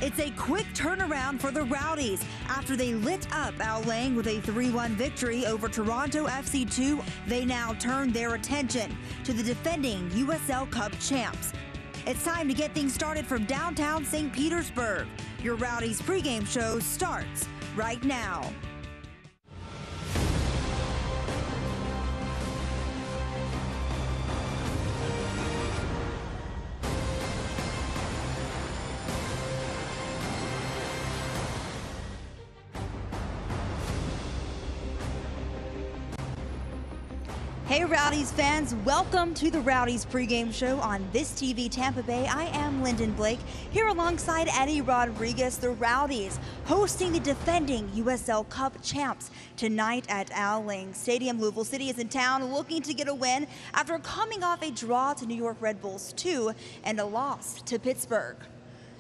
It's a quick turnaround for the Rowdies after they lit up Al Lang with a 3-1 victory over Toronto FC2. They now turn their attention to the defending USL Cup champs. It's time to get things started from downtown St. Petersburg. Your Rowdies pregame show starts right now. Hey Rowdies fans, welcome to the Rowdies pregame show on This TV Tampa Bay. I am Lyndon Blake, here alongside Eddie Rodriguez. The Rowdies hosting the defending USL Cup champs tonight at Al Lang Stadium. Louisville City is in town looking to get a win after coming off a draw to New York Red Bulls 2 and a loss to Pittsburgh.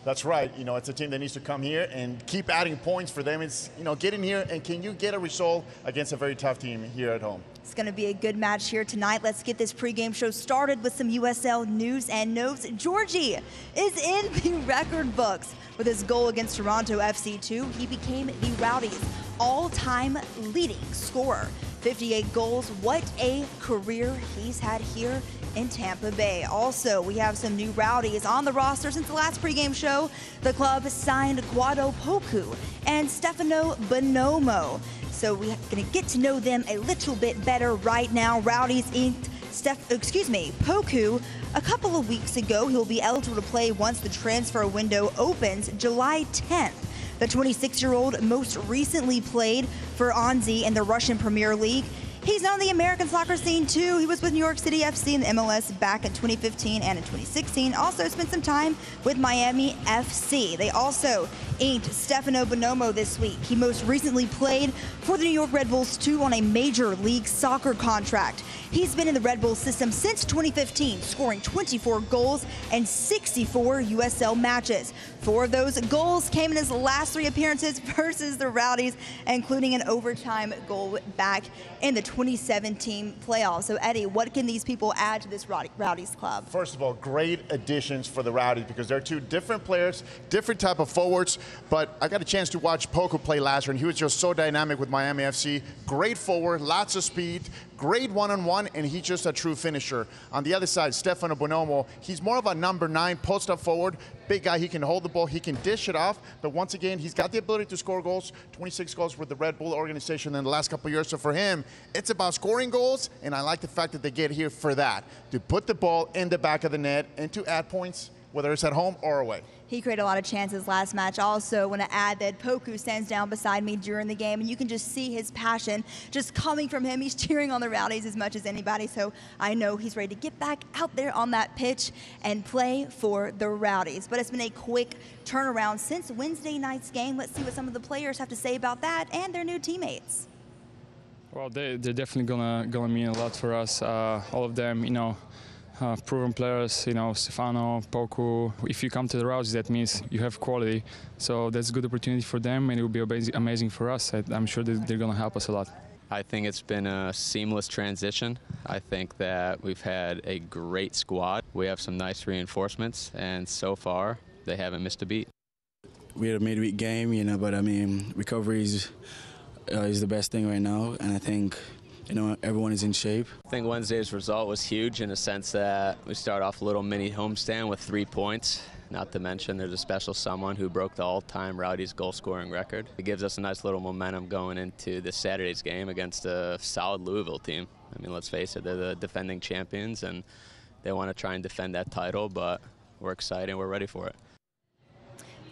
That's right. You know, it's a team that needs to come here and keep adding points for them. It's, you know, get in here and can you get a result against a very tough team here at home? It's going to be a good match here tonight. Let's get this pregame show started with some USL news and notes. Georgie is in the record books with his goal against Toronto FC2. He became the Rowdies' all-time leading scorer. 58 goals. What a career he's had here in Tampa Bay. Also, we have some new Rowdies on the roster since the last pregame show. The club signed Guado Poku and Stefano Bonomo. So we're going to get to know them a little bit better right now. Rowdies inked Poku a couple of weeks ago. He'll be eligible to play once the transfer window opens July 10th. The 26-year-old most recently played for Anzi in the Russian Premier League. He's on the American soccer scene too. He was with New York City FC in the MLS back in 2015 and in 2016. Also spent some time with Miami FC. They also inked Stefano Bonomo this week. He most recently played for the New York Red Bulls 2 on a Major League Soccer contract. He's been in the Red Bull system since 2015, scoring 24 goals and 64 USL matches. 4 of those goals came in his last 3 appearances versus the Rowdies, including an overtime goal back in the 2017 playoffs. So Eddie, what can these people add to this Rowdies club? First of all, great additions for the Rowdies because they're 2 different players, different type of forwards. But I got a chance to watch Poku play last year, and he was just so dynamic with Miami FC. Great forward, lots of speed, great one-on-one, and he's just a true finisher. On the other side, Stefano Bonomo, he's more of a number 9 post-up forward. Big guy, he can hold the ball, he can dish it off, but once again, he's got the ability to score goals, 26 goals with the Red Bull organization in the last couple of years. So for him, it's about scoring goals, and I like the fact that they get here for that, to put the ball in the back of the net and to add points, whether it's at home or away. He created a lot of chances last match. Also want to add that Poku stands down beside me during the game, and you can just see his passion just coming from him. He's cheering on the Rowdies as much as anybody, so I know he's ready to get back out there on that pitch and play for the Rowdies. But it's been a quick turnaround since Wednesday night's game. Let's see what some of the players have to say about that and their new teammates. Well, they're definitely gonna mean a lot for us. All of them, you know, proven players, you know, Stefano, Poku. If you come to the Rowdies, that means you have quality. So that's a good opportunity for them, and it will be amazing for us. I'm sure that they're going to help us a lot. I think it's been a seamless transition. I think that we've had a great squad. We have some nice reinforcements, and so far, they haven't missed a beat. We had a midweek game, you know, but I mean, recovery is the best thing right now, and I think, you know, everyone is in shape. I think Wednesday's result was huge in the sense that we start off a little mini homestand with 3 points. Not to mention there's a special someone who broke the all-time Rowdies goal-scoring record. It gives us a nice little momentum going into this Saturday's game against a solid Louisville team. I mean, let's face it, they're the defending champions, and they want to try and defend that title, but we're excited and we're ready for it.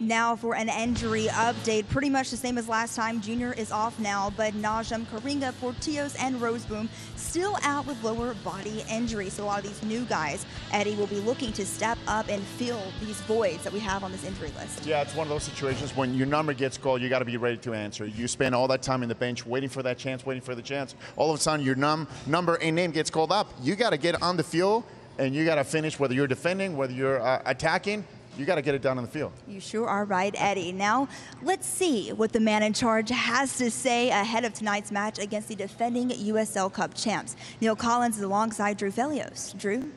Now for an injury update, pretty much the same as last time. Junior is off now, but Najam, Karinga, Portillos, and Roseboom still out with lower body injury. So a lot of these new guys, Eddie, will be looking to step up and fill these voids that we have on this injury list. Yeah, it's one of those situations when your number gets called, you got to be ready to answer. You spend all that time in the bench waiting for that chance, waiting for the chance. All of a sudden, your number and name gets called up. You got to get on the field, and you got to finish, whether you're defending, whether you're attacking. You got to get it done on the field. You sure are right, Eddie. Now, let's see what the man in charge has to say ahead of tonight's match against the defending USL Cup champs. Neil Collins is alongside Drew Felios. Drew?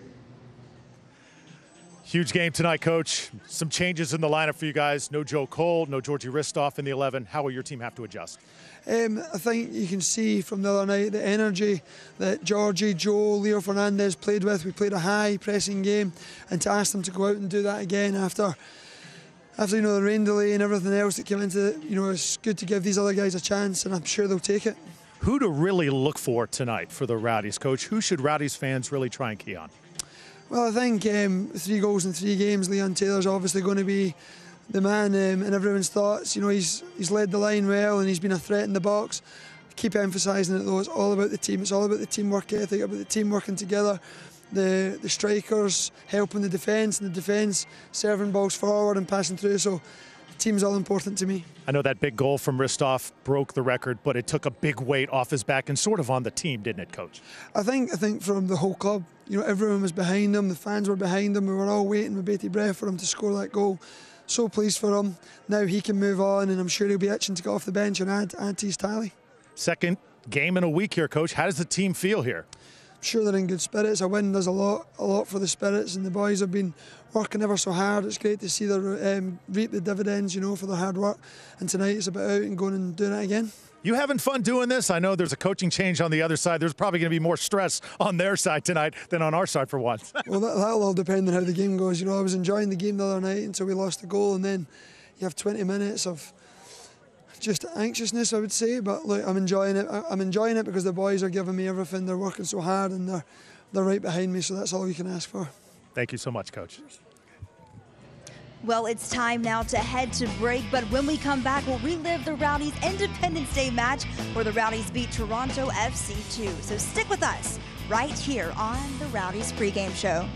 Huge game tonight, Coach. Some changes in the lineup for you guys. No Joe Cole, no Georgie Ristoff in the 11. How will your team have to adjust? I think you can see from the other night the energy that Georgie, Joe, Leo Fernandez played with. We played a high pressing game, and to ask them to go out and do that again after the rain delay and everything else that came into it, it's good to give these other guys a chance, and I'm sure they'll take it. Who to really look for tonight for the Rowdies, Coach? Who should Rowdies fans really try and key on? Well, I think 3 goals in 3 games. Leon Taylor's obviously going to be the man in everyone's thoughts. He's led the line well, and he's been a threat in the box. I keep emphasising it though. It's all about the team. It's all about the teamwork ethic, about the team working together. The strikers helping the defence, and the defence serving balls forward and passing through. So the team's all important to me. I know that big goal from Ristoff broke the record, but it took a big weight off his back and sort of on the team, didn't it, Coach? I think from the whole club, everyone was behind him. The fans were behind him. We were all waiting with bated breath for him to score that goal. So pleased for him. Now he can move on, and I'm sure he'll be itching to get off the bench and add to his tally. Second game in a week here, Coach. How does the team feel here? I'm sure they're in good spirits. A win does a lot for the spirits, and the boys have been working ever so hard. It's great to see them reap the dividends, for their hard work. And tonight it's about out and going and doing it again. You having fun doing this? I know there's a coaching change on the other side. There's probably going to be more stress on their side tonight than on our side for once. Well, that'll all depend on how the game goes. I was enjoying the game the other night until we lost the goal, and then you have 20 minutes of just anxiousness, I would say. But look, I'm enjoying it. I'm enjoying it because the boys are giving me everything. They're working so hard, and they're right behind me. So that's all you can ask for. Thank you so much, Coach. Well, it's time now to head to break, but when we come back, we'll relive the Rowdies Independence Day match where the Rowdies beat Toronto FC 2. So stick with us right here on the Rowdies pregame show.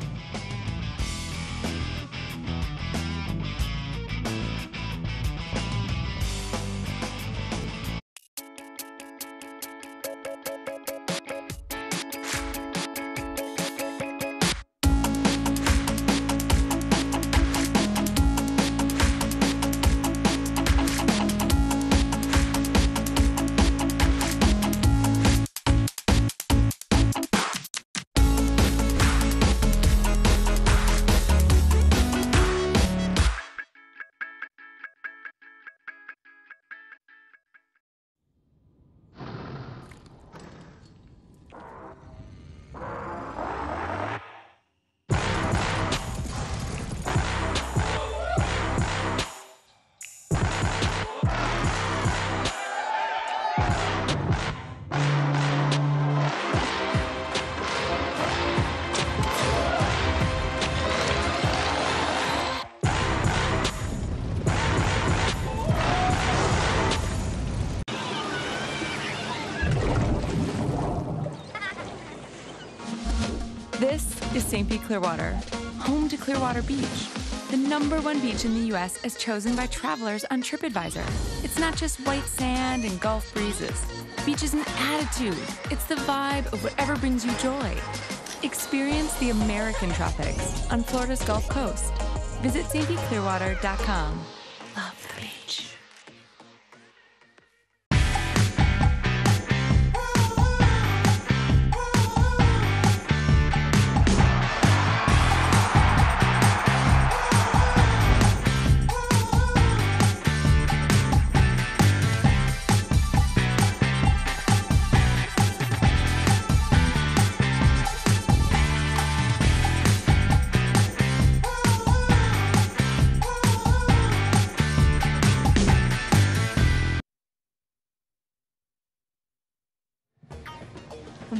This is St. Pete Clearwater, home to Clearwater Beach, the #1 beach in the U.S. as chosen by travelers on TripAdvisor. It's not just white sand and Gulf breezes. Beach is an attitude. It's the vibe of whatever brings you joy. Experience the American tropics on Florida's Gulf Coast. Visit stpclearwater.com. Love the beach.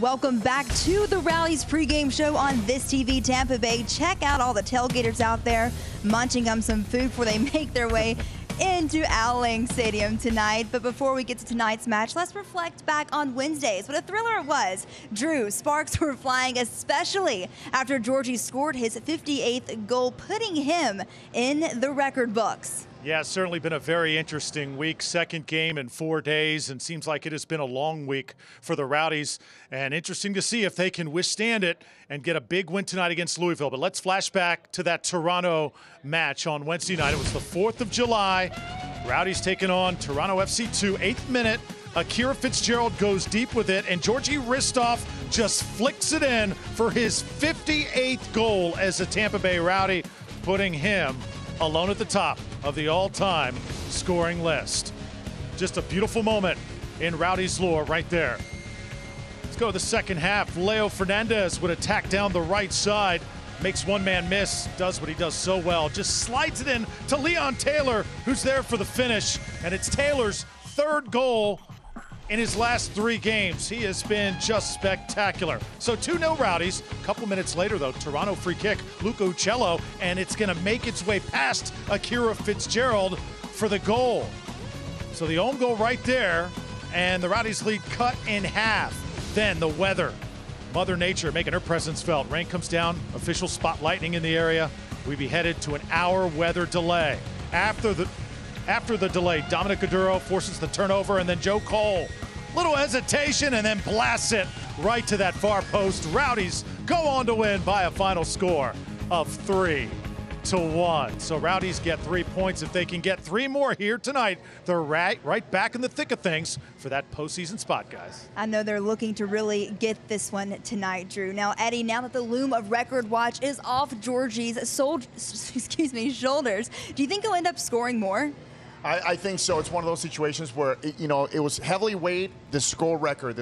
Welcome back to the Rowdies pregame show on This TV Tampa Bay. Check out all the tailgaters out there munching on some food before they make their way into Al Lang Stadium tonight. But before we get to tonight's match, let's reflect back on Wednesdays. What a thriller it was. Drew, sparks were flying, especially after Georgie scored his 58th goal, putting him in the record books. Yeah, it's certainly been a very interesting week. Second game in 4 days, and seems like it has been a long week for the Rowdies. And interesting to see if they can withstand it and get a big win tonight against Louisville. But let's flash back to that Toronto match on Wednesday night. It was the 4th of July. Rowdies taking on Toronto FC 2, 8th minute. Akira Fitzgerald goes deep with it, and Georgie Ristoff just flicks it in for his 58th goal as a Tampa Bay Rowdy. putting him alone at the top of the all-time scoring list. Just a beautiful moment in Rowdies lore right there. Let's go to the second half. Leo Fernandez would attack down the right side. Makes one man miss, does what he does so well. Just slides it in to Leon Taylor, who's there for the finish. And it's Taylor's third goal in his last 3 games. He has been just spectacular. So 2-0 Rowdies. A couple minutes later, though, Toronto free kick, Luca Uccello, and it's going to make its way past Akira Fitzgerald for the goal. So the own goal right there, and the Rowdies lead cut in half. Then the weather. Mother Nature making her presence felt. Rain comes down, official spot lightning in the area. We be headed to an hour weather delay. After the delay, Dominic Gaduro forces the turnover, and then Joe Cole. Little hesitation, and then blasts it right to that far post. Rowdies go on to win by a final score of 3-1. So Rowdies get 3 points. If they can get 3 more here tonight, they're right back in the thick of things for that postseason spot, guys. I know they're looking to really get this one tonight, Drew. Now, Eddie, now that the loom of record watch is off Georgie's shoulders, do you think he'll end up scoring more? I think so. It's one of those situations where, it was heavily weighed, the score record,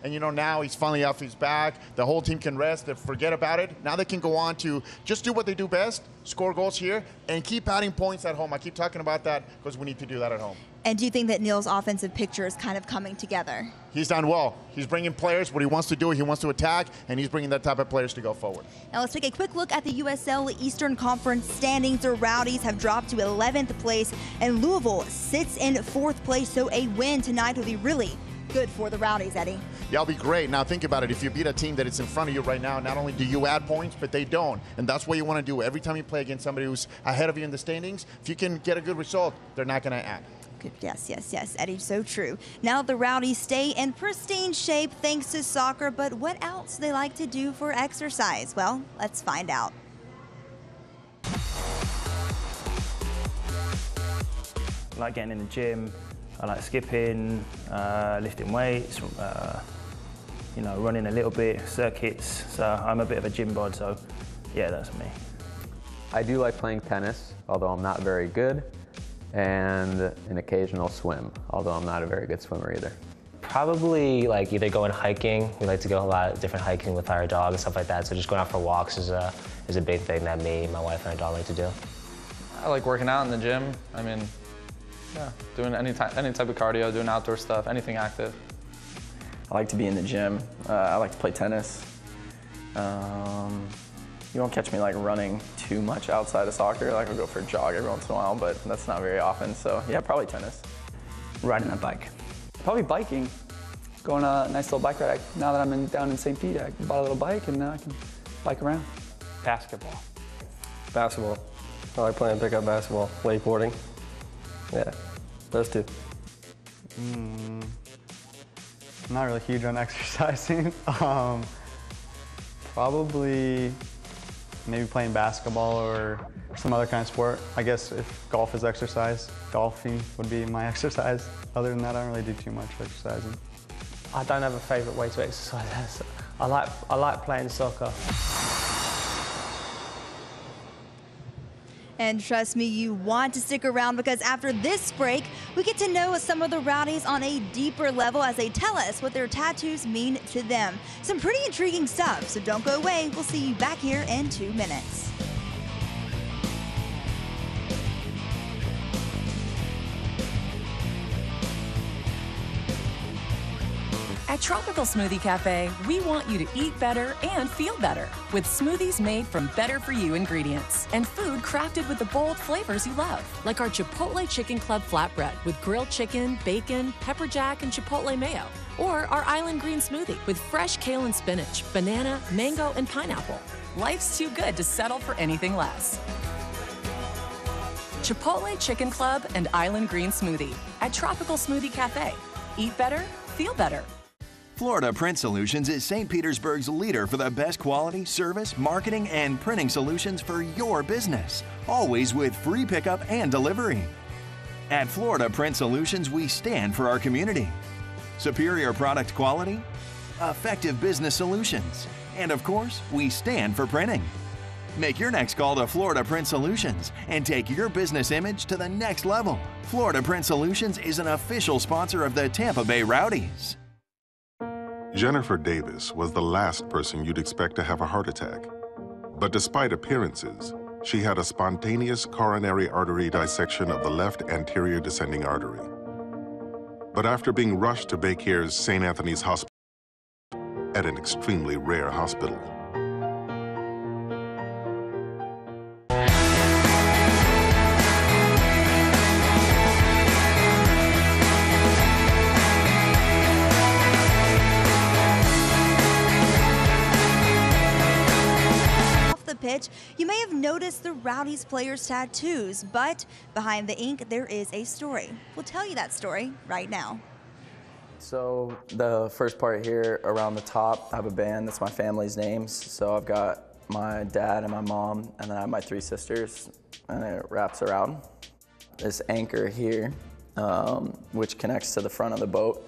and, now he's finally off his back. The whole team can rest, they forget about it. Now they can go on to just do what they do best, score goals here, and keep adding points at home. I keep talking about that because we need to do that at home. And do you think that Neil's offensive picture is kind of coming together? He's done well. He's bringing players, what he wants to do, he wants to attack, and he's bringing that type of players to go forward. Now let's take a quick look at the USL Eastern Conference standings. The Rowdies have dropped to 11th place, and Louisville sits in 4th place, so a win tonight will be really good for the Rowdies, Eddie. Yeah, it'll be great. Now think about it. If you beat a team that is in front of you right now, not only do you add points, but they don't. And that's what you want to do. Every time you play against somebody who's ahead of you in the standings, if you can get a good result, they're not going to add. Yes, Eddie, so true. Now the Rowdies stay in pristine shape thanks to soccer, but what else do they like to do for exercise? Well, let's find out. I like getting in the gym. I like skipping, lifting weights, running a little bit, circuits. So I'm a bit of a gym bod, so yeah, that's me. I do like playing tennis, although I'm not very good, and an occasional swim, although I'm not a very good swimmer either. Probably like either going hiking. We like to go a lot of different hiking with our dog and stuff like that. So just going out for walks is a big thing that me, my wife, and our dog like to do. I like working out in the gym. I mean, yeah, doing any type of cardio, doing outdoor stuff, anything active. I like to be in the gym. I like to play tennis. You won't catch me like running too much outside of soccer. Like I'll go for a jog every once in a while, but that's not very often. So yeah, probably tennis. Riding a bike. Probably biking. Going on a nice little bike ride. Now that I'm down in St. Pete, I bought a little bike and now I can bike around. Basketball. Basketball. I like playing pickup basketball, wakeboarding. Yeah, those two. I'm not really huge on exercising. Probably maybe playing basketball or some other kind of sport. I guess if golf is exercise, golfing would be my exercise. Other than that, I don't really do too much exercising. I don't have a favourite way to exercise. I like playing soccer. And trust me, you want to stick around because after this break, we get to know some of the Rowdies on a deeper level as they tell us what their tattoos mean to them. Some pretty intriguing stuff, so don't go away. We'll see you back here in 2 minutes. At Tropical Smoothie Cafe, we want you to eat better and feel better with smoothies made from better-for-you ingredients and food crafted with the bold flavors you love, like our Chipotle Chicken Club flatbread with grilled chicken, bacon, pepper jack, and chipotle mayo, or our Island Green Smoothie with fresh kale and spinach, banana, mango, and pineapple. Life's too good to settle for anything less. Chipotle Chicken Club and Island Green Smoothie at Tropical Smoothie Cafe. Eat better, feel better. Florida Print Solutions is St. Petersburg's leader for the best quality, service, marketing, and printing solutions for your business, always with free pickup and delivery. At Florida Print Solutions, we stand for our community. Superior product quality, effective business solutions, and of course, we stand for printing. Make your next call to Florida Print Solutions and take your business image to the next level. Florida Print Solutions is an official sponsor of the Tampa Bay Rowdies. Jennifer Davis was the last person you'd expect to have a heart attack. But despite appearances, she had a spontaneous coronary artery dissection of the left anterior descending artery. But after being rushed to Baycare's St. Anthony's Hospital, at an extremely rare hospital, pitch, you may have noticed the Rowdies players' tattoos, but behind the ink, there is a story. We'll tell you that story right now. So the first part here around the top, I have a band, that's my family's names. So I've got my dad and my mom, and then I have my 3 sisters, and it wraps around. This anchor here, which connects to the front of the boat,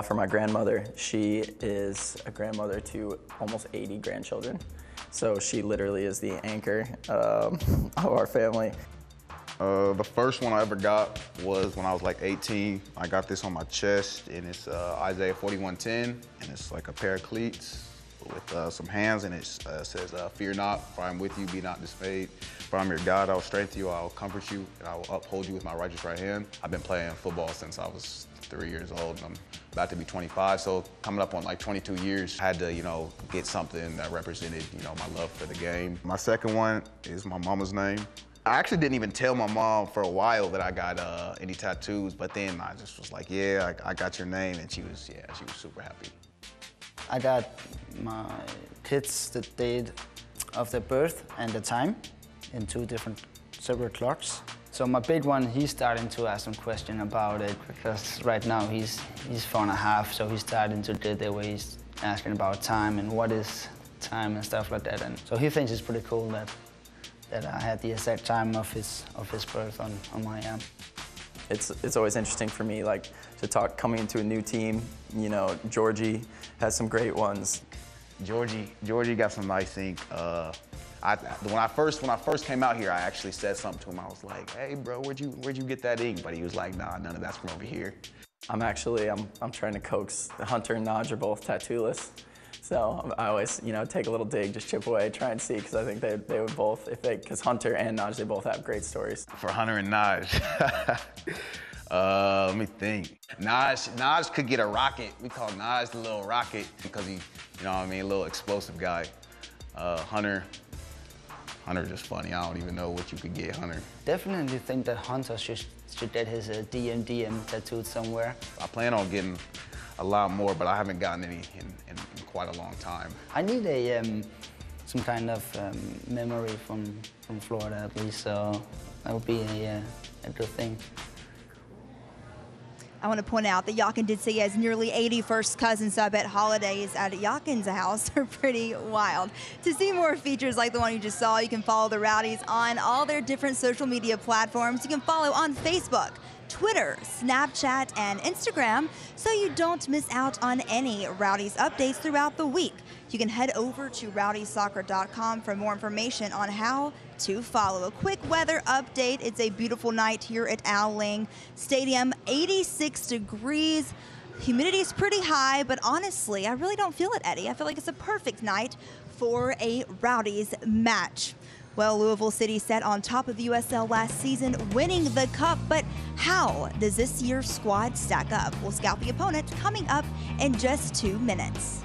for my grandmother. She is a grandmother to almost 80 grandchildren. So she literally is the anchor of our family. The first one I ever got was when I was like 18. I got this on my chest, and it's Isaiah 41:10, and it's like a pair of cleats with some hands, and it says, "Fear not, for I am with you, be not dismayed. For I am your God, I will strengthen you, I will comfort you, and I will uphold you with my righteous right hand." I've been playing football since I was 3 years old, and I'm about to be 25, so coming up on like 22 years, I had to, get something that represented, my love for the game. My second one is my mama's name. I actually didn't even tell my mom for a while that I got any tattoos, but then I just was like, yeah, I got your name, and she was super happy. I got my kids the date of their birth and the time in 2 different separate clocks. So my big one, he's starting to ask some question about it, because right now he's 4.5, so he's starting to get there where he's asking about time and what is time and stuff like that. And so he thinks it's pretty cool that I had the exact time of his birth on my arm. It's always interesting for me, like, to talk coming into a new team. Georgie has some great ones. Georgie got some nice ink. When I first came out here, I actually said something to him. I was like, "Hey, bro, where'd you get that ink?" But he was like, "Nah, none of that's from over here." I'm trying to coax Hunter and Naj are both tattooless. So I always, take a little dig, just chip away, try and see, because I think they would both, because Hunter and Naj, they both have great stories. For Hunter and Naj, let me think. Naj could get a rocket. We call Naj the little rocket because he, a little explosive guy. Hunter's just funny. I don't even know what you could get Hunter. Definitely think that Hunter should get his DM tattooed somewhere. I plan on getting a lot more, but I haven't gotten any in quite a long time. I need some kind of memory from Florida at least, so that would be a good thing. I want to point out that Yakin did say he has nearly 80 first cousins, so I bet holidays at Yakin's house are pretty wild. To see more features like the one you just saw, you can follow the Rowdies on all their different social media platforms. You can follow on Facebook, Twitter, Snapchat, and Instagram, so you don't miss out on any Rowdies updates throughout the week. You can head over to rowdiesoccer.com for more information on how to follow. A quick weather update. It's a beautiful night here at Al Ling Stadium, 86 degrees. Humidity is pretty high, but honestly, I really don't feel it, Eddie. I feel like it's a perfect night for a Rowdies match. Well, Louisville City sat on top of the USL last season, winning the cup, but how does this year's squad stack up? We'll scout the opponent coming up in just 2 minutes.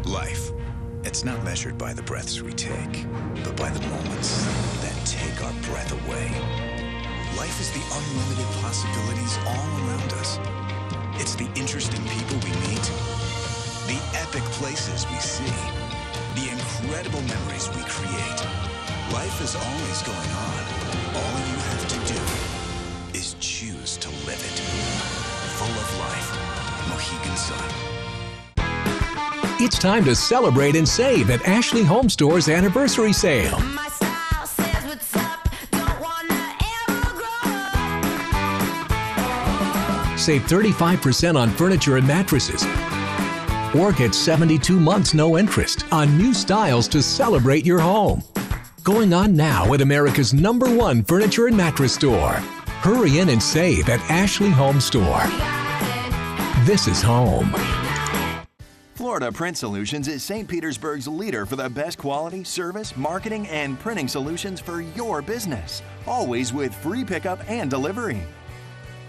Life, it's not measured by the breaths we take, but by the moments that take our breath away. Life is the unlimited possibilities all around us. It's the interesting people we meet, the epic places we see, the incredible memories we create. Life is always going on. All you have to do is choose to live it. Full of life. Mohegan Sun. It's time to celebrate and save at Ashley Home Store's anniversary sale. Save 35% on furniture and mattresses. Or get 72 months no interest on new styles to celebrate your home. Going on now at America's #1 furniture and mattress store. Hurry in and save at Ashley Home Store. This is home. Florida Print Solutions is St. Petersburg's leader for the best quality, service, marketing, and printing solutions for your business. Always with free pickup and delivery.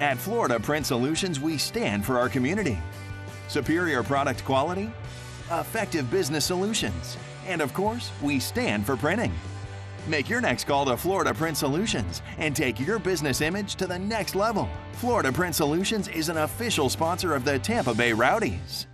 At Florida Print Solutions, we stand for our community. Superior product quality, effective business solutions, and of course, we stand for printing. Make your next call to Florida Print Solutions and take your business image to the next level. Florida Print Solutions is an official sponsor of the Tampa Bay Rowdies.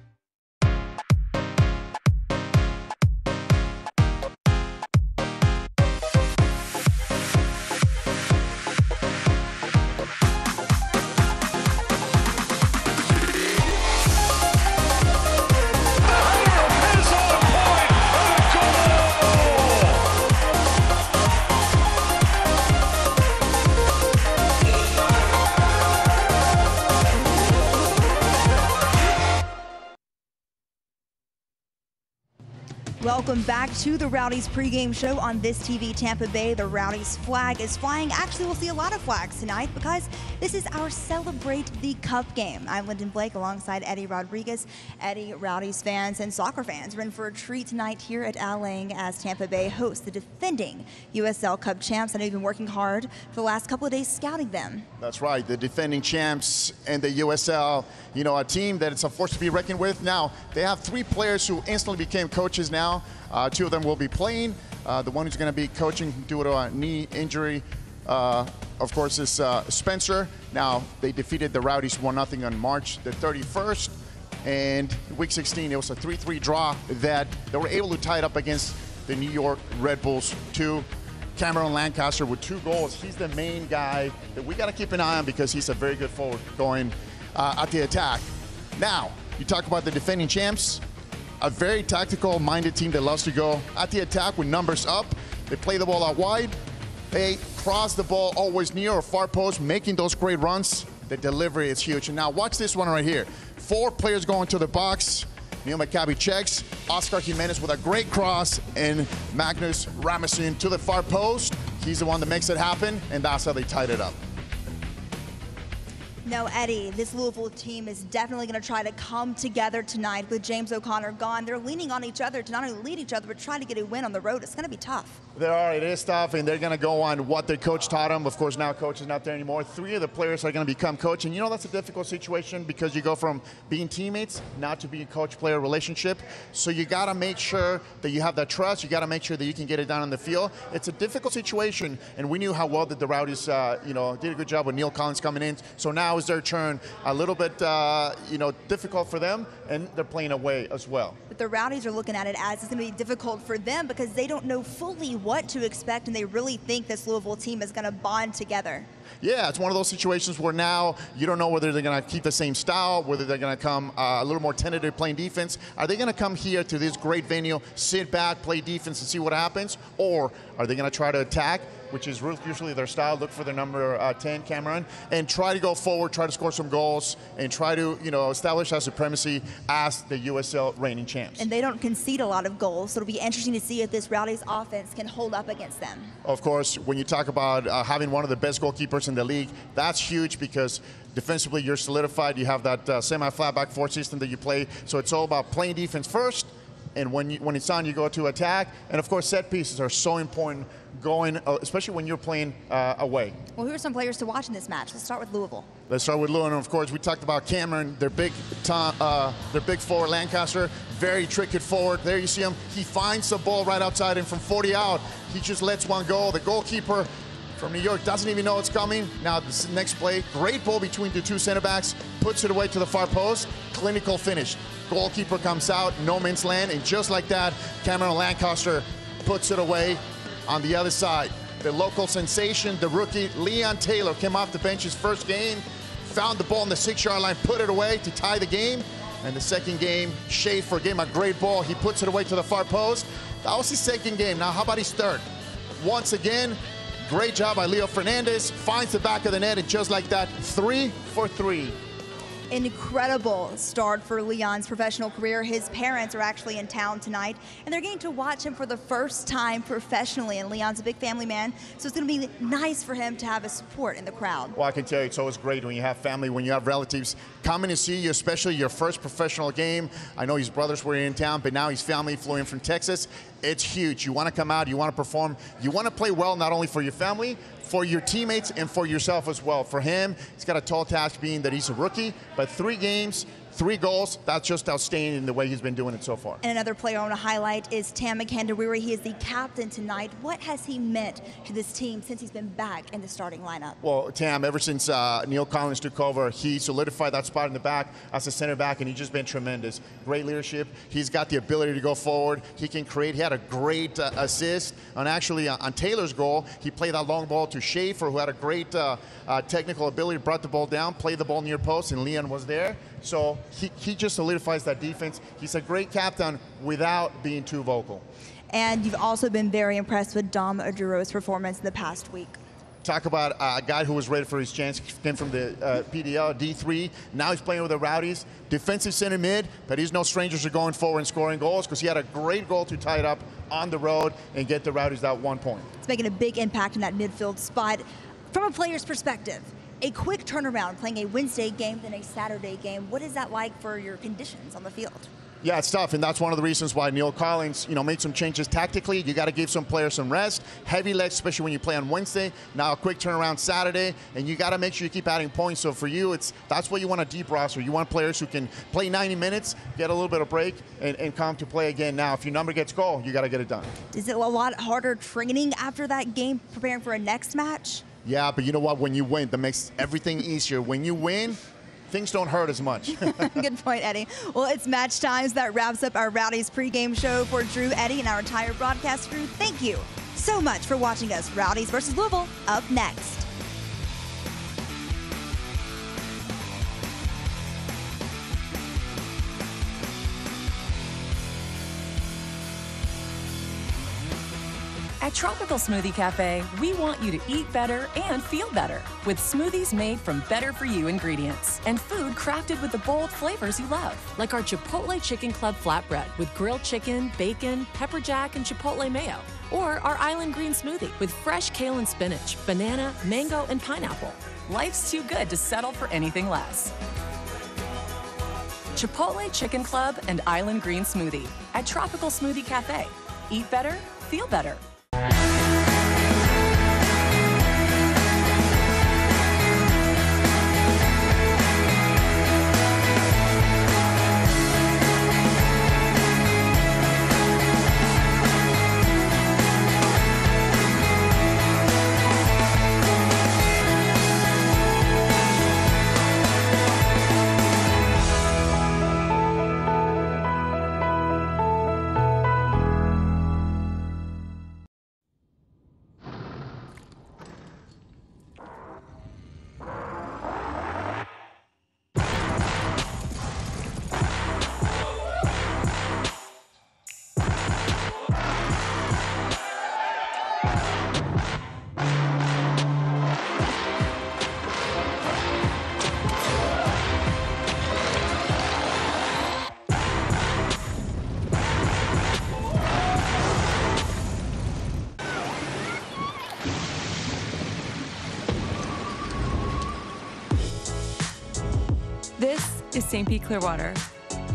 Welcome back to the Rowdies pregame show on This TV Tampa Bay. The Rowdies flag is flying. Actually, we'll see a lot of flags tonight because this is our Celebrate the Cup game. I'm Lyndon Blake alongside Eddie Rodriguez. Eddie, Rowdies fans and soccer fans are in for a treat tonight here at Al Lang as Tampa Bay hosts the defending USL Cup champs. I know you've been working hard for the last couple of days scouting them. That's right, the defending champs and the USL, you know, a team that it's a force to be reckoned with. Now, they have 3 players who instantly became coaches now. 2 of them will be playing. The one who's going to be coaching due to a knee injury, of course, is Spencer. Now, they defeated the Rowdies 1-0 on March the 31st. And week 16, it was a 3-3 draw that they were able to tie it up against the New York Red Bulls 2. Cameron Lancaster with 2 goals. He's the main guy that we got to keep an eye on because he's a very good forward going at the attack. Now, you talk about the defending champs. A very tactical-minded team that loves to go at the attack with numbers up. They play the ball out wide. They cross the ball always near or far post, making those great runs. The delivery is huge. And now watch this one right here. 4 players going to the box. Neil Maccabi checks. Oscar Jimenez with a great cross. And Magnus Ramasson to the far post. He's the one that makes it happen. And that's how they tied it up. No, Eddie, this Louisville team is definitely going to try to come together tonight with James O'Connor gone. They're leaning on each other to not only lead each other, but try to get a win on the road. It's going to be tough. It is tough, and they're going to go on what their coach taught them. Of course, now coach is not there anymore. 3 of the players are going to become coach, and you know that's a difficult situation because you go from being teammates now to being coach-player relationship. So you got to make sure that you have that trust. You got to make sure that you can get it done on the field. It's a difficult situation, and we knew how well that the Rowdies, did a good job with Neil Collins coming in. So now is their turn. A little bit, difficult for them, and they're playing away as well. But the Rowdies are looking at it as it's going to be difficult for them because they don't know fully what to expect, and they really think this Louisville team is going to bond together. Yeah, it's one of those situations where now you don't know whether they're going to keep the same style, whether they're going to come a little more tentative playing defense. Are they going to come here to this great venue, sit back, play defense, and see what happens? Or are they going to try to attack, which is usually their style, look for their number 10, Cameron, and try to go forward, try to score some goals, and try to, establish our supremacy as the USL reigning champs. And they don't concede a lot of goals, so it'll be interesting to see if this Rowdies offense can hold up against them. Of course, when you talk about having one of the best goalkeepers in the league, that's huge because defensively you're solidified. You have that semi-flat back 4 system that you play, so it's all about playing defense first, and when it's on, you go to attack. And of course, set pieces are so important going, especially when you're playing away. Well, who are some players to watch in this match? Let's start with Louisville. Let's start with Louisville, and of course, we talked about Cameron, their big forward, Lancaster, very tricky forward. There you see him. He finds the ball right outside, and from 40 out, he just lets one go. The goalkeeper from New York doesn't even know it's coming. Now, this next play, great ball between the 2 center backs, puts it away to the far post, clinical finish. Goalkeeper comes out, no man's land, and just like that, Cameron Lancaster puts it away on the other side. The local sensation, the rookie, Leon Taylor, came off the bench his first game, found the ball on the 6-yard line, put it away to tie the game. And the second game, Schaefer gave him a great ball. He puts it away to the far post. That was his second game. Now, how about his third? Once again, great job by Leo Fernandez, finds the back of the net, and just like that, 3 for 3 incredible start for Leon's professional career. His parents are actually in town tonight, and they're getting to watch him for the first time professionally. And Leon's a big family man, so it's going to be nice for him to have his support in the crowd. Well, I can tell you, it's always great when you have family, when you have relatives coming to see you, especially your first professional game. I know his brothers were in town, but now his family flew in from Texas. It's huge. You want to come out, you want to perform, you want to play well, not only for your family, for your teammates, and for yourself as well. For him, he's got a tall task being that he's a rookie, but 3 games, 3 goals, that's just outstanding in the way he's been doing it so far. And another player I want to highlight is Tampa. He is the captain tonight. What has he meant to this team since he's been back in the starting lineup? Well, Tam, ever since Neil Collins took over, he solidified that spot in the back as a center back, and he's just been tremendous. Great leadership. He's got the ability to go forward. He can create. He had a great assist on on Taylor's goal. He played that long ball to Schaefer, who had a great technical ability, brought the ball down, played the ball near post, and Leon was there. So he just solidifies that defense. He's a great captain without being too vocal. And you've also been very impressed with Dom Aduro's performance in the past week. Talk about a guy who was ready for his chance, came from the PDL, D3. Now he's playing with the Rowdies. Defensive center mid, but he's no stranger to going forward and scoring goals, because he had a great goal to tie it up on the road and get the Rowdies that 1 point. It's making a big impact in that midfield spot. From a player's perspective, a quick turnaround, playing a Wednesday game then a Saturday game, what is that like for your conditions on the field? Yeah, it's tough, and that's one of the reasons why Neil Collins, made some changes tactically. You got to give some players some rest. Heavy legs, especially when you play on Wednesday. Now a quick turnaround Saturday, and you got to make sure you keep adding points. So for you, that's what you want, a deep roster. You want players who can play 90 minutes, get a little bit of break, and come to play again. Now, if your number gets goal, you got to get it done. Is it a lot harder training after that game, preparing for a next match? Yeah, but you know what? When you win, that makes everything easier. When you win, things don't hurt as much. Good point, Eddie. Well, it's match times. That wraps up our Rowdies pregame show. For Drew, Eddie, and our entire broadcast crew, thank you so much for watching us. Rowdies versus Louisville up next. At Tropical Smoothie Cafe, we want you to eat better and feel better with smoothies made from better-for-you ingredients and food crafted with the bold flavors you love, like our Chipotle Chicken Club flatbread with grilled chicken, bacon, pepper jack, and chipotle mayo, or our Island Green Smoothie with fresh kale and spinach, banana, mango, and pineapple. Life's too good to settle for anything less. Chipotle Chicken Club and Island Green Smoothie at Tropical Smoothie Cafe. Eat better, feel better. This is St. Pete Clearwater,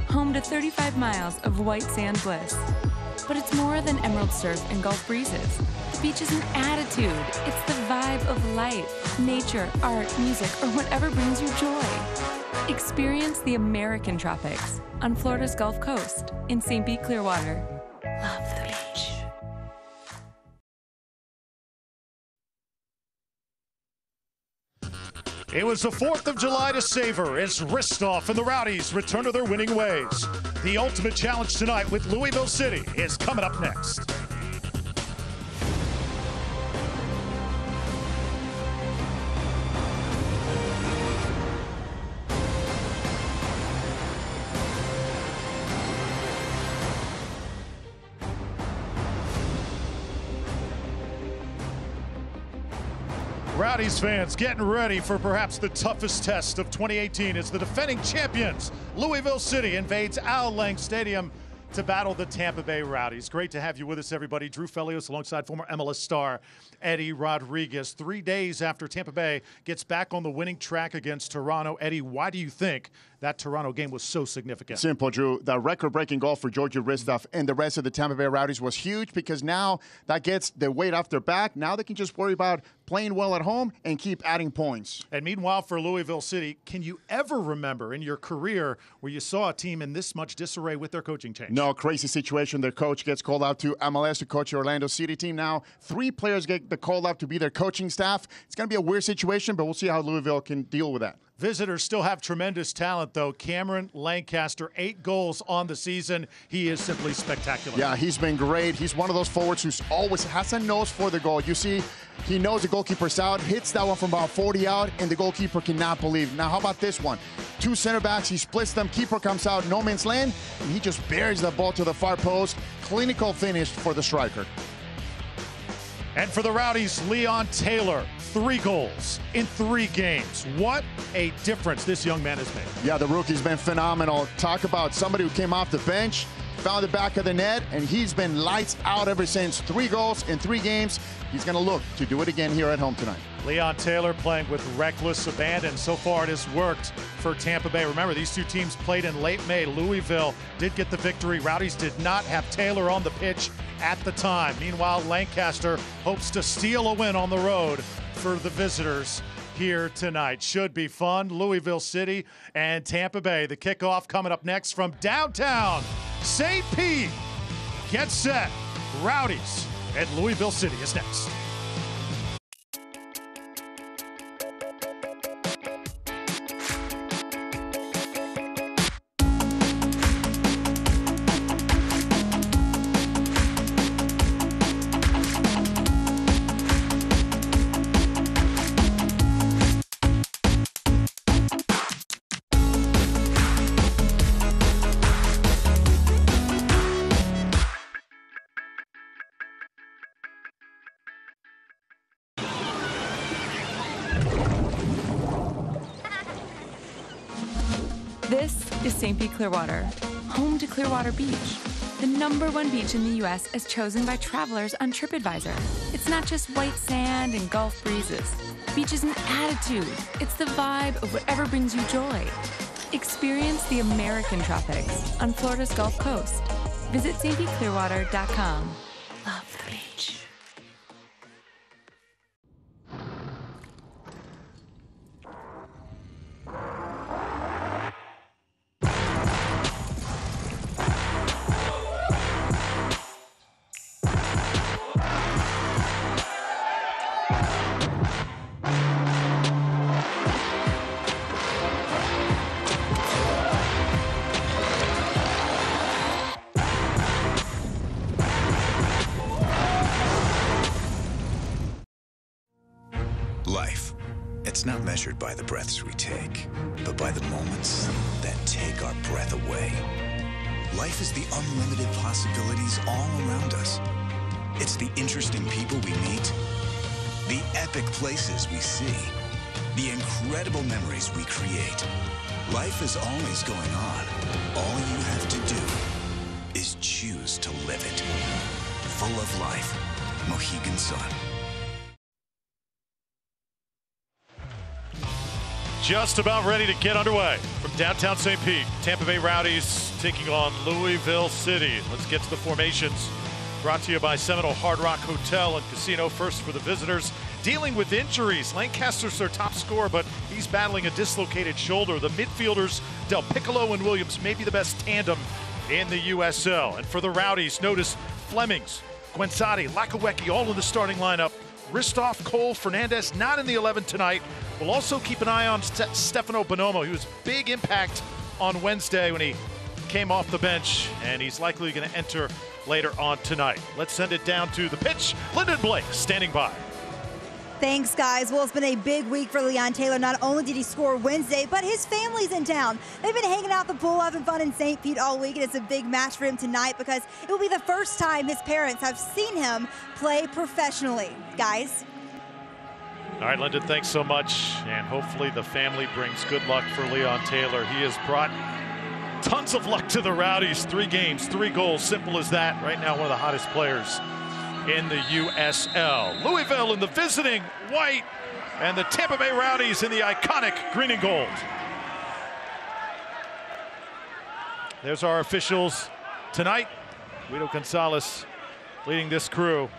home to 35 miles of white sand bliss. But it's more than emerald surf and Gulf breezes. The beach is an attitude. It's the vibe of life, nature, art, music, or whatever brings you joy. Experience the American tropics on Florida's Gulf Coast in St. Pete Clearwater. Love the beach. It was the 4th of July to savor as Ristoff and the Rowdies return to their winning ways. The ultimate challenge tonight with Louisville City is coming up next. Rowdies fans getting ready for perhaps the toughest test of 2018 as the defending champions, Louisville City, invades Al Lang Stadium to battle the Tampa Bay Rowdies. Great to have you with us, everybody. Drew Felios alongside former MLS star Eddie Rodriguez. 3 days after Tampa Bay gets back on the winning track against Toronto. Eddie, why do you think that Toronto game was so significant? Simple, Drew. The record-breaking goal for Georgi Hristov and the rest of the Tampa Bay Rowdies was huge because now that gets the weight off their back. Now they can just worry about playing well at home and keep adding points. And meanwhile, for Louisville City, can you ever remember in your career where you saw a team in this much disarray with their coaching change? No, crazy situation. Their coach gets called out to MLS to coach the Orlando City team. Now 3 players get the call up to be their coaching staff. It's going to be a weird situation, but we'll see how Louisville can deal with that. Visitors still have tremendous talent, though. Cameron Lancaster, 8 goals on the season. He is simply spectacular. Yeah, he's been great. He's one of those forwards who always has a nose for the goal. You see, he knows the goalkeeper's out, hits that one from about 40 out, and the goalkeeper cannot believe. Now, how about this one? 2 center backs, he splits them, keeper comes out, no man's land, and he just buries the ball to the far post. Clinical finish for the striker. And for the Rowdies, Leon Taylor, 3 goals in 3 games. What a difference this young man has made. Yeah, the rookie's been phenomenal. Talk about somebody who came off the bench, found the back of the net, and he's been lights out ever since. 3 goals in 3 games. He's going to look to do it again here at home tonight. Leon Taylor playing with reckless abandon. So far it has worked for Tampa Bay. Remember, these 2 teams played in late May. Louisville did get the victory. Rowdies did not have Taylor on the pitch at the time. Meanwhile, Lancaster hopes to steal a win on the road for the visitors here tonight. Should be fun. Louisville City and Tampa Bay. The kickoff coming up next from downtown St. Pete. Get set. Rowdies and Louisville City is next. This is St. Pete Clearwater, home to Clearwater Beach, the #1 beach in the U.S. as chosen by travelers on TripAdvisor. It's not just white sand and Gulf breezes. Beach is an attitude. It's the vibe of whatever brings you joy. Experience the American tropics on Florida's Gulf Coast. Visit stpclearwater.com. Love the beach. Life, it's not measured by the breaths we take, but by the moments that take our breath away. Life is the unlimited possibilities all around us. It's the interesting people we meet, the epic places we see, the incredible memories we create. Life is always going on. All you have to do is choose to live it. Full of life. Mohegan Sun. Just about ready to get underway from downtown St. Pete. Tampa Bay Rowdies taking on Louisville City. Let's get to the formations. Brought to you by Seminole Hard Rock Hotel and Casino. First for the visitors, dealing with injuries. Lancaster's their top scorer, but he's battling a dislocated shoulder. The midfielders, Del Piccolo and Williams, may be the best tandem in the USL. And for the Rowdies, notice Flemings, Guenzati, Lakawecki all in the starting lineup. Hristov, Cole, Fernandez not in the 11 tonight. We'll also keep an eye on Stefano Bonomo. He was big impact on Wednesday when he came off the bench, and he's likely going to enter later on tonight. Let's send it down to the pitch. Lyndon Blake standing by. Thanks, guys. Well, it's been a big week for Leon Taylor. Not only did he score Wednesday, but his family's in town. They've been hanging out at the pool, having fun in St. Pete all week, and it's a big match for him tonight because it will be the first time his parents have seen him play professionally. Guys? All right, Lyndon, thanks so much. And hopefully the family brings good luck for Leon Taylor. He has brought tons of luck to the Rowdies. 3 games, 3 goals, simple as that. Right now, one of the hottest players in the USL. Louisville in the visiting white, and the Tampa Bay Rowdies in the iconic green and gold. There's our officials tonight. Guido Gonzalez leading this crew.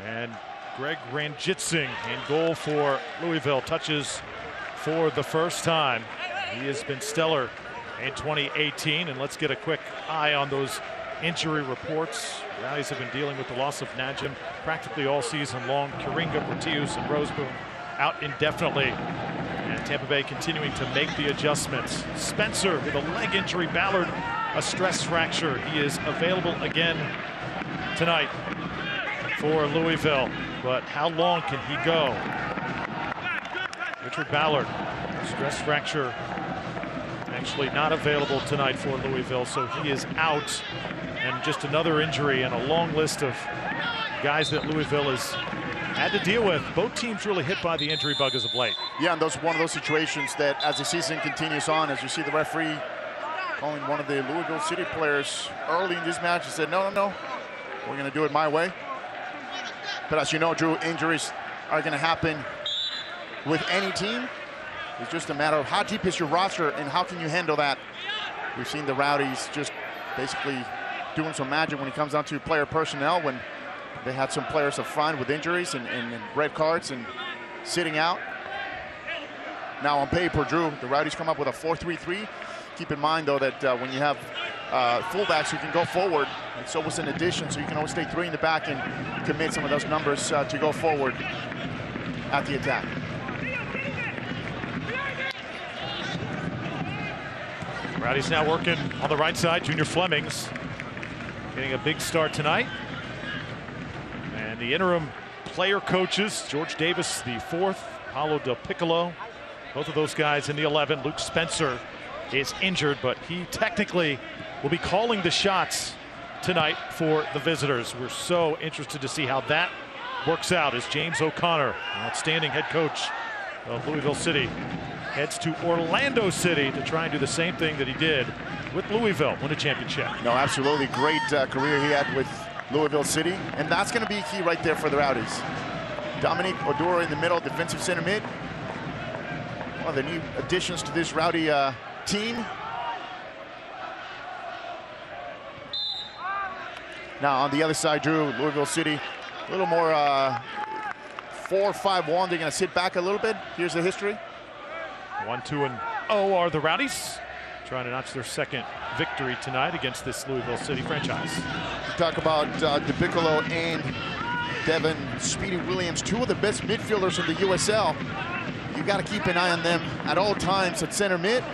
And Greg Ranjitsingh in goal for Louisville, touches for the first time. He has been stellar in 2018. And let's get a quick eye on those injury reports. The Rowdies have been dealing with the loss of Najim practically all season long. Kuringa, Portillos, and Roseboom out indefinitely. And Tampa Bay continuing to make the adjustments. Spencer with a leg injury, Ballard a stress fracture. He is available again tonight for Louisville, but how long can he go? Richard Ballard, stress fracture, actually not available tonight for Louisville, so he is out. And just another injury and a long list of guys that Louisville has had to deal with. Both teams really hit by the injury bug as of late. Yeah, and one of those situations that as the season continues on, as you see the referee calling one of the Louisville City players early in this match and said, no, we're going to do it my way. But as you know, Drew, injuries are going to happen with any team. It's just a matter of how deep is your roster and how can you handle that. We've seen the Rowdies just basically doing some magic when it comes down to player personnel, when they had some players up front with injuries and red cards and sitting out. Now on paper, Drew, the Rowdies come up with a 4-3-3. Keep in mind, though, that when you have fullbacks who can go forward, it's always an addition, so you can always stay 3 in the back and commit some of those numbers to go forward at the attack. Rowdies now working on the right side. Junior Flemings getting a big start tonight. And the interim player coaches, George Davis, the 4th, Paulo Del Piccolo, both of those guys in the 11. Luke Spencer is injured, but he technically will be calling the shots tonight for the visitors. We're so interested to see how that works out as James O'Connor, outstanding head coach of Louisville City, heads to Orlando City to try and do the same thing that he did with Louisville, win a championship. No, absolutely great career he had with Louisville City, and that's going to be key right there for the Rowdies. Dominic Oduro in the middle, defensive center mid. One of the new additions to this Rowdy team. Now on the other side, Drew, Louisville City, a little more 4-5-1. They're going to sit back a little bit. Here's the history. 1-2-0 are the Rowdies, trying to notch their 2nd victory tonight against this Louisville City franchise. You talk about DePiccolo and Devin Speedy Williams, 2 of the best midfielders in the USL. You got to keep an eye on them at all times at center mid.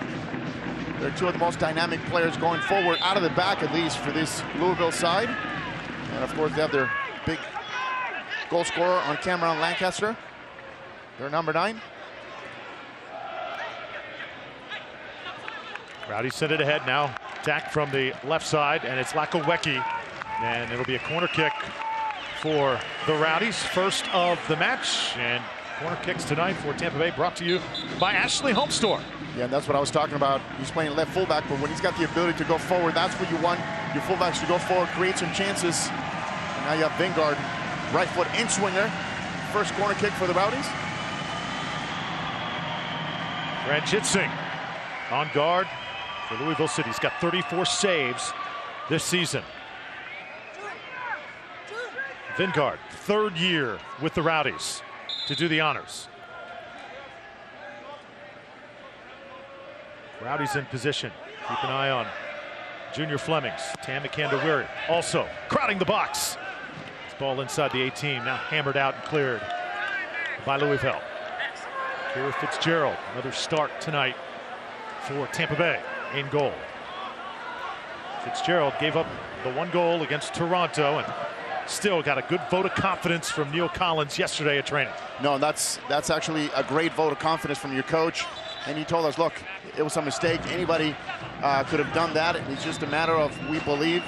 They're 2 of the most dynamic players going forward, out of the back at least, for this Louisville side. And of course, they have their big goal scorer on Cameron Lancaster. They're number 9. Rowdies send it ahead now. Attack from the left side, and it's Lakowecki. And it'll be a corner kick for the Rowdies. First of the match. And corner kicks tonight for Tampa Bay, brought to you by Ashley Home Store. Yeah, and that's what I was talking about. He's playing left fullback, but when he's got the ability to go forward, that's what you want your fullbacks to go forward, create some chances. And now you have Vingard, right foot in swinger. First corner kick for the Rowdies. Ranjitsingh on guard for Louisville City. He's got 34 saves this season. Vingard, 3rd year with the Rowdies to do the honors. Rowdies in position. Keep an eye on Junior Flemings. Tam Makandawiri also crowding the box. This ball inside the 18, now hammered out and cleared by Louisville. Kira Fitzgerald, another start tonight for Tampa Bay in goal. Fitzgerald gave up the 1 goal against Toronto and still got a good vote of confidence from Neil Collins yesterday at training. No, that's actually a great vote of confidence from your coach. And he told us, look, it was a mistake. Anybody could have done that. It's just a matter of we believe.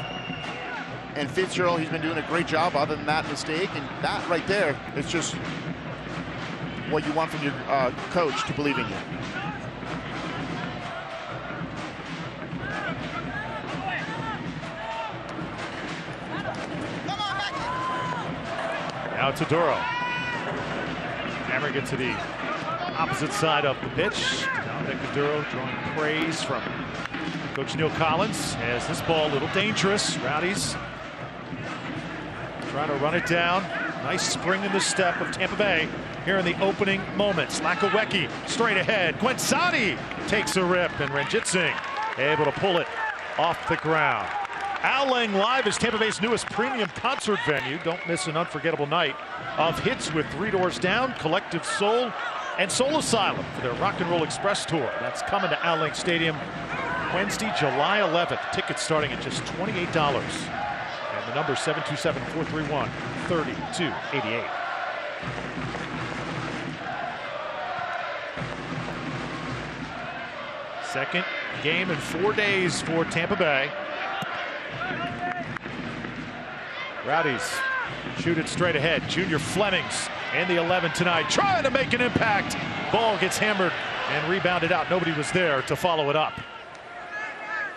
And Fitzgerald, he's been doing a great job other than that mistake. And that right there is just what you want from your coach to believe in you. Now it's Aduro. Hammering it to the opposite side of the pitch. Dominic Aduro drawing praise from Coach Neil Collins as this ball a little dangerous. Rowdies trying to run it down. Nice spring in the step of Tampa Bay here in the opening moments. Lakawecki straight ahead. Gwensani takes a rip, and Ranjit Singh able to pull it off the ground. Al Lang Live is Tampa Bay's newest premium concert venue. Don't miss an unforgettable night of hits with Three Doors Down, Collective Soul, and Soul Asylum for their Rock and Roll Express Tour. That's coming to Al Lang Stadium Wednesday, July 11th. Tickets starting at just $28. And the number is 727-431-3288. Second game in 4 days for Tampa Bay. Rowdies shoot it straight ahead. Junior Flemings in the 11 tonight, trying to make an impact. Ball gets hammered and rebounded out. Nobody was there to follow it up.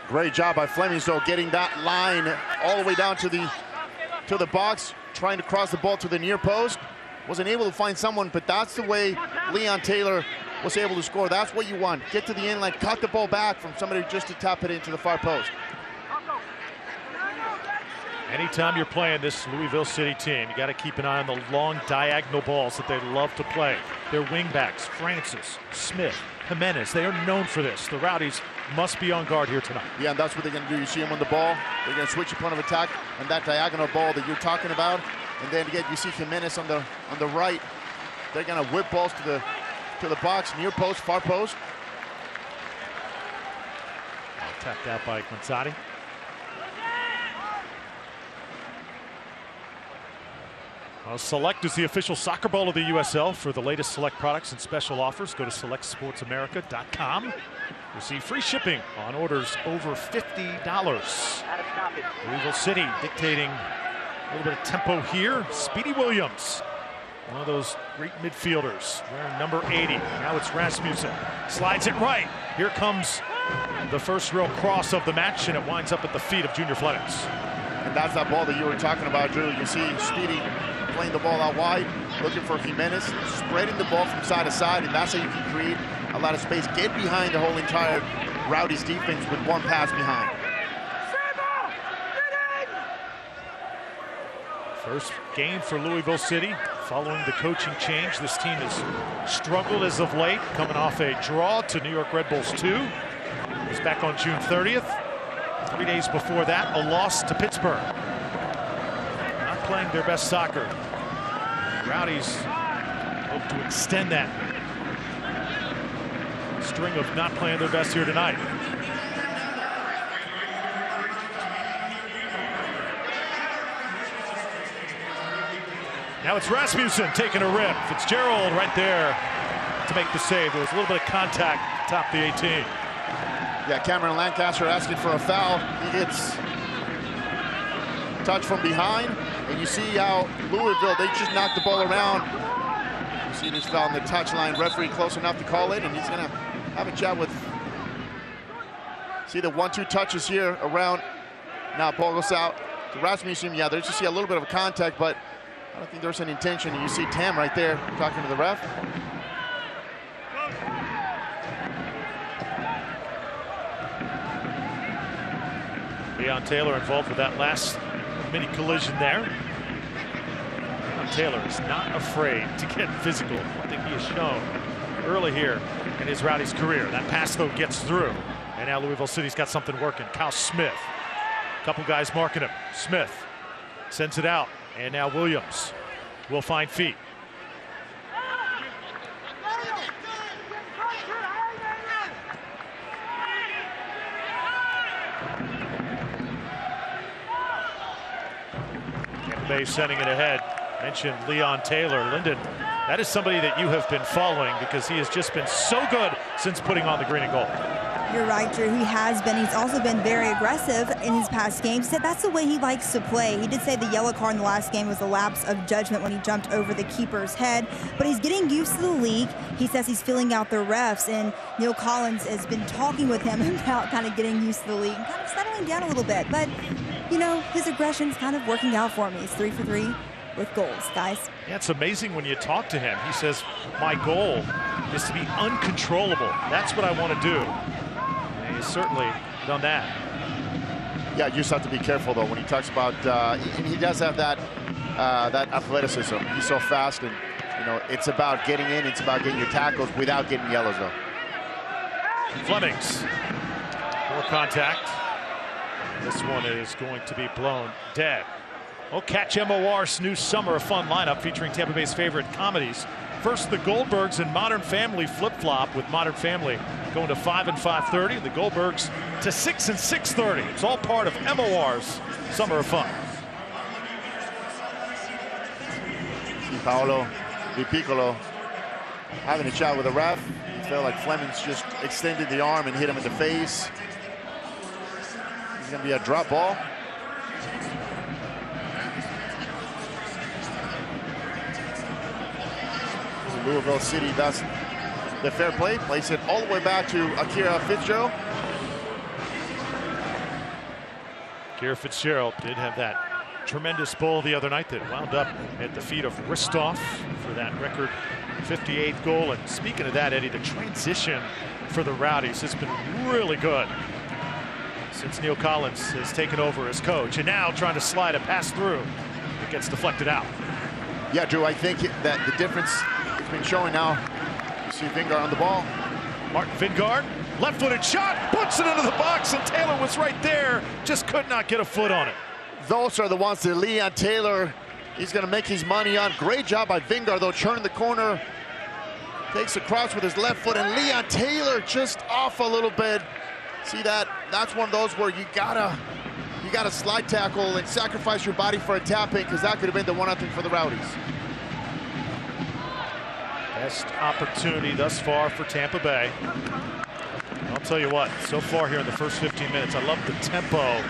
Great job by Flemings, though, getting that line all the way down to the box, trying to cross the ball to the near post. Wasn't able to find someone, but that's the way Leon Taylor was able to score. That's what you want. Get to the end line, cut the ball back from somebody just to tap it into the far post. Anytime you're playing this Louisville City team, you got to keep an eye on the long diagonal balls that they love to play. Their wingbacks, Francis, Smith, Jimenez, they are known for this. The Rowdies must be on guard here tonight. Yeah, and that's what they're going to do. You see them on the ball. They're going to switch your point of attack and that diagonal ball that you're talking about. And then again, you see Jimenez on the right. They're going to whip balls to the box, near post, far post. Tapped out by Gwensani. Well, Select is the official soccer ball of the USL. For the latest Select products and special offers, go to selectsportsamerica.com. Receive free shipping on orders over $50. Louisville City dictating a little bit of tempo here. Speedy Williams, one of those great midfielders, wearing number 80. Now it's Rasmussen. Slides it right. Here comes the first real cross of the match, and it winds up at the feet of Junior Flemings. And that's that ball that you were talking about, Drew. You see Speedy playing the ball out wide, looking for Jimenez, spreading the ball from side to side, and that's how you can create a lot of space. Get behind the whole entire Rowdies defense with one pass behind. First game for Louisville City following the coaching change. This team has struggled as of late, coming off a draw to New York Red Bulls 2. It's back on June 30th. 3 days before that, a loss to Pittsburgh. Not playing their best soccer. Rowdies hope to extend that string of not playing their best here tonight. Now it's Rasmussen taking a rip. Fitzgerald right there to make the save. There was a little bit of contact top the 18. Yeah, Cameron Lancaster asking for a foul. He gets touched from behind, and you see how Louisville, they just knocked the ball around. You see this foul on the touchline. Referee close enough to call it, and he's gonna have a chat with. See the 1-2 touches here around. Now ball goes out to Rasmussen. Yeah, there's just see a little bit of a contact, but I don't think there's an intention. And you see Tam right there talking to the ref. Leon Taylor involved with that last mini collision there. Leon Taylor is not afraid to get physical. I think he has shown early here in his Rowdies career. That pass, though, gets through. And now Louisville City's got something working. Kyle Smith. A couple guys marking him. Smith sends it out. And now Williams will find feet. Tampa Bay sending it ahead. Mentioned Leon Taylor. Lyndon, that is somebody that you have been following because he has just been so good since putting on the green and gold. You're right, Drew. He has been. He's also been very aggressive in his past games. He said that's the way he likes to play. He did say the yellow card in the last game was a lapse of judgment when he jumped over the keeper's head, but he's getting used to the league. He says he's filling out the refs, and Neil Collins has been talking with him about kind of getting used to the league and kind of settling down a little bit. But, you know, his aggression's kind of working out for me. He's 3 for 3 with goals, guys. Yeah, it's amazing when you talk to him. He says, my goal is to be uncontrollable. That's what I want to do. And he's certainly done that. Yeah, you just have to be careful, though, when he talks about, he does have that athleticism. He's so fast, and, you know, it's about getting in, it's about getting your tackles without getting yellows, though. Flemings, more contact. This one is going to be blown dead. Well, catch MOR's new Summer of Fun lineup featuring Tampa Bay's favorite comedies. First, the Goldbergs and Modern Family flip-flop, with Modern Family going to 5 and 5:30, and the Goldbergs to 6 and 6:30. It's all part of MOR's Summer of Fun. See Paolo Di Piccolo having a chat with the ref. It felt like Flemings just extended the arm and hit him in the face. It's going to be a drop ball. Louisville City does the fair play, plays it all the way back to Akira Fitzgerald. Akira Fitzgerald did have that tremendous goal the other night that wound up at the feet of Ristoff for that record 58th goal. And speaking of that, Eddie, the transition for the Rowdies has been really good since Neil Collins has taken over as coach, and now trying to slide a pass through. It gets deflected out. Yeah, Drew, I think that the difference has been showing now. You see Vingard on the ball. Martin Vingard, left-footed shot, puts it into the box, and Taylor was right there, just could not get a foot on it. Those are the ones that Leon Taylor, he's going to make his money on. Great job by Vingard, though, turning the corner. Takes a cross with his left foot, and Leon Taylor just off a little bit. See that? That's one of those where you gotta slide tackle and sacrifice your body for a tap in, because that could have been the 1-0 for the Rowdies. Best opportunity thus far for Tampa Bay. I'll tell you what, so far here in the first 15 minutes, I love the tempo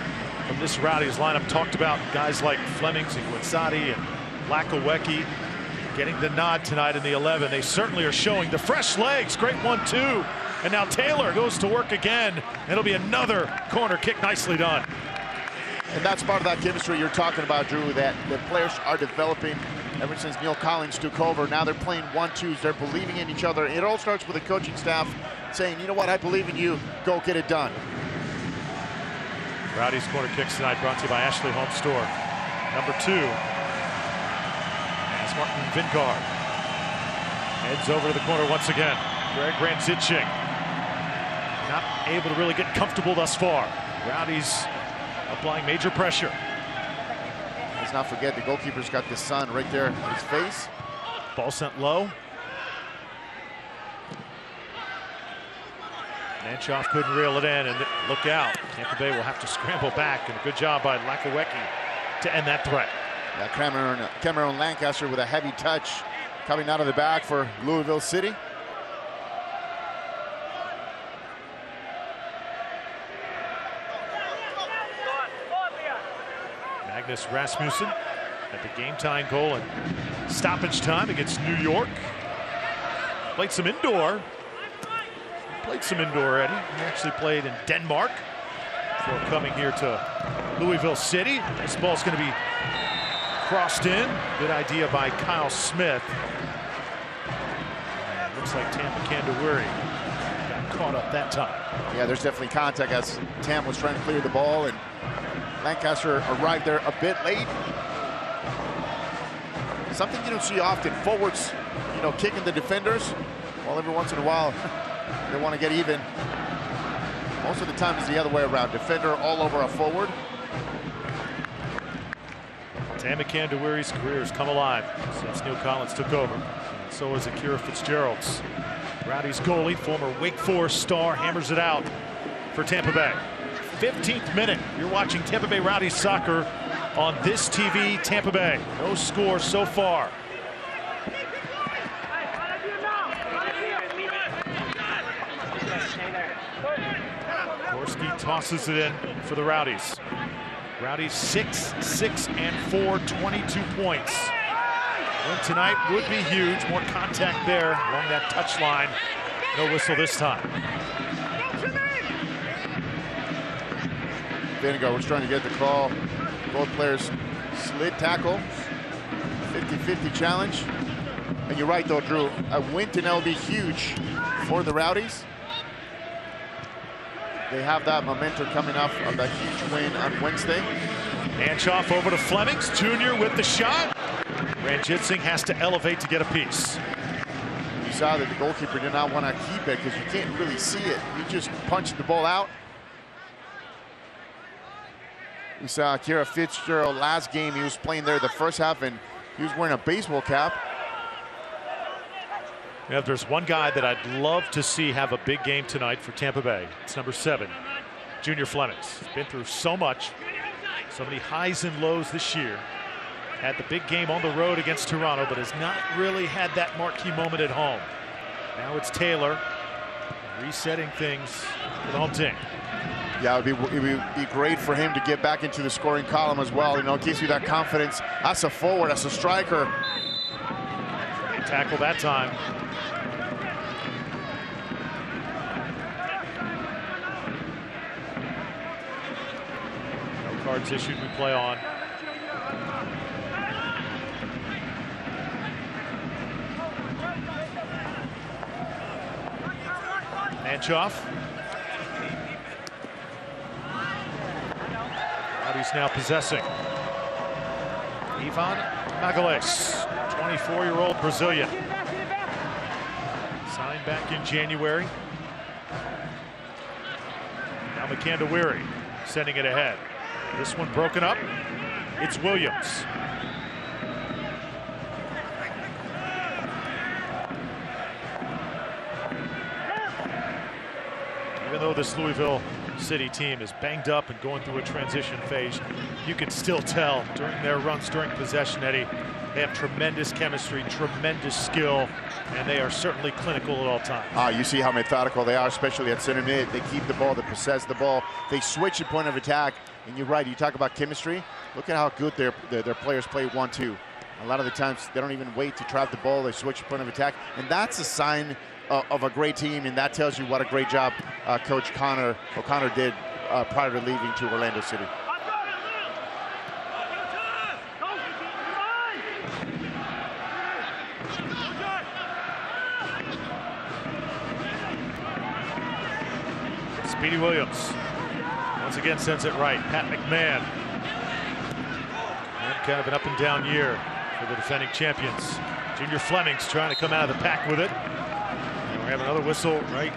from this Rowdies lineup. Talked about guys like Flemings and Guinsati and Lakawecki getting the nod tonight in the 11. They certainly are showing the fresh legs. Great 1-2. And now Taylor goes to work again. It'll be another corner kick, nicely done. And that's part of that chemistry you're talking about, Drew, that the players are developing ever since Neil Collins took over. Now they're playing 1-2s. They're believing in each other. It all starts with the coaching staff saying, you know what, I believe in you. Go get it done. Rowdies corner kicks tonight brought to you by Ashley Home Store. Number 2 is Martin Vingard. Heads over to the corner once again. Greg Ranzicing not able to really get comfortable thus far. Rowdies applying major pressure. Let's not forget the goalkeeper's got the sun right there in his face. Ball sent low. Nanchoff couldn't reel it in, and look out. Tampa Bay will have to scramble back, and a good job by Lakawecki to end that threat. Yeah, Cameron Lancaster with a heavy touch coming out of the back for Louisville City. Magnus Rasmussen at the game-tying goal and stoppage time against New York. Played some indoor, Eddie. He actually played in Denmark before coming here to Louisville City. This ball's going to be crossed in. Good idea by Kyle Smith. And looks like Tampa Candawari got caught up that time. Yeah, there's definitely contact as Tam was trying to clear the ball, and Lancaster arrived there a bit late. Something you don't see often. Forwards, you know, kicking the defenders. Well, every once in a while, they want to get even. Most of the time it's the other way around. Defender all over a forward. Tampa Candawari's career has come alive since Neil Collins took over. And so is Akira Fitzgerald's. Rowdies goalie, former Wake Forest star, hammers it out for Tampa Bay. 15th minute. You're watching Tampa Bay Rowdies soccer on this TV, Tampa Bay. No score so far. tosses it in for the Rowdies. Rowdies 6-6-4, 22 points. Win tonight would be huge. More contact there along that touch line. No whistle this time. Vinegar was trying to get the call. Both players slid tackle. 50-50 challenge. And you're right, though, Drew. A win tonight will be huge for the Rowdies. They have that momentum coming off of that huge win on Wednesday. Hanchoff over to Flemings. Junior with the shot. Ranjitsingh has to elevate to get a piece. You saw that the goalkeeper did not want to keep it because you can't really see it. You just punched the ball out. We saw Kira Fitzgerald last game. He was playing there the first half, and he was wearing a baseball cap. Yeah, if there's one guy that I'd love to see have a big game tonight for Tampa Bay, it's number 7, Junior Flemings. He's been through so much, so many highs and lows this year. Had the big game on the road against Toronto, but has not really had that marquee moment at home. Now it's Taylor resetting things for the home team. Yeah, it would be great for him to get back into the scoring column as well. You know, it gives you that confidence. As a forward, as a striker. Great tackle that time. No cards issued, we play on. Hanchoff. Rowdies now possessing. Ivan Magalhaes, 24-year-old Brazilian. Signed back in January. Now McCandawiri sending it ahead. This one broken up. It's Williams. Even though this Louisville City team is banged up and going through a transition phase, you can still tell during their runs during possession, Eddie, they have tremendous chemistry, tremendous skill, and they are certainly clinical at all times. You see how methodical they are, especially at center mid. They keep the ball, they possess the ball, they switch at point of attack. And you're right, you talk about chemistry. Look at how good their players play 1-2. A lot of the times they don't even wait to trap the ball, they switch at point of attack. And that's a sign of a great team, and that tells you what a great job Coach O'Connor did prior to leaving to Orlando City. Speedy Williams once again sends it right. Pat McMahon. And kind of an up and down year for the defending champions. Junior Flemings trying to come out of the pack with it. And we have another whistle right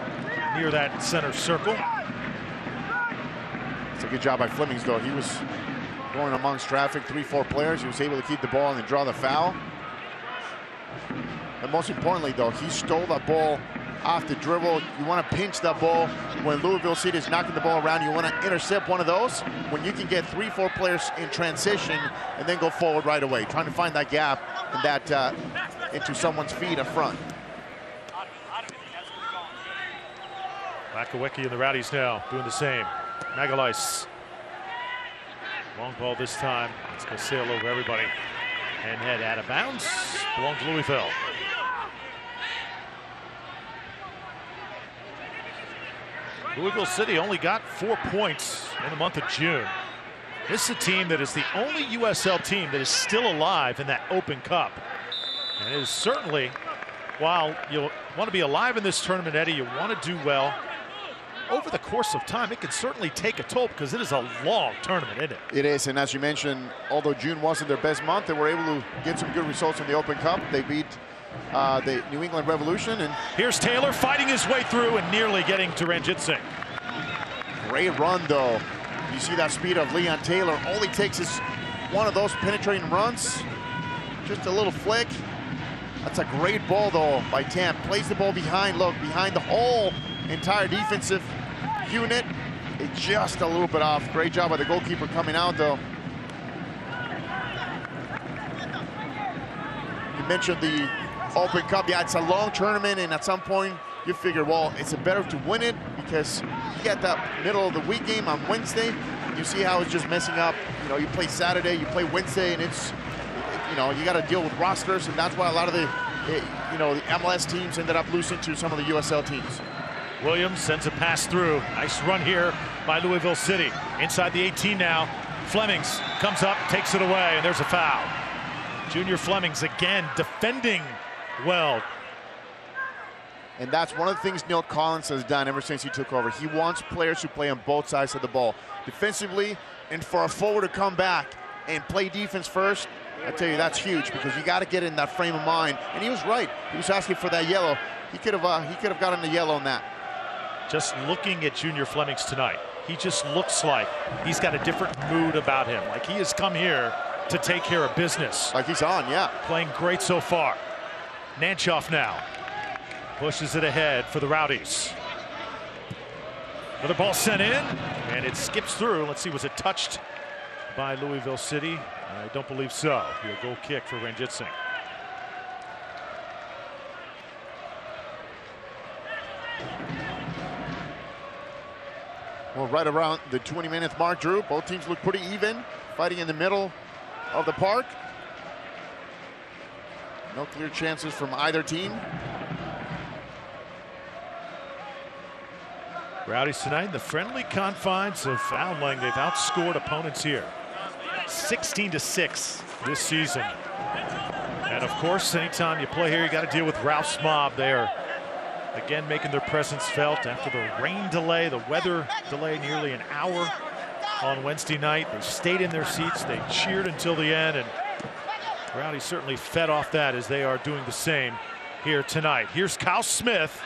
near that center circle. It's a good job by Flemings, though. He was going amongst traffic, 3-4 players. He was able to keep the ball and then draw the foul. And most importantly, though, he stole that ball off the dribble. You want to pinch that ball when Louisville City is knocking the ball around. You want to intercept one of those when you can get 3-4 players in transition and then go forward right away, trying to find that gap and that into someone's feet up front. Lakawecki and the Rowdies now doing the same. Magalhaes. Long ball this time. It's going to sail over everybody and head out of bounds. Belongs to Louisville. Louisville City only got 4 points in the month of June. This is a team that is the only USL team that is still alive in that Open Cup. And it is certainly, while you want to be alive in this tournament, Eddie, you want to do well. Over the course of time, it can certainly take a toll because it is a long tournament, isn't it? It is, and as you mentioned, although June wasn't their best month, they were able to get some good results in the Open Cup. They beat the New England Revolution. And here's Taylor fighting his way through and nearly getting to Ranjitsingh. Great run, though. You see that speed of Leon Taylor. All he takes is one of those penetrating runs. Just a little flick. That's a great ball, though, by Tampa. Plays the ball behind, look, behind the whole entire defensive unit. It's just a little bit off. Great job by the goalkeeper coming out, though. You mentioned the Open Cup. Yeah, it's a long tournament, and at some point you figure, well, it's better to win it because look at the middle of the week game on Wednesday, you see how it's just messing up. You know, you play Saturday, you play Wednesday, and it's, you know, you got to deal with rosters, and that's why a lot of the, you know, the MLS teams ended up losing to some of the USL teams. Williams sends a pass through. Nice run here by Louisville City. Inside the 18 now. Flemings comes up, takes it away, and there's a foul. Junior Flemings again defending well. And that's one of the things Neil Collins has done ever since he took over. He wants players who play on both sides of the ball. Defensively, and for a forward to come back and play defense first, I tell you, that's huge, because you got to get in that frame of mind. And he was right. He was asking for that yellow. He could have gotten the yellow on that. Just looking at Junior Flemings tonight, he just looks like he's got a different mood about him. Like he has come here to take care of business. Like he's on, yeah. Playing great so far. Nanchoff now pushes it ahead for the Rowdies. Another ball sent in, and it skips through. Let's see, was it touched by Louisville City? I don't believe so. A goal kick for Ranjit Singh. Well, right around the 20-minute mark, Drew, both teams look pretty even, fighting in the middle of the park. No clear chances from either team. Rowdies tonight in the friendly confines of Foundling. They've outscored opponents here 16-6 this season. And of course, anytime you play here, you got to deal with Ralph's mob. They are again making their presence felt after the rain delay, the weather delay, nearly an hour on Wednesday night. They stayed in their seats. They cheered until the end, and Rowdies certainly fed off that as they are doing the same here tonight. Here's Kyle Smith.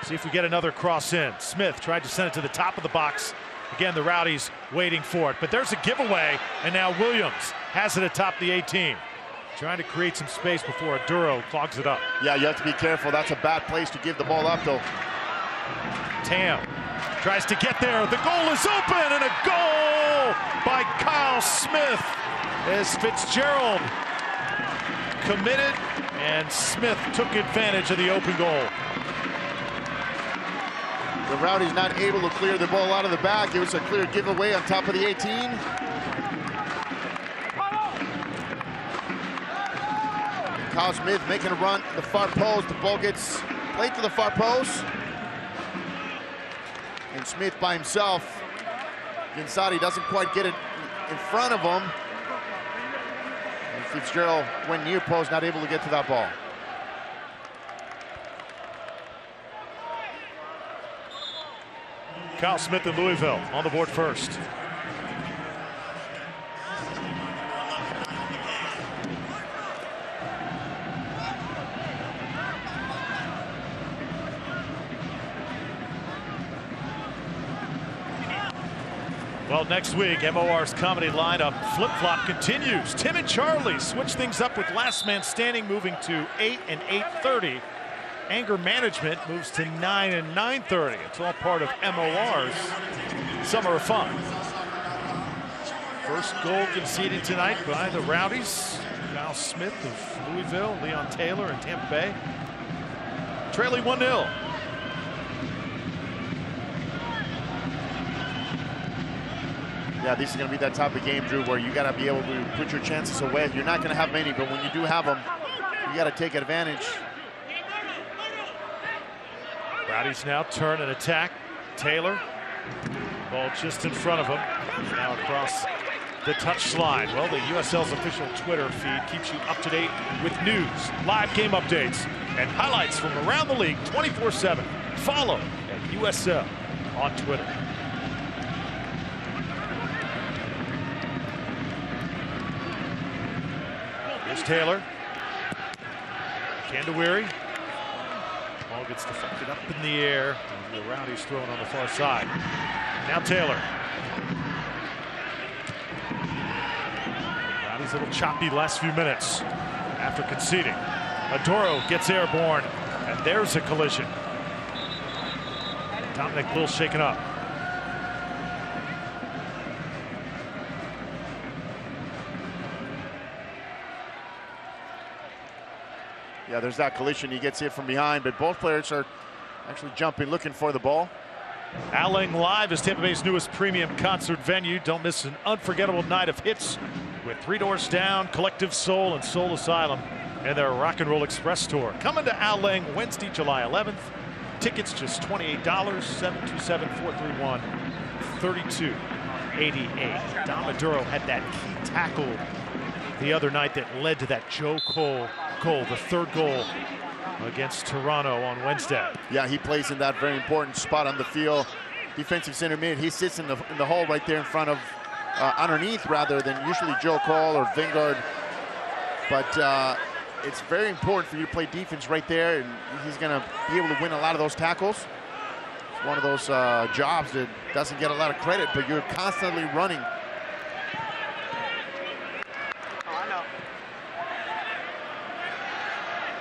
See if we get another cross in. Smith tried to send it to the top of the box. Again, the Rowdies waiting for it, but there's a giveaway, and now Williams has it atop the 18. Trying to create some space before Aduro clogs it up. Yeah, you have to be careful. That's a bad place to give the ball up, though. Tam tries to get there. The goal is open, and a goal by Kyle Smith as Fitzgerald committed, and Smith took advantage of the open goal. The Rowdies not able to clear the ball out of the back. It was a clear giveaway on top of the 18. Kyle Smith making a run to the far post. The ball gets played to the far post. And Smith by himself. Ginsati doesn't quite get it in front of him. And Fitzgerald went near post, not able to get to that ball. Kyle Smith in Louisville on the board first. Well, next week, MOR's comedy lineup flip-flop continues. Tim and Charlie switch things up with Last Man Standing moving to 8 and 8:30. Anger Management moves to 9 and 9:30. It's all part of MOR's Summer of Fun. First goal conceded tonight by the Rowdies. Kyle Smith of Louisville, Leon Taylor in Tampa Bay. Trailing 1-0. Yeah, this is going to be that type of game, Drew, where you got to be able to put your chances away. You're not going to have many, but when you do have them, you got to take advantage. Rowdies now turn and attack. Taylor, ball just in front of him. Now across the touchline. Well, the USL's official Twitter feed keeps you up to date with news, live game updates, and highlights from around the league 24/7. Follow at USL on Twitter. Here's Taylor. Candawary. Ball gets deflected up in the air. The Rowdies thrown on the far side. Now Taylor. Rowdies a little choppy last few minutes after conceding. Adoro gets airborne, and there's a collision. Dominic a little shaken up. Yeah, there's that collision. He gets hit from behind, but both players are actually jumping, looking for the ball. Al Lang Live is Tampa Bay's newest premium concert venue. Don't miss an unforgettable night of hits with Three Doors Down, Collective Soul, and Soul Asylum and their Rock and Roll Express tour. Coming to Al Lang Wednesday, July 11th. Tickets just $28. 727-431-3288. Dom Maduro had that key tackle the other night that led to that Joe Cole goal, the third goal against Toronto on Wednesday. Yeah, he plays in that very important spot on the field. Defensive center mid. He sits in the hole right there in front of, underneath rather than usually Joe Cole or Vingard. But it's very important for you to play defense right there, and he's going to be able to win a lot of those tackles. It's one of those jobs that doesn't get a lot of credit, but you're constantly running.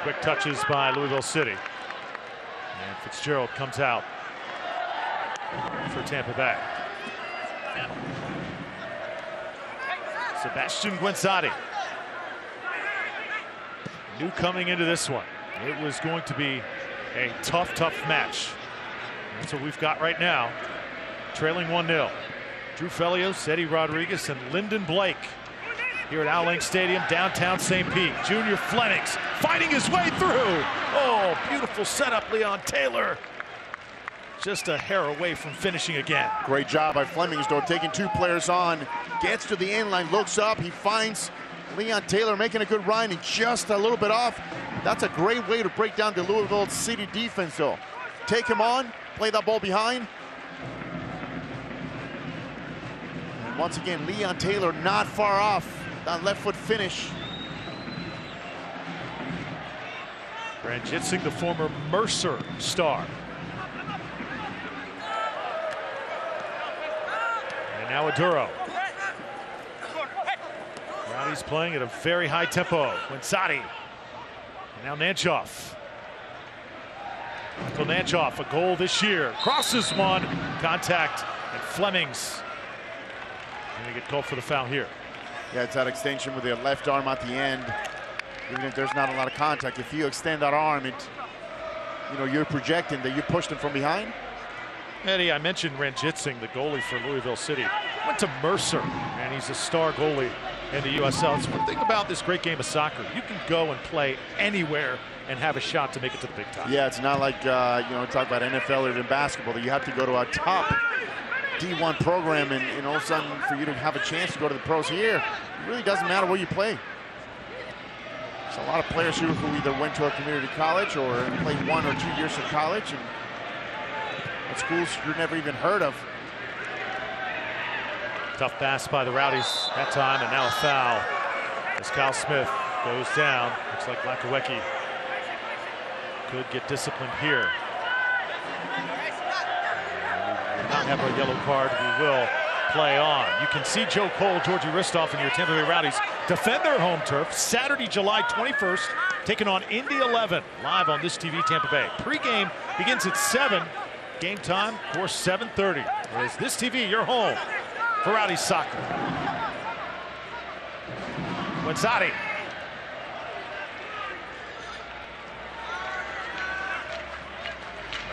Quick touches by Louisville City. And Fitzgerald comes out for Tampa Bay. Sebastian Guenzati. New coming into this one. It was going to be a tough match. That's what we've got right now. Trailing 1-0. Drew Felios, Eddie Rodriguez, and Lyndon Blake here at Al Lang Stadium, downtown St. Pete. Junior Flenix fighting his way through. Oh, beautiful setup, Leon Taylor. Just a hair away from finishing again. Great job by Flemings, though, taking two players on. Gets to the end line, looks up, he finds Leon Taylor making a good run and just a little bit off. That's a great way to break down the Louisville City defense, though. Take him on, play that ball behind. And once again, Leon Taylor not far off that left foot finish. Ranjitsingh, the former Mercer star. And now Aduro. Rowdies playing at a very high tempo. Guenzati. And now Nanchoff. Michael Nanchoff, a goal this year. Crosses one. Contact. And Flemings. And they get called for the foul here. Yeah, it's that extension with the left arm at the end. Even if there's not a lot of contact, if you extend that arm, you're projecting that you pushed him from behind. Eddie, I mentioned Ranjitsingh, the goalie for Louisville City. Went to Mercer, and he's a star goalie in the USL. It's one thing about this great game of soccer. You can go and play anywhere and have a shot to make it to the big time. Yeah, it's not like, talk about NFL or even basketball, that you have to go to a top D1 program and all of a sudden for you to have a chance to go to the pros here. It really doesn't matter where you play. There's a lot of players who either went to a community college or played 1 or 2 years of college and at schools you've never even heard of. Tough pass by the Rowdies that time, and now a foul as Kyle Smith goes down. Looks like Lakawecki could get disciplined here. Not have a yellow card, we will play on. You can see Joe Cole, Georgie Ristoff, and your Tampa Bay Rowdies defend their home turf Saturday, July 21st, taking on Indy 11 live on This TV Tampa Bay. Pre-game begins at 7. Game time, of course, 7:30. As This TV, your home for Rowdies soccer. Guenzati.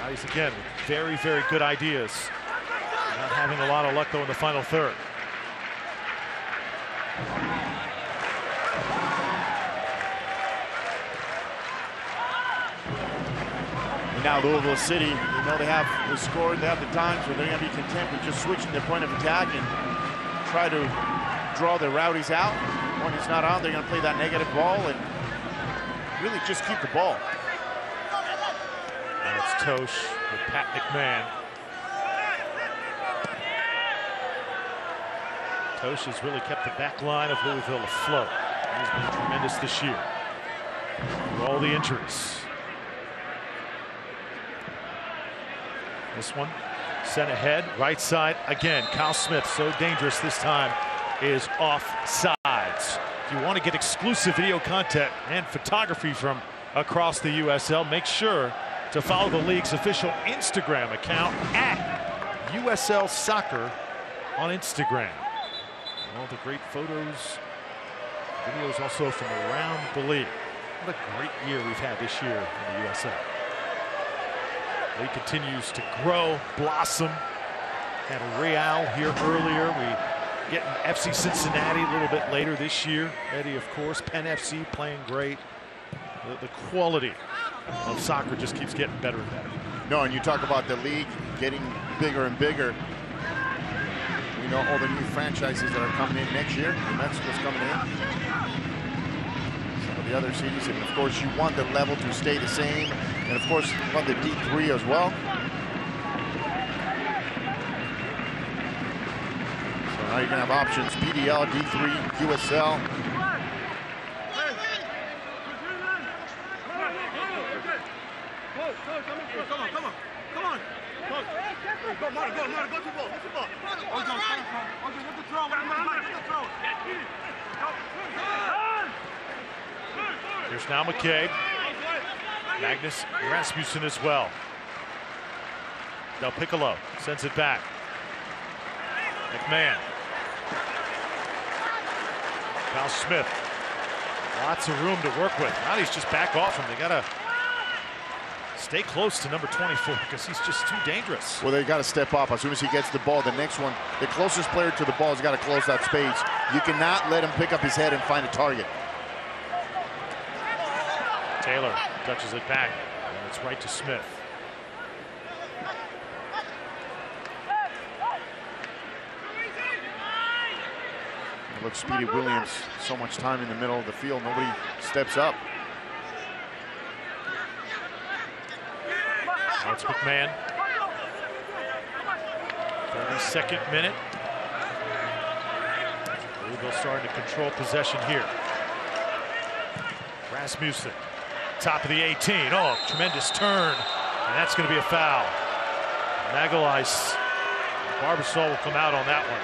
Rowdies again with very good ideas. Not having a lot of luck, though, in the final third. And now Louisville City, they have the score, they have the times where they're going to be content with just switching their point of attack and try to draw the Rowdies out. When it's not on, they're going to play that negative ball and really just keep the ball. And it's Tosh with Pat McMahon. Tosh has really kept the back line of Louisville afloat. He's been tremendous this year through all the injuries. This one sent ahead, right side again. Kyle Smith, so dangerous this time, is offsides. If you want to get exclusive video content and photography from across the USL, make sure to follow the league's official Instagram account at USL Soccer on Instagram. All the great photos, videos also from around the league. What a great year we've had this year in the USL. League continues to grow, blossom. Had a Real here earlier. We get an FC Cincinnati a little bit later this year. Eddie, of course, Penn FC playing great. The quality of soccer just keeps getting better and better. No, and you talk about the league getting bigger and bigger. We know all the new franchises that are coming in next year. New Mexico's coming in. Some of the other cities, and of course, you want the level to stay the same. And of course, you want the D3 as well. So now you're gonna have options: PDL, D3, USL. Here's now McCabe. Magnus Rasmussen as well. Del Piccolo sends it back. McMahon. Kyle Smith. Lots of room to work with. Now he's just back off him. They gotta stay close to number 24 because he's just too dangerous. Well, they got to step up as soon as he gets the ball. The next one, the closest player to the ball has got to close that space. You cannot let him pick up his head and find a target. Taylor touches it back, and it's right to Smith. Look, Speedy Williams, so much time in the middle of the field. Nobody steps up. Now it's McMahon. 32nd minute. Louisville starting to control possession here. Rasmussen, top of the 18. Oh, tremendous turn. And that's going to be a foul. Magalhaes. Barbasol will come out on that one.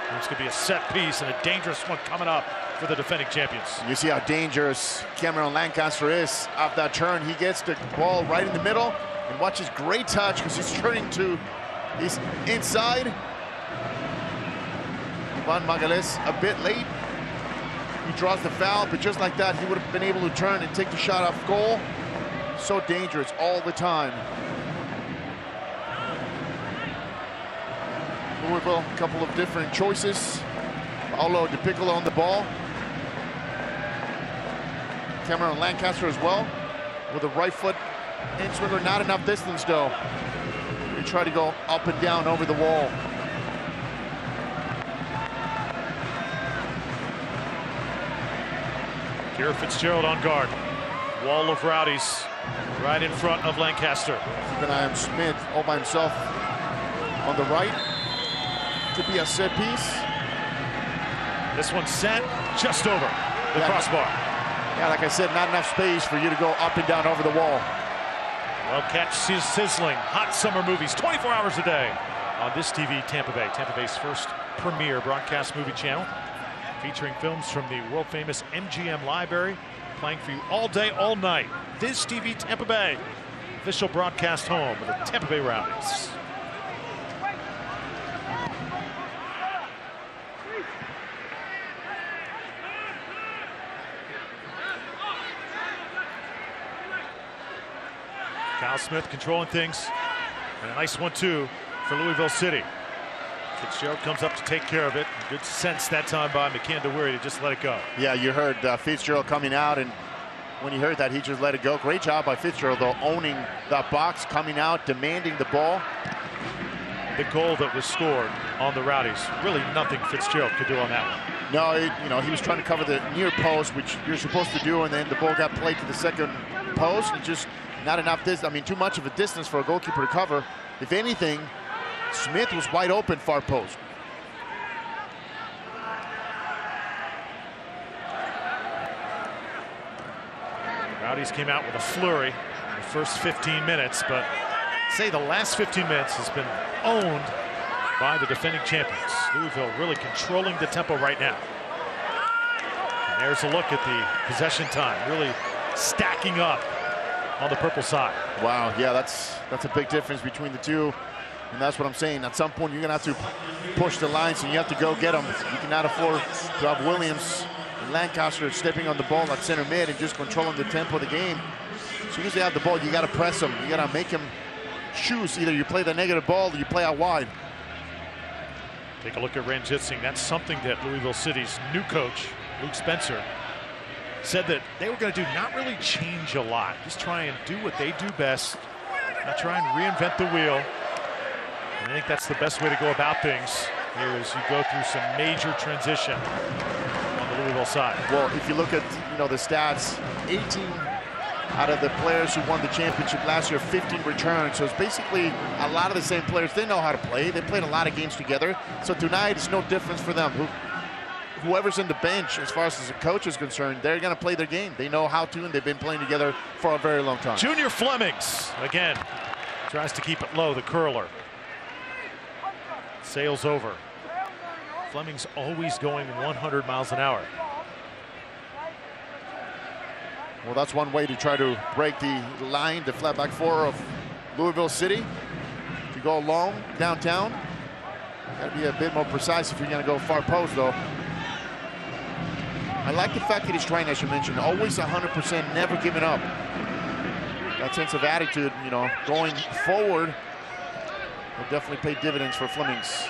And it's going to be a set piece and a dangerous one coming up for the defending champions. You see how dangerous Cameron Lancaster is off that turn. He gets the ball right in the middle and watch his great touch because he's turning to his inside. Ivan Magalhaes a bit late. He draws the foul, but just like that, he would have been able to turn and take the shot off goal. So dangerous all the time. Louisville, a couple of different choices. Paulo Di Piccolo on the ball. Cameron Lancaster as well with a right foot in swinger. Not enough distance though. They try to go up and down over the wall. Kira Fitzgerald on guard. Wall of Rowdies right in front of Lancaster. Keep an eye on Smith all by himself on the right. Could be a set piece. This one's sent just over the crossbar. Yeah, like I said, not enough space for you to go up and down over the wall. Well, catch sizzling hot summer movies 24 hours a day on This TV Tampa Bay. Tampa Bay's first premier broadcast movie channel, featuring films from the world-famous MGM library, playing for you all day, all night. This TV Tampa Bay, official broadcast home of the Tampa Bay Rowdies. Kyle Smith controlling things, and a nice one too for Louisville City. Fitzgerald comes up to take care of it. Good sense that time by McAndawiri to just let it go. Yeah, you heard Fitzgerald coming out, and when he heard that, he just let it go. Great job by Fitzgerald, though, owning that box, coming out, demanding the ball. The goal that was scored on the Rowdies, really nothing Fitzgerald could do on that one. No, he was trying to cover the near post, which you're supposed to do, and then the ball got played to the second post, and just not enough distance. I mean, too much of a distance for a goalkeeper to cover. If anything, Smith was wide open far post. Rowdies came out with a flurry in the first 15 minutes, but say the last 15 minutes has been owned by the defending champions. Louisville really controlling the tempo right now. And there's a look at the possession time, really stacking up on the purple side. Wow, yeah, that's a big difference between the two. And that's what I'm saying. At some point, you're going to have to push the lines, and you have to go get them. You cannot afford to have Williams and Lancaster stepping on the ball at center mid and just controlling the tempo of the game. As soon as they have the ball, you got to press them. You got to make them choose. Either you play the negative ball or you play out wide. Take a look at Ranjitsingh. That's something that Louisville City's new coach, Luke Spencer, said that they were going to do not really change a lot. Just try and do what they do best. Not try and reinvent the wheel. And I think that's the best way to go about things here as you go through some major transition on the Louisville side. Well, if you look at the stats, 18 out of the players who won the championship last year, 15 returns. So it's basically a lot of the same players. They know how to play. They played a lot of games together. So tonight it's no difference for them. Whoever's in the bench, as far as the coach is concerned, they're going to play their game. They know how to, and they've been playing together for a very long time. Junior Flemings, again, tries to keep it low, the curler. Sails over. Fleming's always going 100 miles an hour. Well, that's one way to try to break the line, the flat back four of Louisville City. To go long downtown, got to be a bit more precise if you're going to go far post, though. I like the fact that he's trying, as you mentioned, always 100%, never giving up. That sense of attitude, going forward, will definitely pay dividends for Flemings.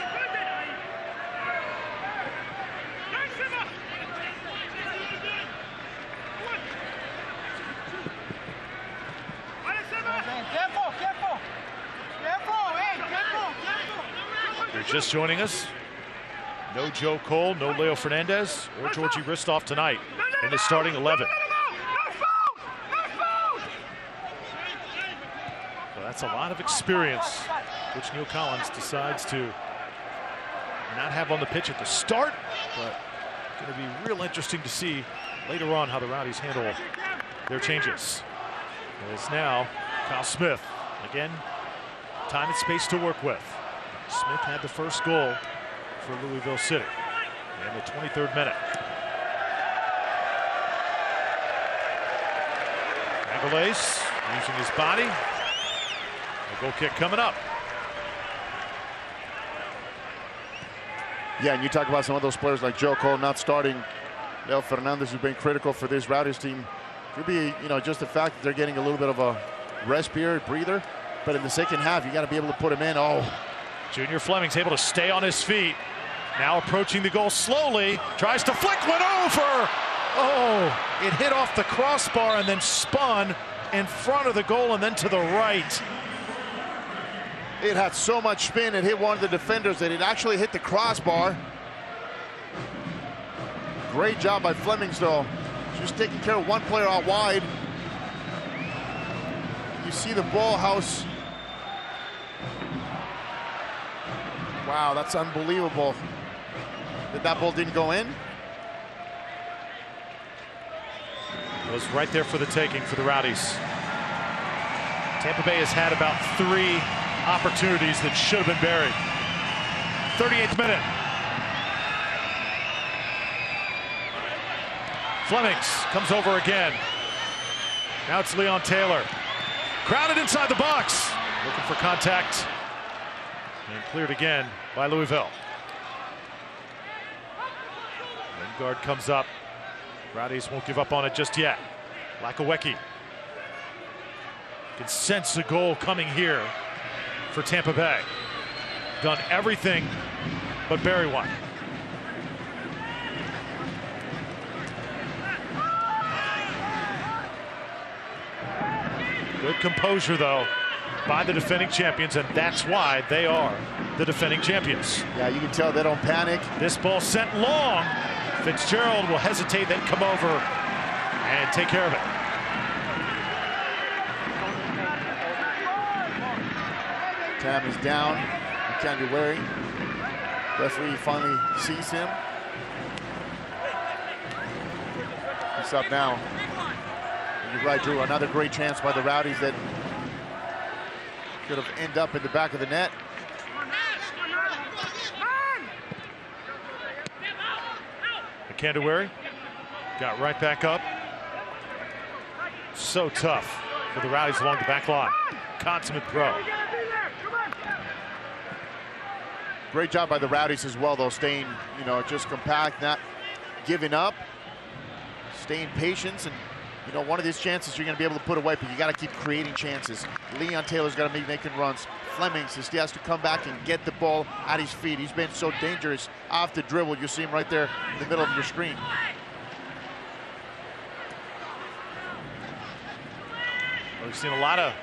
Just joining us, no Joe Cole, no Leo Fernandez, or Georgie Ristoff tonight in the starting 11. So that's a lot of experience, which Neil Collins decides to not have on the pitch at the start, but going to be real interesting to see later on how the Rowdies handle their changes. It's now Kyle Smith. Again, time and space to work with. Smith had the first goal for Louisville City in the 23rd minute. Aguilez using his body. A goal kick coming up. Yeah, and you talk about some of those players like Joe Cole not starting. Leo Fernandez, who's been critical for this Rowdies team. Could be, just the fact that they're getting a little bit of a rest period, breather. But in the second half, you got to be able to put him in. Oh. Junior Fleming's able to stay on his feet. Now approaching the goal slowly. Tries to flick one over. Oh, it hit off the crossbar and then spun in front of the goal and then to the right. It had so much spin, it hit one of the defenders that it actually hit the crossbar. Great job by Flemings, though. Just taking care of one player out wide. You see the ball house. Wow, that's unbelievable that ball didn't go in. It was right there for the taking for the Rowdies. Tampa Bay has had about 3 opportunities that should have been buried. 38th minute. Flemings comes over again. Now it's Leon Taylor. Crowded inside the box. Looking for contact. And cleared again by Louisville. Lingard comes up. Rowdies won't give up on it just yet. Lakawecki. Can sense the goal coming here for Tampa Bay. Done everything but bury one. Good composure, though, by the defending champions, and that's why they are the defending champions. Yeah, you can tell they don't panic. This ball sent long. Fitzgerald will hesitate, then come over and take care of it. Tam is down. He can't be wary. Referee finally sees him. He's up now. You're right, Drew. Another great chance by the Rowdies that could have ended up in the back of the net. McAndawary got right back up. So tough for the Rowdies along the back line. Consummate pro. Great job by the Rowdies as well, though, staying, just compact, not giving up, staying patient, and You know, one of these chances you're going to be able to put away, but you got to keep creating chances. Leon Taylor's got to be making runs. Flemings, he has to come back and get the ball at his feet. He's been so dangerous off the dribble. You see him right there in the middle of your screen. We've seen a lot of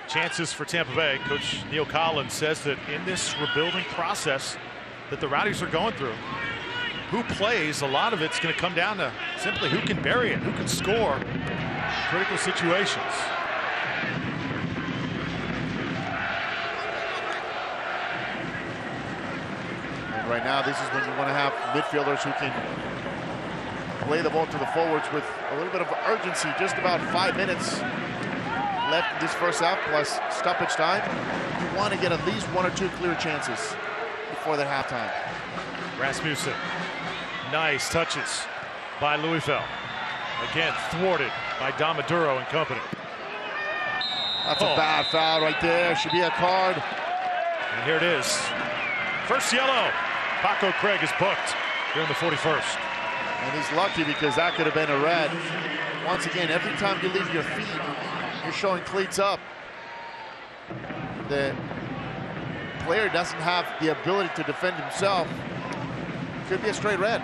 chances for Tampa Bay. Coach Neil Collins says that in this rebuilding process that the Rowdies are going through, who plays, a lot of it's going to come down to simply who can bury it, who can score in critical situations. And right now, this is when you want to have midfielders who can play the ball to the forwards with a little bit of urgency. Just about 5 minutes left in this first half, plus stoppage time. You want to get at least 1 or 2 clear chances before that halftime. Rasmussen, nice touches by Louisville. Again, thwarted by Damaduro and company. That's a bad foul right there. Should be a card. And here it is. First yellow. Paco Craig is booked here in the 41st. And he's lucky because that could have been a red. Once again, every time you leave your feet, you're showing cleats up. The player doesn't have the ability to defend himself. Could be a straight red.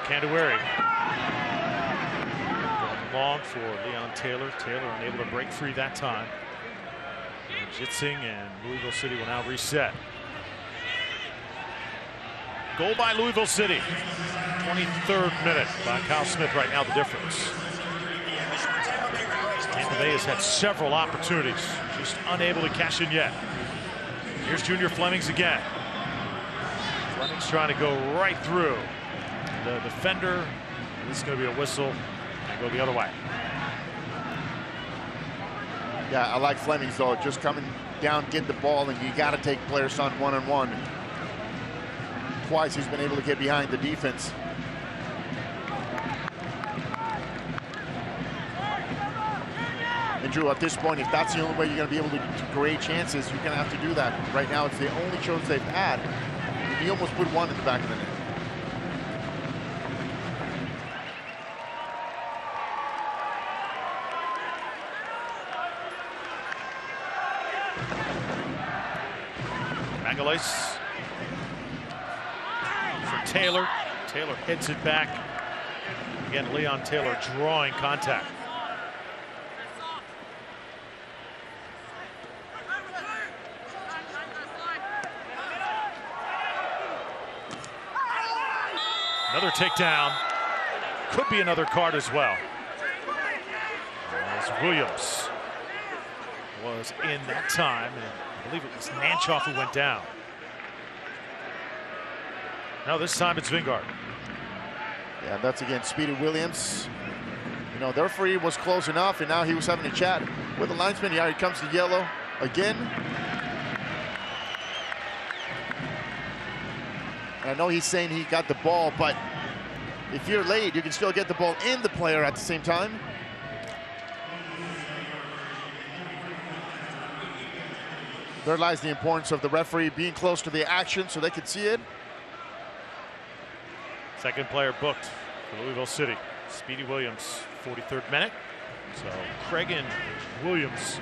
Canduary going long for Leon Taylor. Taylor unable to break free that time. Jitsing and Louisville City will now reset. Goal by Louisville City. 23rd minute by Kyle Smith right now, the difference. Tampa Bay has had several opportunities, just unable to cash in yet. Here's Junior Flemings again. Flemings trying to go right through the defender. This is going to be a whistle and go the other way. Yeah, I like Flemings though, just coming down, get the ball, and you got to take players on one-on-one. Twice he's been able to get behind the defense. And Drew, at this point, if that's the only way you're going to be able to create chances, you're going to have to do that. Right now, it's the only chance they've had. He almost put one in the back of the net. Angles for Taylor. Taylor hits it back. Again, Leon Taylor drawing contact. Another takedown. Could be another card as well. As Williams was in that time, and I believe it was Nanchoff who went down. No, this time it's Vingard. Yeah, that's again Speedy Williams. You know, their referee was close enough, and now he was having a chat with the linesman. Yeah, here comes the yellow again. And I know he's saying he got the ball, but if you're late, you can still get the ball and the player at the same time. There lies the importance of the referee being close to the action so they could see it. Second player booked for Louisville City. Speedy Williams, 43rd minute. So Craig and Williams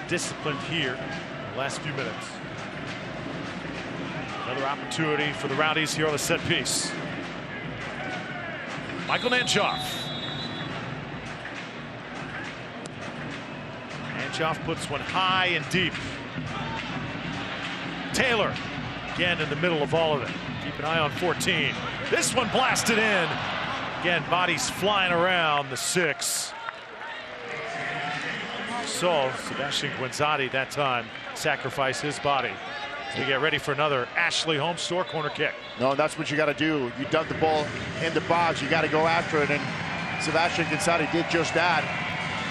disciplined here in the last few minutes. Another opportunity for the Rowdies here on the set piece. Michael Nanchoff. Nanchoff puts one high and deep. Taylor, again in the middle of all of it. Keep an eye on 14. This one blasted in. Again, bodies flying around the 6. So Sebastian Guenzati that time sacrificed his body to get ready for another Ashley Home Store corner kick. No, that's what you got to do. You dump the ball in the box, you got to go after it, and Sebastian Guenzati did just that.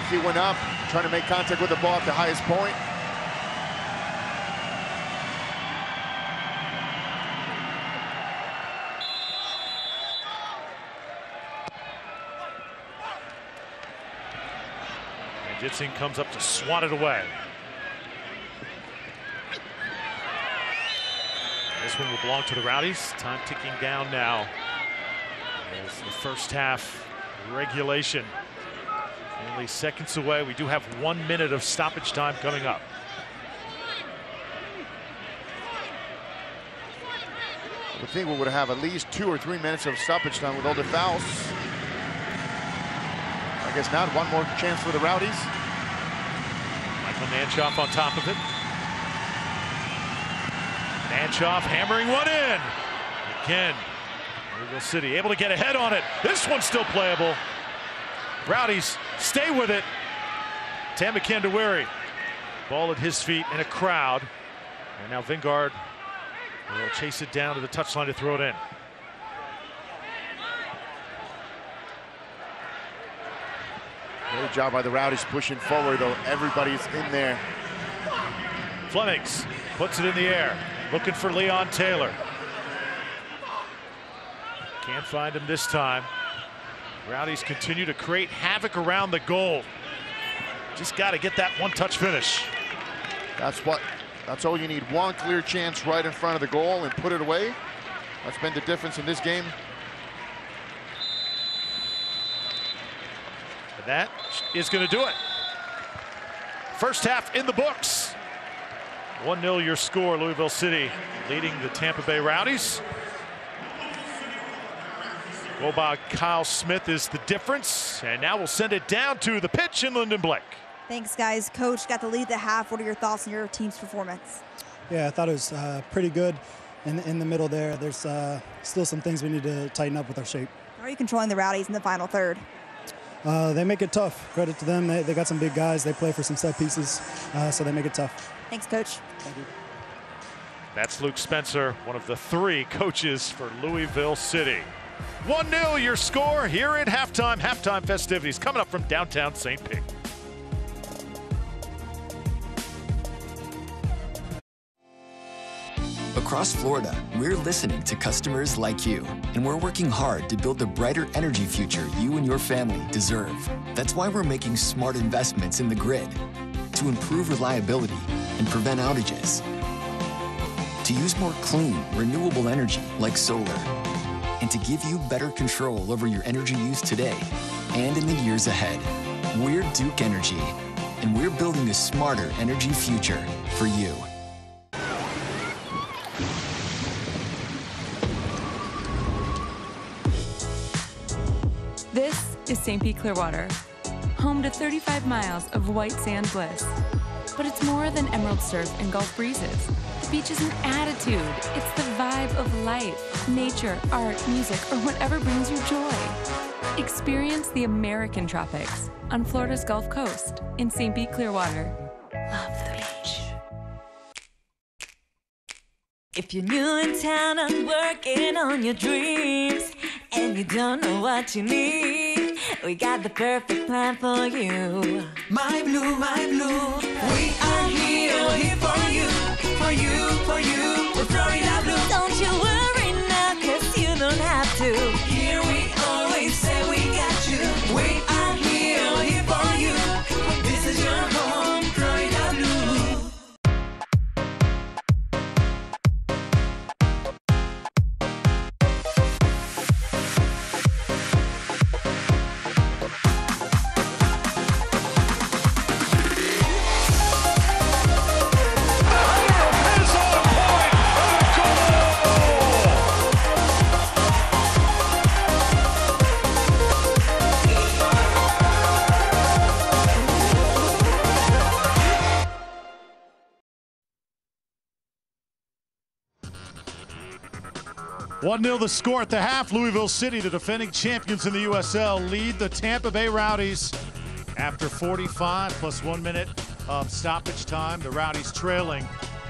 He went up, trying to make contact with the ball at the highest point. And Jitsing comes up to swat it away. This one will belong to the Rowdies. Time ticking down now. As the first half regulation only seconds away. We do have 1 minute of stoppage time coming up. I would think we would have at least 2 or 3 minutes of stoppage time with all the fouls. I guess not. One more chance for the Rowdies. Michael Nanchoff on top of it. Nanchoff hammering one in. Again, Louisville City able to get ahead on it. This one's still playable. Rowdies stay with it. Tampa Candawari. Ball at his feet in a crowd. And now Vingard will chase it down to the touchline to throw it in. Great job by the Rowdies pushing forward, though. Everybody's in there. Flemings puts it in the air, looking for Leon Taylor. Can't find him this time. Rowdies continue to create havoc around the goal. Just got to get that one-touch finish. That's all you need. One clear chance right in front of the goal and put it away. That's been the difference in this game. And that is going to do it. First half in the books. 1-0 your score. Louisville City leading the Tampa Bay Rowdies. Goal by Kyle Smith is the difference. And now we'll send it down to the pitch in Lyndon Blake. Thanks, guys. Coach, got the lead at the half. What are your thoughts on your team's performance? Yeah, I thought it was pretty good in the middle there. There's still some things we need to tighten up with our shape. How are you controlling the Rowdies in the final third? They make it tough. Credit to them. They got some big guys. They play for some set pieces, so they make it tough. Thanks, Coach. Thank you. That's Luke Spencer, one of the 3 coaches for Louisville City. 1-0 your score here at halftime. Halftime festivities coming up from downtown St. Pete. Across Florida, we're listening to customers like you, and we're working hard to build the brighter energy future you and your family deserve. That's why we're making smart investments in the grid to improve reliability and prevent outages, to use more clean, renewable energy like solar, and to give you better control over your energy use today and in the years ahead. We're Duke Energy, and we're building a smarter energy future for you. This is St. Pete Clearwater, home to 35 miles of white sand bliss. But it's more than emerald surf and Gulf breezes. The beach is an attitude. It's the vibe of life, nature, art, music, or whatever brings you joy. Experience the American tropics on Florida's Gulf Coast in St. Pete Clearwater. Love the beach. If you're new in town and working on your dreams and you don't know what you need, we got the perfect plan for you. My Blue, my Blue. We are here for you, for you, for you. We're Florida Blue. Don't you worry now, 'cause you don't have to. Here we always say we got you. We are here for you. This is your home, Florida Blue. One 1-0 the score at the half. Louisville City, the defending champions in the USL, lead the Tampa Bay Rowdies after 45 plus 1 minute of stoppage time. The Rowdies trailing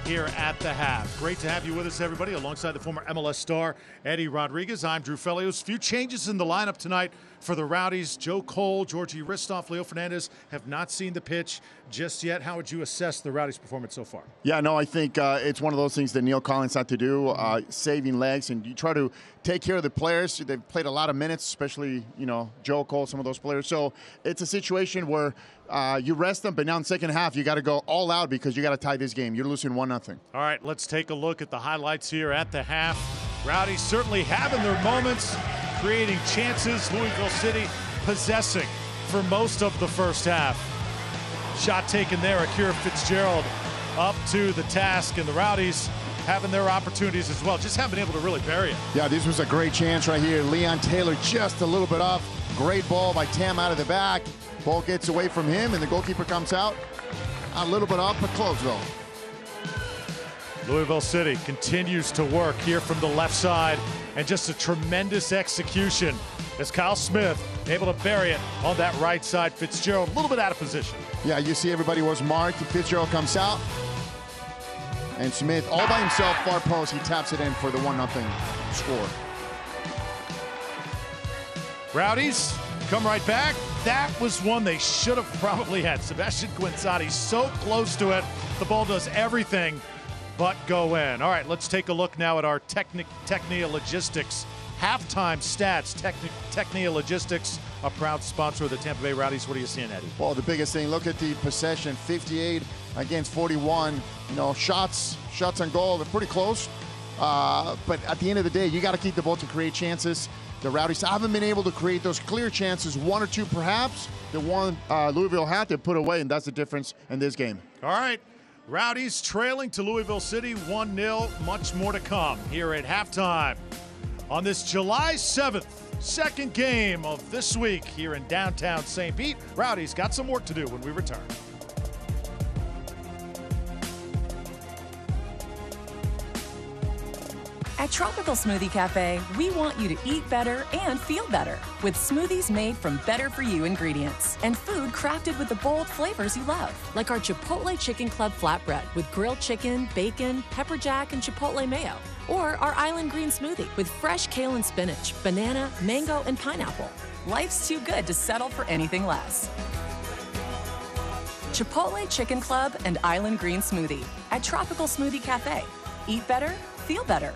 here at the half. Great to have you with us, everybody, alongside the former MLS star Eddie Rodriguez. I'm Drew Felios. Few changes in the lineup tonight for the Rowdies. Joe Cole, Georgie Ristoff, Leo Fernandez have not seen the pitch just yet. How would you assess the Rowdies' performance so far? Yeah, no, I think it's one of those things that Neil Collins had to do, saving legs, and you try to take care of the players. They've played a lot of minutes, especially, you know, Joe Cole, some of those players. So it's a situation where you rest them, but now in the second half, you got to go all out because you got to tie this game. You're losing 1-0. All right, let's take a look at the highlights here at the half. Rowdies certainly having their moments, creating chances. Louisville City possessing for most of the first half. Shot taken there. Akira Fitzgerald up to the task, and the Rowdies having their opportunities as well. Just haven't been able to really bury it. Yeah, this was a great chance right here. Leon Taylor just a little bit off. Great ball by Tam out of the back. Ball gets away from him, and the goalkeeper comes out. A little bit off, but close though. Louisville City continues to work here from the left side, and just a tremendous execution as Kyle Smith able to bury it on that right side. Fitzgerald a little bit out of position. Yeah, you see everybody was marked. Fitzgerald comes out, and Smith all by himself, far post, he taps it in for the 1-0 score. Rowdies come right back. That was one they should have probably had. Sebastian Guinzotti so close to it. The ball does everything but go in. All right, let's take a look now at our Technia Logistics halftime stats. Technia Logistics, a proud sponsor of the Tampa Bay Rowdies. What are you seeing, Eddie? Well, the biggest thing, look at the possession, 58 against 41. You know, shots on goal, they're pretty close. But at the end of the day, you got to keep the ball to create chances. The Rowdies haven't been able to create those clear chances, one or two perhaps. The one Louisville had to put away, and that's the difference in this game. All right. Rowdies trailing to Louisville City 1-0. Much more to come here at halftime on this July 7th, second game of this week here in downtown St. Pete. Rowdies got some work to do when we return. At Tropical Smoothie Cafe, we want you to eat better and feel better with smoothies made from better-for-you ingredients and food crafted with the bold flavors you love, like our Chipotle Chicken Club flatbread with grilled chicken, bacon, pepper jack, and chipotle mayo, or our Island Green Smoothie with fresh kale and spinach, banana, mango, and pineapple. Life's too good to settle for anything less. Chipotle Chicken Club and Island Green Smoothie at Tropical Smoothie Cafe. Eat better, feel better.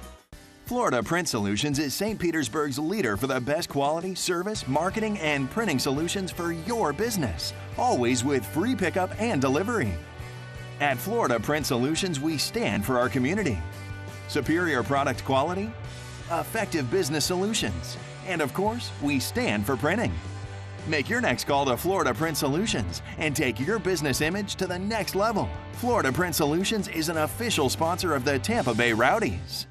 Florida Print Solutions is St. Petersburg's leader for the best quality, service, marketing, and printing solutions for your business, always with free pickup and delivery. At Florida Print Solutions, we stand for our community. Superior product quality, effective business solutions, and of course, we stand for printing. Make your next call to Florida Print Solutions and take your business image to the next level. Florida Print Solutions is an official sponsor of the Tampa Bay Rowdies.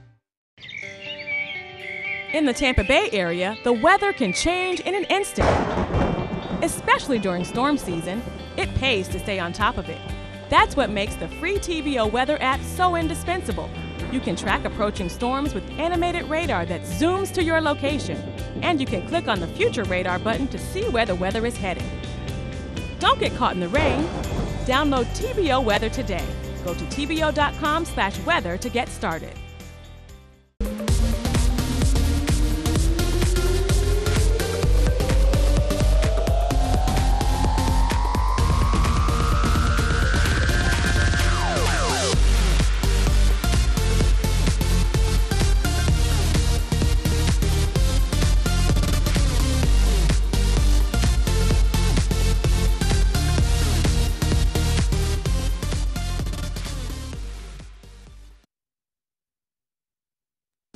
In the Tampa Bay area, the weather can change in an instant. Especially during storm season, it pays to stay on top of it. That's what makes the free TBO weather app so indispensable. You can track approaching storms with animated radar that zooms to your location, and you can click on the Future Radar button to see where the weather is headed. Don't get caught in the rain. Download TBO Weather today. Go to tbo.com/weather to get started.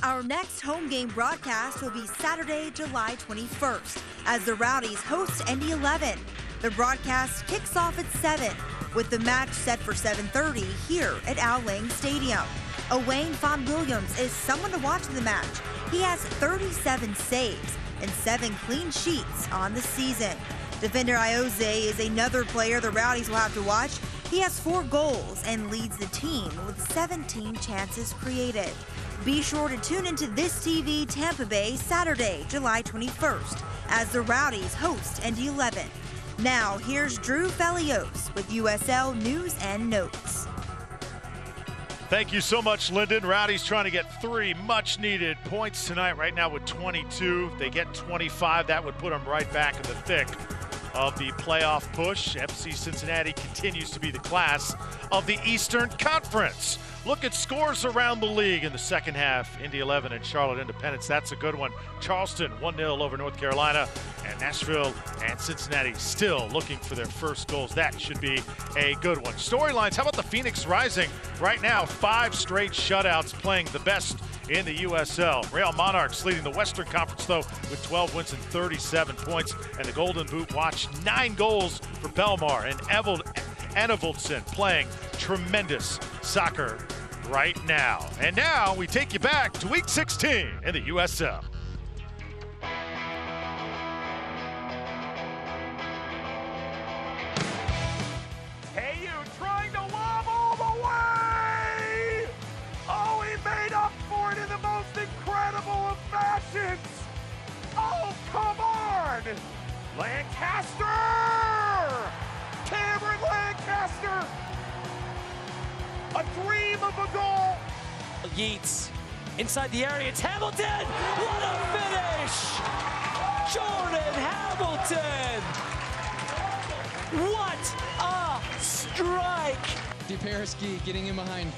Our next home game broadcast will be Saturday, July 21st, as the Rowdies host Indy 11. The broadcast kicks off at 7, with the match set for 7:30 here at Al Lang Stadium. Owain Von Williams is someone to watch in the match. He has 37 saves and 7 clean sheets on the season. Defender Ioze is another player the Rowdies will have to watch. He has 4 goals and leads the team with 17 chances created. Be sure to tune into This TV Tampa Bay Saturday, July 21st, as the Rowdies host Indy 11. Now, here's Drew Felios with USL News and Notes. Thank you so much, Lyndon. Rowdies trying to get 3 much-needed points tonight. Right now with 22, if they get 25, that would put them right back in the thick of the playoff push. FC Cincinnati continues to be the class of the Eastern Conference. Look at scores around the league in the second half. Indy 11 and Charlotte Independence. That's a good one. Charleston 1-0 over North Carolina. And Nashville and Cincinnati still looking for their first goals. That should be a good one. Storylines, how about the Phoenix Rising? Right now, 5 straight shutouts, playing the best in the USL. Real Monarchs leading the Western Conference, though, with 12 wins and 37 points. And the Golden Boot watch, 9 goals for Belmar and Enevoldsen playing tremendous soccer right now. And now we take you back to Week 16 in the USL. Trying to lob all the way! Oh, he made up for it in the most incredible of fashions! Oh, come on! Lancaster! Cameron Lancaster! A dream of a goal! Yeats inside the area, it's Hamilton! What a finish! Jordan Hamilton! What a strike! Depersky getting in behind.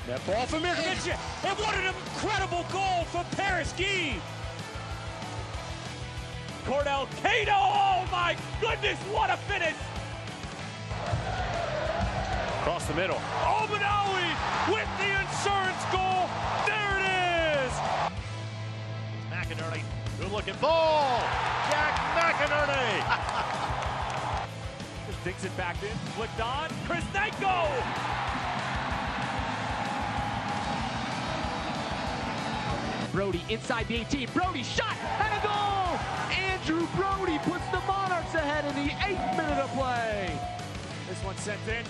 That ball from Mirkovic, and what an incredible goal from Perisky! Cordell Cato, oh my goodness, what a finish! Across the middle. Obanawi with the insurance goal. There it is! McInerney, good looking ball. Jack McInerney. Just digs it back in, flicked on. Chris Nyko! Brody inside the 18. Brody shot and a goal! Andrew Brody puts the Monarchs ahead in the 8th minute of play. This one sent in.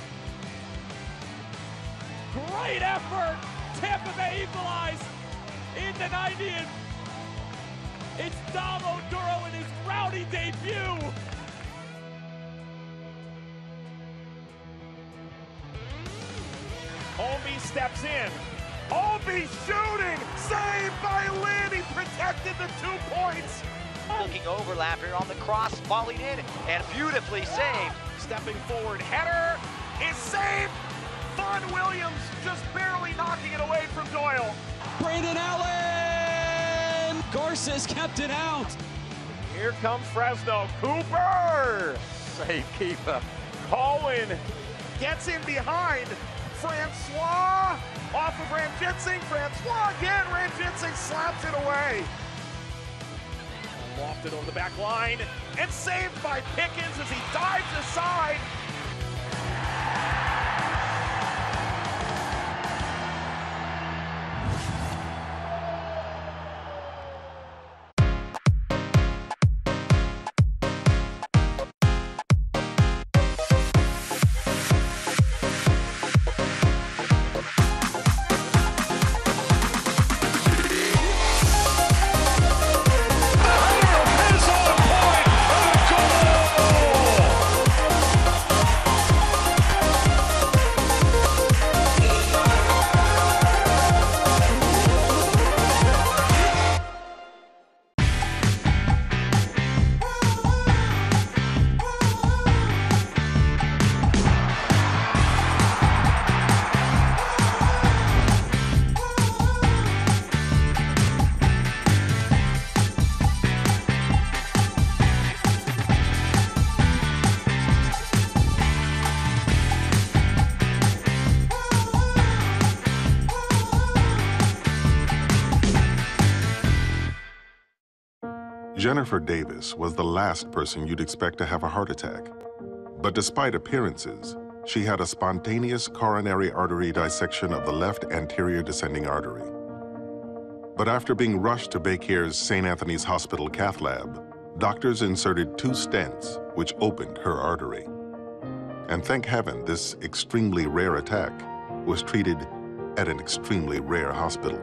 Great effort! Tampa Bay equalize in the 90th. It's Damo Duro in his Rowdy debut. Obi steps in. Obi shooting! Saved by Lynn! He protected the 2 points! Looking overlap here on the cross, volleyed in, and beautifully saved. Stepping forward, header is saved! Von Williams just barely knocking it away from Doyle. Brandon Allen! Garces kept it out. Here comes Fresno. Cooper! Save keeper. Cohen gets in behind. Francois off of Ranjitsing. Francois again. Ranjitsing slaps it away. Lofted over the back line and saved by Pickens as he dives aside. Jennifer Davis was the last person you'd expect to have a heart attack. But despite appearances, she had a spontaneous coronary artery dissection of the left anterior descending artery. But after being rushed to Baycare's St. Anthony's Hospital cath lab, doctors inserted 2 stents, which opened her artery. And thank heaven, this extremely rare attack was treated at an extremely rare hospital.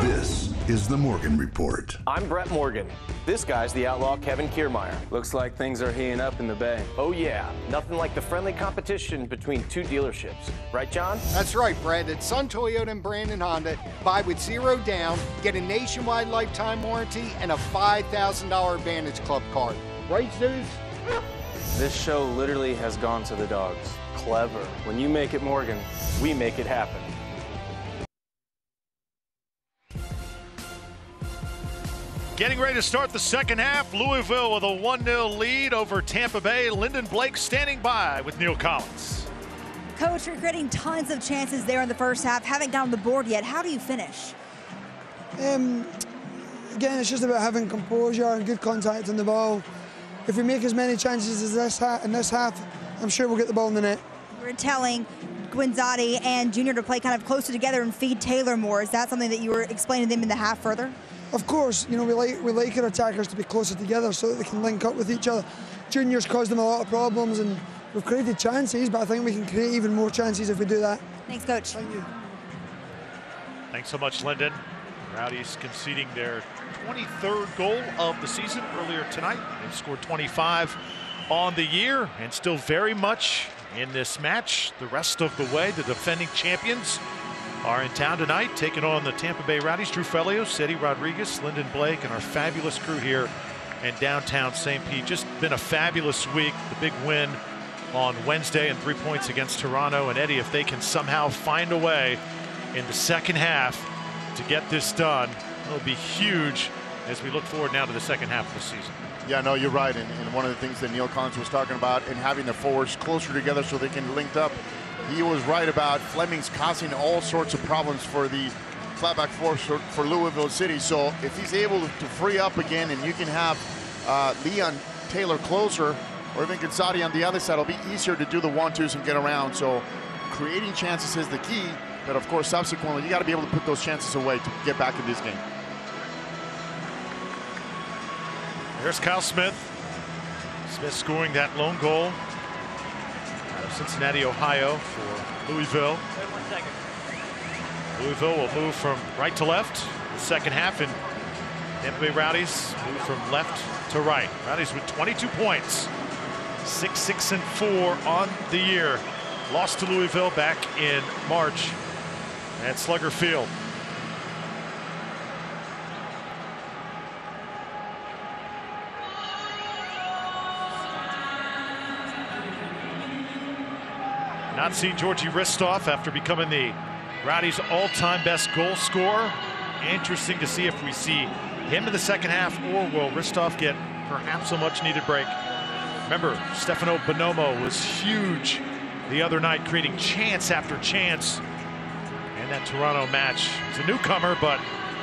This is the Morgan Report. I'm Brett Morgan. This guy's the outlaw Kevin Kiermaier. Looks like things are heating up in the Bay. Oh yeah, nothing like the friendly competition between two dealerships. Right, John? That's right, Brett. At Sun Toyota and Brandon Honda, buy with 0 down, get a nationwide lifetime warranty, and a $5,000 Advantage Club card. Right, Zeus? This show literally has gone to the dogs. Clever. When you make it Morgan, we make it happen. Getting ready to start the second half. Louisville with a 1-0 lead over Tampa Bay. Lyndon Blake standing by with Neil Collins. Coach, you're creating tons of chances there in the first half. Haven't gotten on the board yet. How do you finish? Again, it's just about having composure and good contact on the ball. If we make as many chances as in this half, I'm sure we'll get the ball in the net. We're telling Guinzotti and Junior to play kind of closer together and feed Taylor more. Is that something that you were explaining to them in the half further? Of course, you know, we like our attackers to be closer together so that they can link up with each other. Junior's caused them a lot of problems, and we've created chances, but I think we can create even more chances if we do that. Thanks, Coach. Thank you. Thanks so much, Lyndon. Rowdies conceding their 23rd goal of the season earlier tonight. They've scored 25 on the year and still very much in this match. The rest of the way, the defending champions are in town tonight, taking on the Tampa Bay Rowdies. Drew Felios, Eddie Rodriguez, Lyndon Blake, and our fabulous crew here in downtown St. Pete. Just been a fabulous week. The big win on Wednesday and 3 points against Toronto. And Eddie, if they can somehow find a way in the second half to get this done, it'll be huge as we look forward now to the second half of the season. Yeah, no, you're right. And one of the things that Neil Collins was talking about and having the forwards closer together so they can link up. He was right about Fleming's causing all sorts of problems for the flatback force for Louisville City. So if he's able to free up again and you can have Leon Taylor closer or even Guinzotti on the other side, it'll be easier to do the 1-2s and get around. So creating chances is the key. But of course, subsequently, you got to be able to put those chances away to get back in this game. There's Kyle Smith. Smith scoring that lone goal. Cincinnati, Ohio for Louisville. Louisville will move from right to left the second half, and Tampa Bay Rowdies move from left to right. Rowdies with 22 points, 6-6-4 on the year. Lost to Louisville back in March at Slugger Field. Not seen Georgi Ristoff after becoming the Rowdies' all-time best goal scorer. Interesting to see if we see him in the second half, or will Ristoff get perhaps a much-needed break. Remember, Stefano Bonomo was huge the other night, creating chance after chance. And that Toronto match, he's a newcomer, but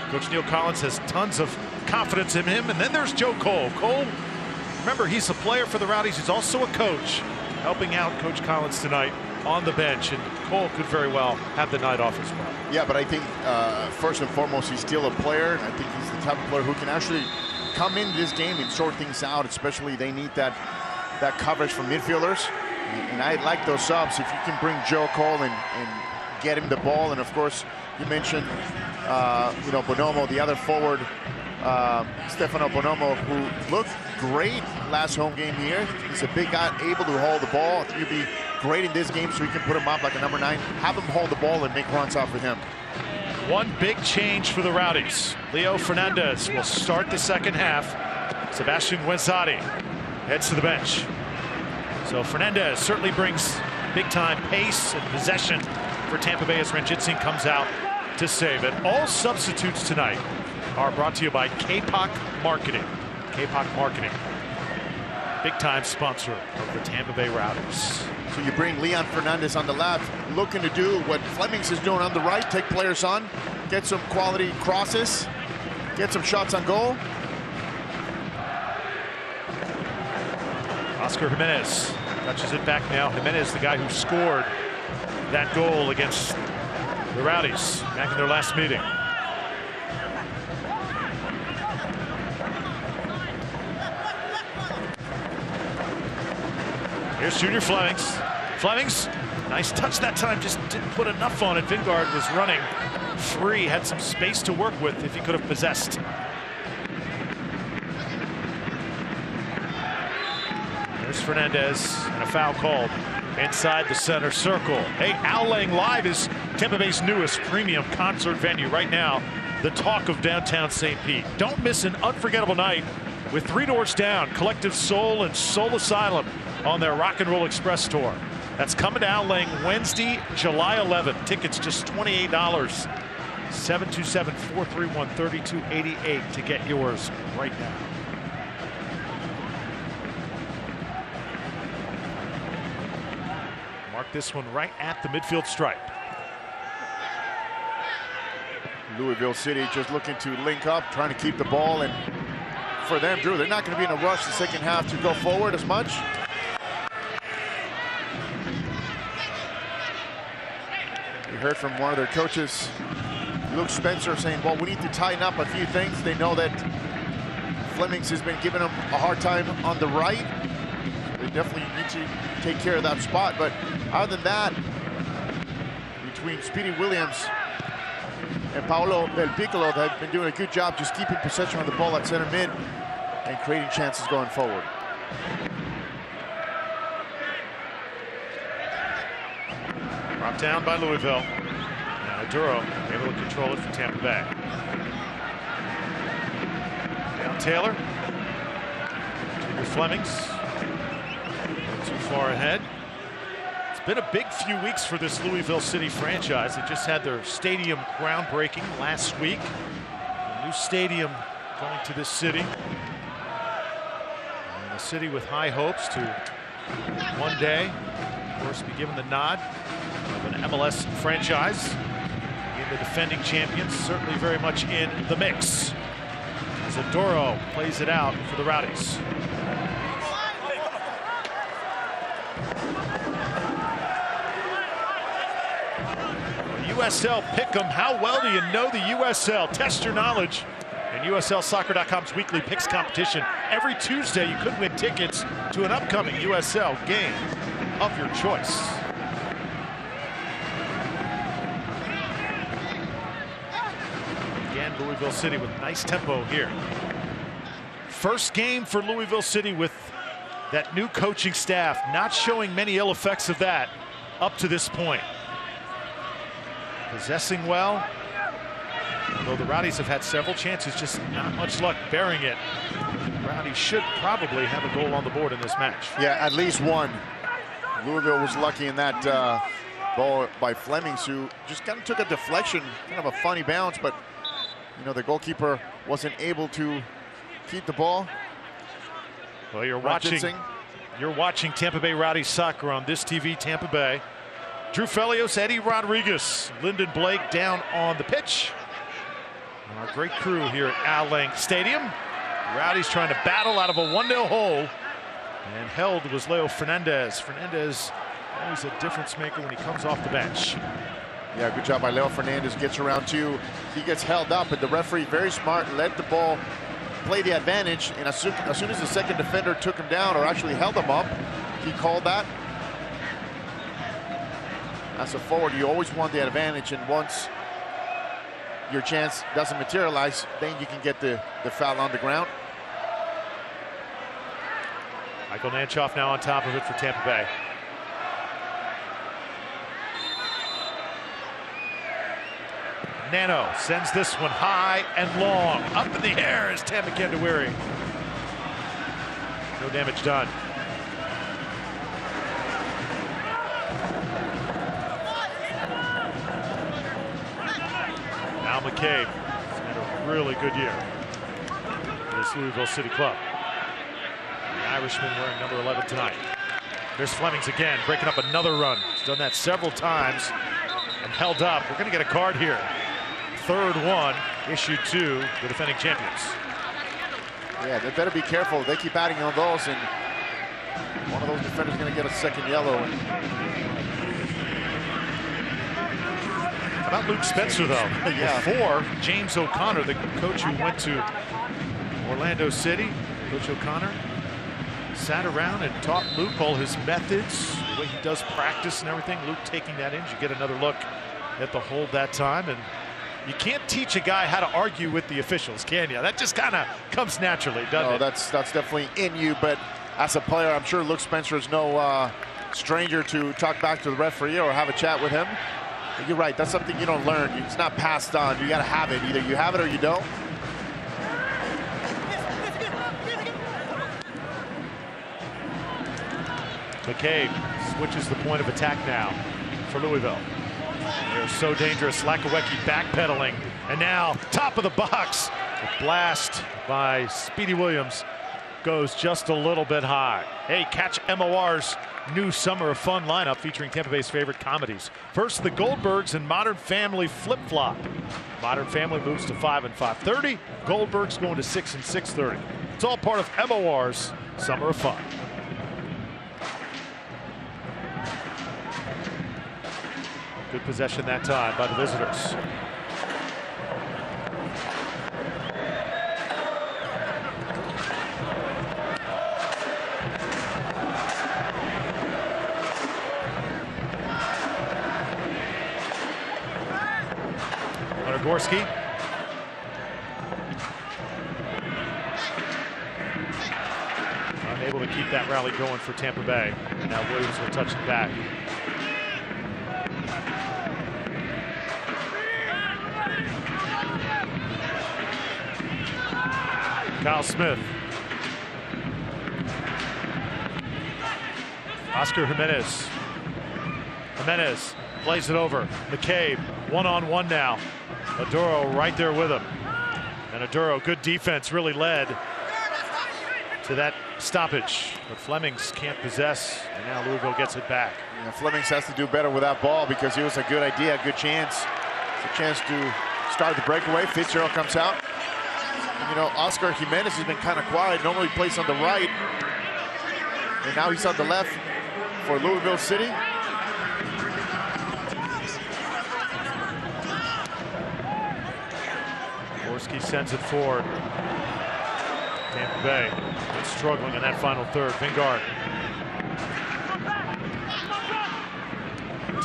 Coach Neil Collins has tons of confidence in him. And then there's Joe Cole. Cole, remember, he's a player for the Rowdies. He's also a coach, helping out Coach Collins tonight on the bench, and Cole could very well have the night off as well. Yeah, but I think first and foremost, he's still a player. I think he's the type of player who can actually come into this game and sort things out, especially they need that coverage from midfielders. And I like those subs. If you can bring Joe Cole and get him the ball, and of course, you mentioned Bonomo, the other forward, Stefano Bonomo, who looked great last home game here. He's a big guy, able to hold the ball. I think he'd be great in this game, so you can put him up like a number 9, have him hold the ball and make runs off of him. One big change for the Rowdies. Leo Fernandez will start the second half. Sebastian Guinzotti heads to the bench. So Fernandez certainly brings big-time pace and possession for Tampa Bay as Ranjitsingh comes out to save it. All substitutes tonight are brought to you by K-Poc Marketing. K-Poc Marketing, big-time sponsor of the Tampa Bay Rowdies. So you bring Leon Fernandez on the left, looking to do what Flemings is doing on the right, take players on, get some quality crosses, get some shots on goal. Oscar Jimenez touches it back now. Jimenez, the guy who scored that goal against the Rowdies back in their last meeting. Here's Junior Flemings. Flemings, nice touch that time, just didn't put enough on it. Vingard was running free, had some space to work with if he could have possessed. There's Fernandez, and a foul called inside the center circle. Hey, Al Lang Live is Tampa Bay's newest premium concert venue right now, the talk of downtown St. Pete. Don't miss an unforgettable night with Three Doors Down, Collective Soul, and Soul Asylum on their Rock and Roll Express tour. That's coming to Al Lang Wednesday, July 11th. Tickets just $28. 727-431-3288 to get yours right now. Mark this one right at the midfield stripe. Louisville City just looking to link up, trying to keep the ball, and for them, Drew, they're not going to be in a rush the second half to go forward as much. We heard from one of their coaches, Luke Spencer, saying, well, we need to tighten up a few things. They know that Flemings has been giving them a hard time on the right. They definitely need to take care of that spot. But other than that, between Speedy Williams and Paolo Del Piccolo, they've been doing a good job just keeping possession of the ball at center mid and creating chances going forward. Brought down by Louisville. Now Duro able to control it for Tampa Bay. Down Taylor. Junior Flemings. Not too far ahead. It's been a big few weeks for this Louisville City franchise. They just had their stadium groundbreaking last week. A new stadium going to this city. And a city with high hopes to one day, of course, be given the nod of an MLS franchise. Being the defending champions, certainly very much in the mix. Zadoro plays it out for the Rowdies. USL Pick'em. How well do you know the USL? Test your knowledge in USLsoccer.com's weekly picks competition. Every Tuesday, you could win tickets to an upcoming USL game of your choice. Again, Louisville City with nice tempo here. First game for Louisville City with that new coaching staff. Not showing many ill effects of that up to this point. Possessing well, although the Rowdies have had several chances, just not much luck bearing it. The Rowdies should probably have a goal on the board in this match. Yeah, at least one. Louisville was lucky in that ball by Flemings, who just kind of took a deflection, kind of a funny bounce, but you know the goalkeeper wasn't able to keep the ball. Well, you're watching Tampa Bay Rowdies soccer on this TV, Tampa Bay. Drew Felios, Eddie Rodriguez, Lyndon Blake down on the pitch. And our great crew here at Al Lang Stadium. Rowdies trying to battle out of a 1-0 hole. And held was Leo Fernandez. Fernandez, always a difference maker when he comes off the bench. Yeah, good job by Leo Fernandez. Gets around two. He gets held up, and the referee, very smart, let the ball play the advantage. And as soon as the second defender took him down, or actually held him up, he called that. As a forward, you always want the advantage, and once your chance doesn't materialize, then you can get the foul on the ground. Michael Nanchoff now on top of it for Tampa Bay. Nano sends this one high and long. Up in the air is Tampa Kendawiri. No damage done. Al McCabe has had a really good year for this Louisville City club. The Irishman wearing number 11 tonight. There's Flemings again, breaking up another run. He's done that several times and held up. We're going to get a card here. Third one issued to the defending champions. Yeah, they better be careful. They keep adding on those, and one of those defenders is going to get a second yellow. How about Luke Spencer, though? Yeah. Before James O'Connor, the coach who went to Orlando City, Coach O'Connor sat around and taught Luke all his methods, the way he does practice and everything. Luke taking that in. You get another look at the hold that time, and You can't teach a guy how to argue with the officials, can you? That just kind of comes naturally, doesn't it? That's definitely in you, but as a player, I'm sure Luke Spencer is no stranger to talk back to the referee or have a chat with him. But you're right, that's something you don't learn. It's not passed on. You got to have it. Either you have it or you don't. McCabe switches the point of attack now for Louisville. They're so dangerous. Lakawecki backpedaling, and now top of the box. The blast by Speedy Williams goes just a little bit high. Hey, catch MOR's new Summer of Fun lineup featuring Tampa Bay's favorite comedies. First, the Goldbergs and Modern Family flip-flop. Modern Family moves to 5 and 5:30. Goldbergs going to 6 and 6:30. It's all part of MOR's Summer of Fun. Good possession that time by the visitors. Gorski. Unable to keep that rally going for Tampa Bay. And now Williams will touch it back. Kyle Smith. Oscar Jimenez. Jimenez plays it over. McCabe one-on-one now. Aduro right there with him. And Aduro, good defense, really led to that stoppage. But Flemings can't possess, and now Louisville gets it back. Yeah, Flemings has to do better with that ball because it was a good idea, a good chance. It's a chance to start the breakaway. Fitzgerald comes out. And, you know, Oscar Jimenez has been kind of quiet. Normally plays on the right. And now he's on the left for Louisville City. Gorski sends it forward. Tampa Bay is struggling in that final third. Vingard.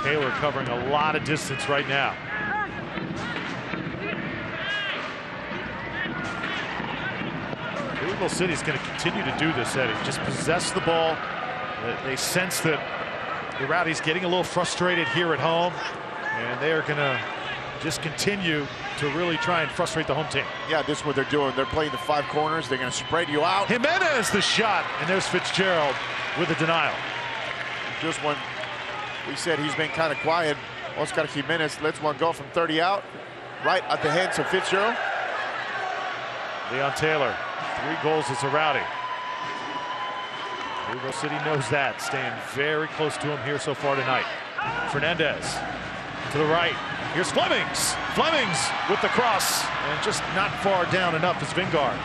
Taylor covering a lot of distance right now. Louisville City is going to continue to do this, Eddie. Just possess the ball. They sense that the Rowdies getting a little frustrated here at home, and they are going to just continue to really try and frustrate the home team. Yeah, this is what they're doing. They're playing the 5 corners. They're going to spread you out. Jimenez the shot, and there's Fitzgerald with a denial. Just when we said he's been kind of quiet, Oscar Jimenez lets one go from 30 out, right at the hands of Fitzgerald. Leon Taylor, 3 goals as a Rowdy. Louisville City knows that, staying very close to him here so far tonight. Fernandez to the right. Here's Flemings. Flemings with the cross, and just not far down enough is Vingard.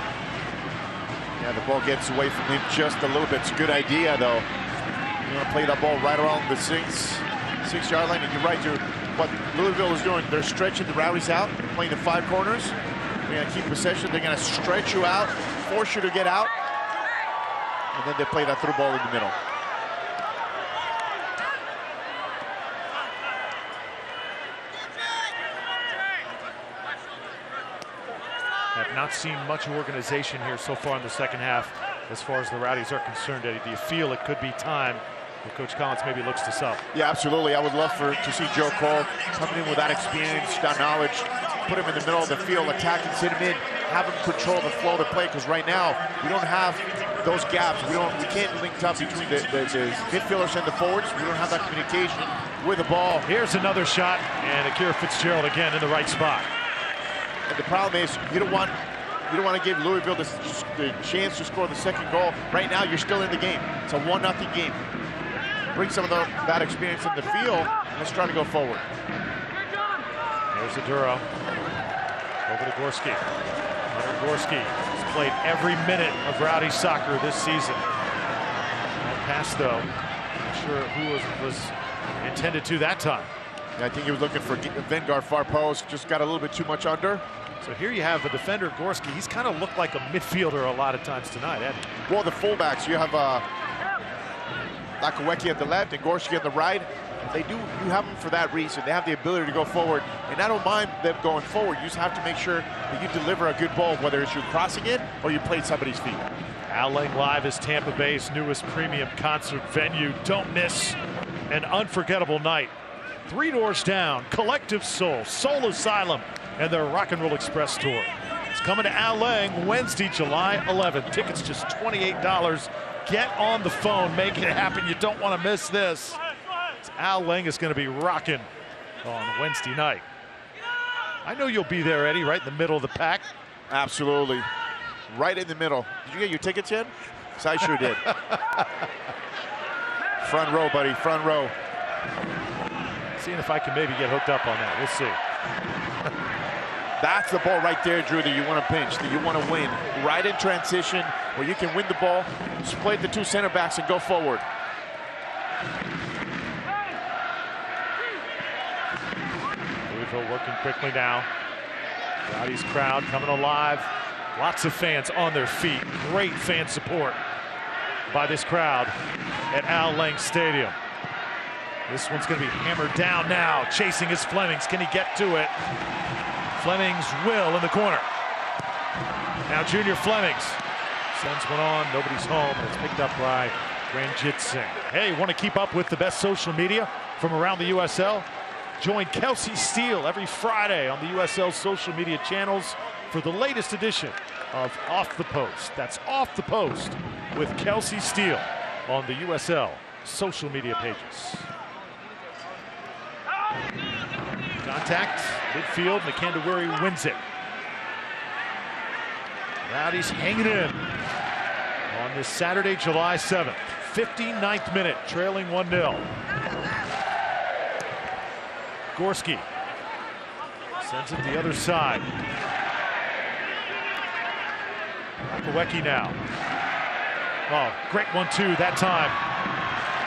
Yeah, the ball gets away from him just a little bit. It's a good idea, though. You want to play that ball right around the 6-yard line, and you're right, to what Louisville is doing. They're stretching the Rowdies out, playing the 5 corners. They're going to keep possession. They're going to stretch you out, force you to get out, and then they play that through ball in the middle. Have not seen much organization here so far in the second half as far as the Rowdies are concerned, Eddie. Do you feel it could be time that Coach Collins maybe looks this up? Yeah, absolutely. I would love to see Joe Cole coming in with that experience, that knowledge, put him in the middle of the field, attacking, sit him in, have him control the flow of the play, because right now we don't have those gaps. We can't link up between the midfielders and the forwards. We don't have that communication with the ball. Here's another shot, and Akira Fitzgerald again in the right spot. And the problem is you don't want to give Louisville the chance to score the second goal. Right now, you're still in the game. It's a 1-0 game. Bring some of that experience in the field, and let's try to go forward. There's Aduro. Over to Gorski. Hunter Gorski has played every minute of Rowdy soccer this season. That pass, though, not sure who was intended to that time. I think he was looking for Vingard far post, just got a little bit too much under. So here you have the defender, Gorski. He's kind of looked like a midfielder a lot of times tonight, Ed. Well, the fullbacks, you have Lakawecki at the left and Gorski at the right. you have them for that reason. They have the ability to go forward, and I don't mind them going forward. You just have to make sure that you deliver a good ball, whether it's you crossing it or you play somebody's feet. Al Lang Live is Tampa Bay's newest premium concert venue. Don't miss an unforgettable night. 3 doors down, Collective Soul, Soul Asylum, and their Rock and Roll Express tour. It's coming to Al Lang Wednesday, July 11th. Tickets just $28. Get on the phone, make it happen. You don't want to miss this. Al Lang is going to be rocking on Wednesday night. I know you'll be there, Eddie, right in the middle of the pack. Absolutely. Right in the middle. Did you get your tickets in? Because I sure did. Front row, buddy, front row. Seeing if I can maybe get hooked up on that. We'll see. That's the ball right there, Drew, that you want to pinch, that you want to win. Right in transition, where you can win the ball, split the 2 center backs, and go forward. Louisville working quickly now. Rowdies crowd coming alive. Lots of fans on their feet. Great fan support by this crowd at Al Lang Stadium. This one's going to be hammered down now. Chasing is Flemings. Can he get to it? Flemings will in the corner. Now Junior Flemings sends one on. Nobody's home. It's picked up by Ranjit Singh. Hey, want to keep up with the best social media from around the USL? Join Kelsey Steele every Friday on the USL social media channels for the latest edition of Off the Post. That's Off the Post with Kelsey Steele on the USL social media pages. Contact, midfield, McAndawari wins it. Rowdies hanging in on this Saturday, July 7th. 59th minute, trailing 1-0. Gorski sends it the other side. Akawecki now. Oh, great 1-2 that time.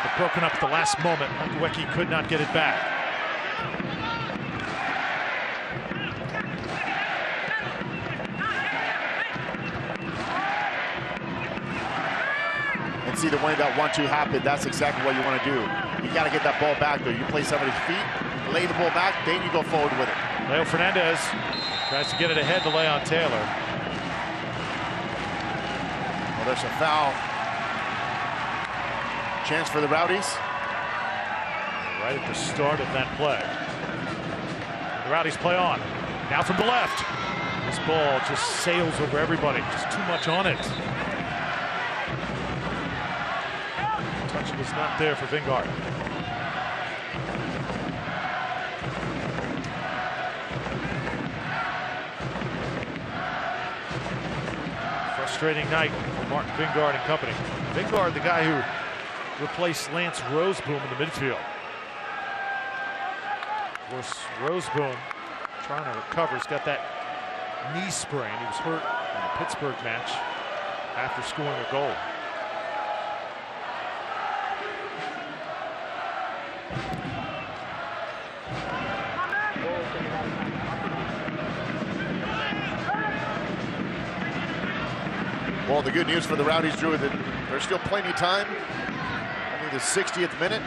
But broken up at the last moment. Akawecki could not get it back. And see, the way that 1-2 happened, that's exactly what you want to do. You got to get that ball back, though. You play somebody's feet, lay the ball back, then you go forward with it. Leo Fernandez tries to get it ahead to Leon Taylor. Well, there's a foul. Chance for the Rowdies. Right at the start of that play. The Rowdies play on. Now from the left. This ball just sails over everybody. Just too much on it. Touch was not there for Vingard. Frustrating night for Martin Vingard and company. Vingard, the guy who replaced Lance Roseboom in the midfield. Of course, Roseboom trying to recover. He's got that knee sprain. He was hurt in the Pittsburgh match after scoring a goal. Well, the good news for the Rowdies, Drew, that there's still plenty of time. Only the 60th minute.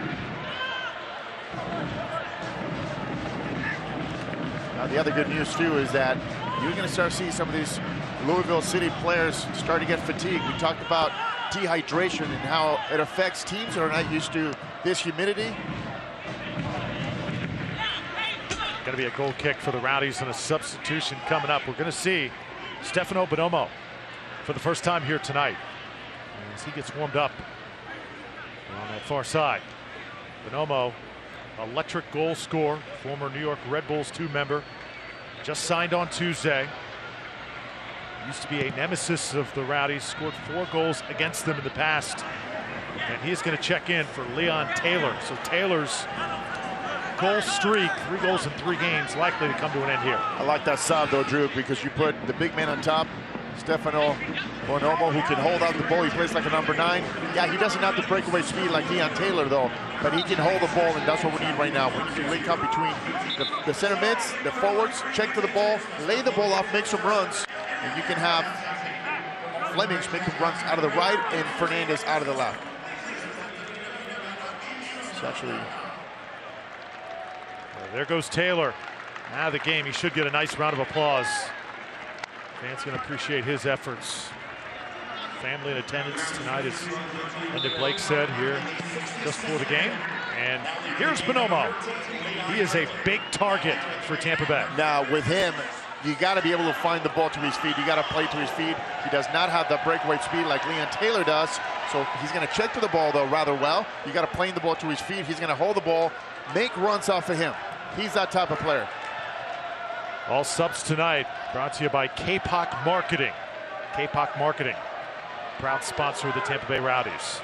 Now, the other good news, too, is that you're going to start seeing some of these Louisville City players start to get fatigued. We talked about dehydration and how it affects teams that are not used to this humidity. Going to be a goal kick for the Rowdies and a substitution coming up. We're going to see Stefano Bonomo for the first time here tonight as he gets warmed up on that far side. Bonomo, electric goal scorer, former New York Red Bulls 2 member, just signed on Tuesday. Used to be a nemesis of the Rowdies, scored 4 goals against them in the past. And he's going to check in for Leon Taylor. So Taylor's goal streak, 3 goals in 3 games, likely to come to an end here. I like that sub, though, Drew, because you put the big man on top, Stefano Bonomo, who can hold out the ball. He plays like a number 9. Yeah, he doesn't have the breakaway speed like Leon Taylor, though, but he can hold the ball, and that's what we need right now. We need to link up between the center mids, the forwards, check to the ball, lay the ball off, make some runs, and you can have Flemings make the runs out of the right and Fernandez out of the left. It's actually There goes Taylor. Out of the game. He should get a nice round of applause. Fans going to appreciate his efforts. Family in attendance tonight, as Lyndon Blake said here just before the game. And here's Bonomo. He is a big target for Tampa Bay. Now with him, you got to be able to find the ball to his feet. You got to play to his feet. He does not have the breakaway speed like Leon Taylor does. So he's going to check to the ball though rather well. You got to play the ball to his feet. He's going to hold the ball, make runs off of him. He's that type of player. All subs tonight brought to you by K-Poc Marketing. K-Poc Marketing, proud sponsor of the Tampa Bay Rowdies.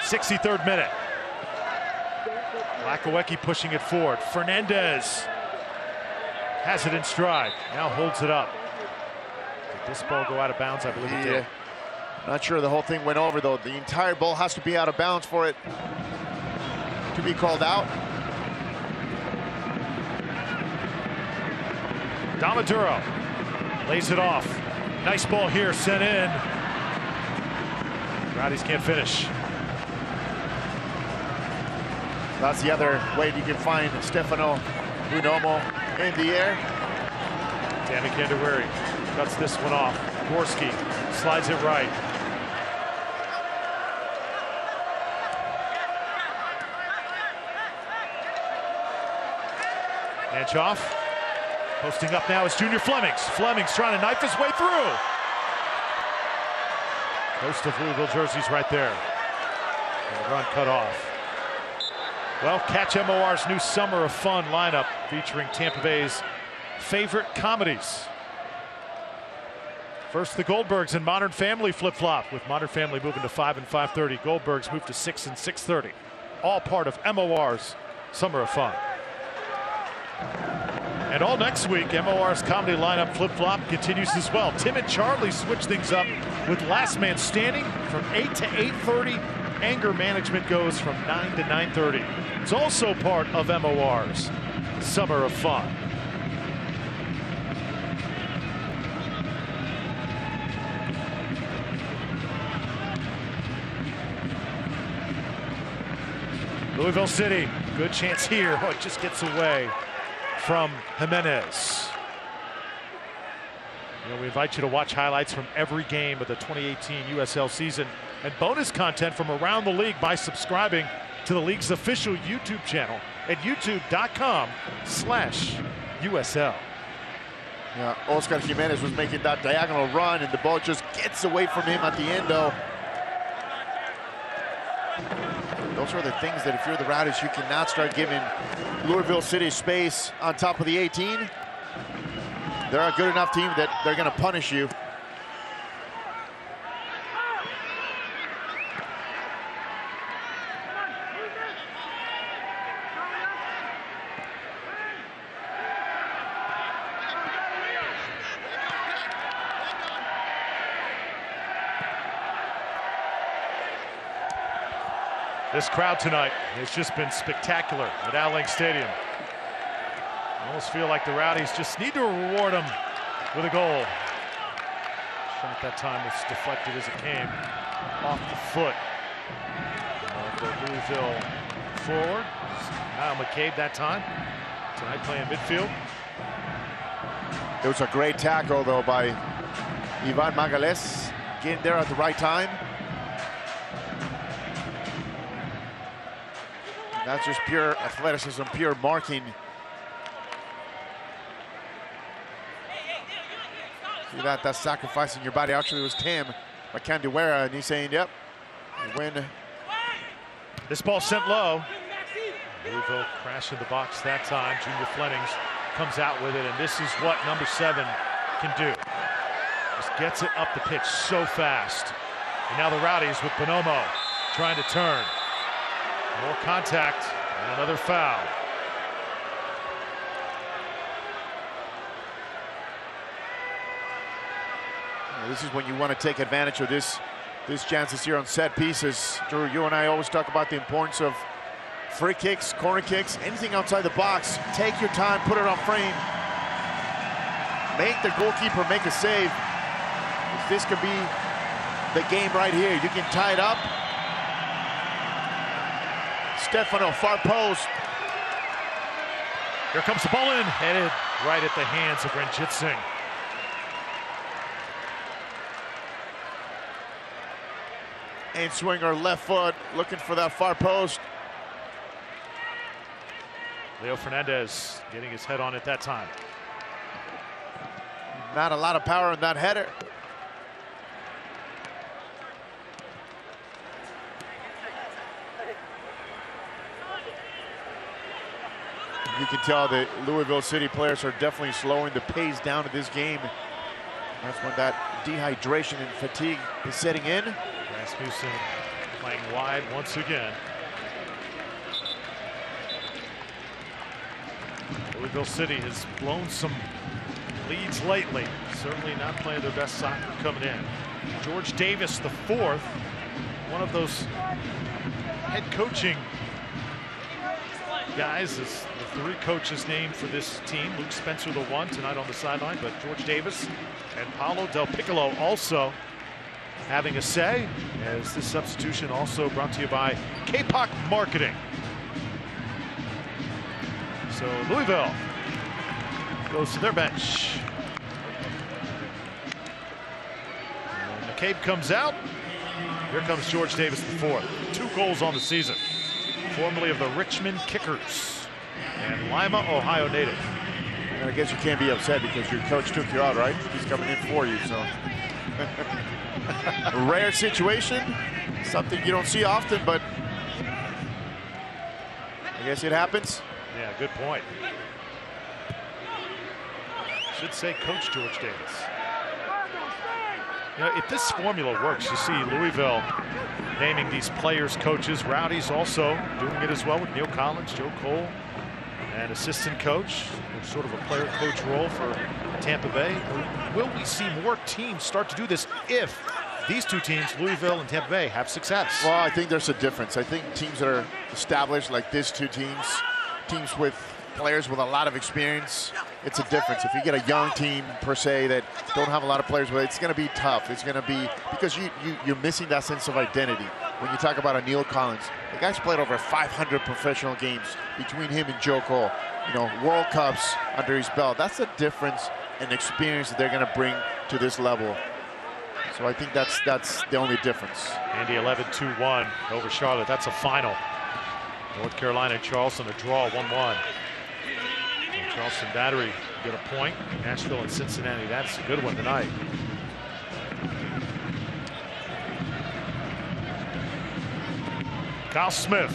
'63rd minute. Lakawecki pushing it forward. Fernandez has it in stride. Now holds it up. Did this ball go out of bounds? I believe it did. Not sure the whole thing went over though. The entire ball has to be out of bounds for it to be called out. Damaduro lays it off. Nice ball here, sent in. Rowdies can't finish. That's the other way you can find Stefano Bonomo in the air. Tammy Candawari cuts this one off. Gorski slides it right. Manchoff posting up now is Junior Flemings. Flemings trying to knife his way through. Most of Louisville jerseys right there. And the run cut off. Well, catch MOR's new Summer of Fun lineup featuring Tampa Bay's favorite comedies. First, the Goldbergs and Modern Family flip-flop, with Modern Family moving to 5 and 5:30. Goldbergs move to 6 and 6:30. All part of MOR's Summer of Fun. And all next week, MOR's comedy lineup flip-flop continues as well. Tim and Charlie switch things up with Last Man Standing from 8 to 8:30. Anger Management goes from 9 to 9:30. It's also part of MOR's Summer of Fun. Louisville City, good chance here. Oh, it just gets away from Jimenez. You know, we invite you to watch highlights from every game of the 2018 USL season and bonus content from around the league by subscribing to the league's official YouTube channel at youtube.com/USL. Yeah, Oscar Jimenez was making that diagonal run and the ball just gets away from him at the end though. Those are the things that if you're the Rowdies, you cannot start giving Louisville City space on top of the 18. They're a good enough team that they're going to punish you. This crowd tonight has just been spectacular at Al Link Stadium. I almost feel like the Rowdies just need to reward them with a goal. Shot that time was deflected as it came off the foot of the Louisville forward. Kyle McCabe that time. Tonight playing midfield. It was a great tackle though by Ivan Magales, getting there at the right time. That's just pure athleticism, pure marking. See that? That's sacrificing your body. Actually, it was Tim Candawari, and he's saying, yep, win. This ball sent low. Louisville crashed in the box that time. Junior Flemings comes out with it, and this is what number 7 can do. Just gets it up the pitch so fast. And now the Rowdies with Bonomo trying to turn. More contact and another foul. This is when you want to take advantage of this chances here on set pieces. Drew, you and I always talk about the importance of free kicks, corner kicks, anything outside the box. Take your time, put it on frame. Make the goalkeeper make a save. If this could be the game right here. You can tie it up. Stefano, far post. Here comes the ball in, headed right at the hands of Ranjitsingh. And swinger left foot, looking for that far post. Leo Fernandez getting his head on it that time. Not a lot of power in that header. You can tell the Louisville City players are definitely slowing the pace down of this game. That's when that dehydration and fatigue is setting in. Rasmussen playing wide once again. Louisville City has blown some leads lately. Certainly not playing their best soccer coming in. George Davis, the fourth, one of those head coaching guys. Is the three coaches named for this team. Luke Spencer, the one, tonight on the sideline, but George Davis and Paulo Del Piccolo also having a say, as this substitution also brought to you by K-Pop Marketing. So Louisville goes to their bench. And McCabe comes out. Here comes George Davis, the fourth. 2 goals on the season. Formerly of the Richmond Kickers and Lima, Ohio native. And I guess you can't be upset because your coach took you out, right? He's coming in for you, so. A rare situation, something you don't see often, but I guess it happens. Yeah, good point. Should say Coach George Davis. You know, if this formula works, you see Louisville naming these players coaches. Rowdies also doing it as well with Neil Collins, Joe Cole, and assistant coach. Sort of a player coach role for Tampa Bay. Will we see more teams start to do this if these two teams, Louisville and Tampa Bay, have success? Well, I think there's a difference. I think teams that are established like these two teams, teams with players with a lot of experience, it's a difference. If you get a young team per se that don't have a lot of players with, it's going to be tough. It's going to be because you're missing that sense of identity. When you talk about a Neil Collins, the guy's played over 500 professional games between him and Joe Cole. You know, World Cups under his belt. That's the difference in experience that they're going to bring to this level. So I think that's the only difference. Indy 11-2-1 over Charlotte. That's a final. North Carolina and Charleston, a draw 1-1. Charleston Battery get a point. Nashville and Cincinnati, that's a good one tonight. Kyle Smith,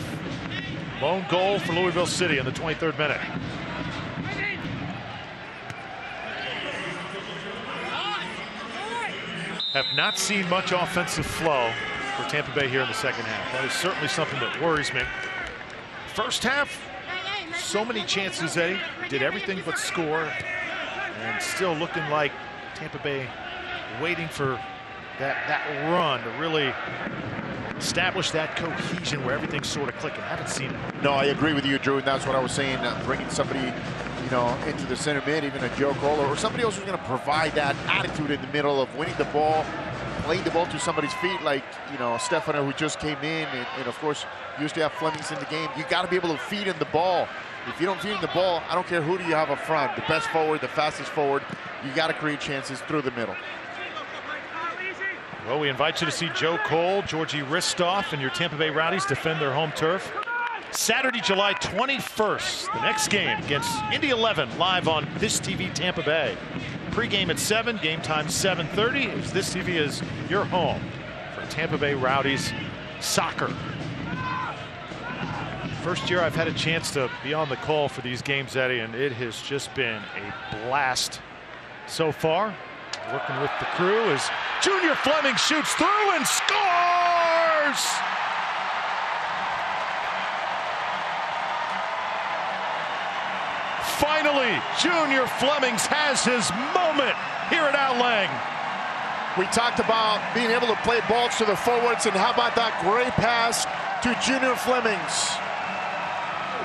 lone goal for Louisville City in the 23rd minute. Have not seen much offensive flow for Tampa Bay here in the second half. That is certainly something that worries me. First half, so many chances, Eddie. Did everything but score. And still looking like Tampa Bay waiting for that run to really establish that cohesion where everything's sort of clicking. I haven't seen it. No, I agree with you, Drew, and that's what I was saying. Bringing somebody, you know, into the center mid, even a Joe Cole, or somebody else who's going to provide that attitude in the middle of winning the ball, playing the ball to somebody's feet, like, you know, Stefano, who just came in, and of course, used to have Flemings in the game. You got to be able to feed in the ball. If you don't feed in the ball, I don't care who do you have up front, the best forward, the fastest forward, you got to create chances through the middle. Well, we invite you to see Joe Cole, Georgie Ristoff, and your Tampa Bay Rowdies defend their home turf. Saturday, July 21st, the next game against Indy 11, live on This TV Tampa Bay. Pre-game at 7, game time 7:30, as This TV is your home for Tampa Bay Rowdies soccer. First year I've had a chance to be on the call for these games, Eddie, and it has just been a blast so far. Working with the crew as Junior Fleming shoots through and scores! Finally, Junior Flemings has his moment here at Outlang. We talked about being able to play balls to the forwards, and how about that great pass to Junior Flemings?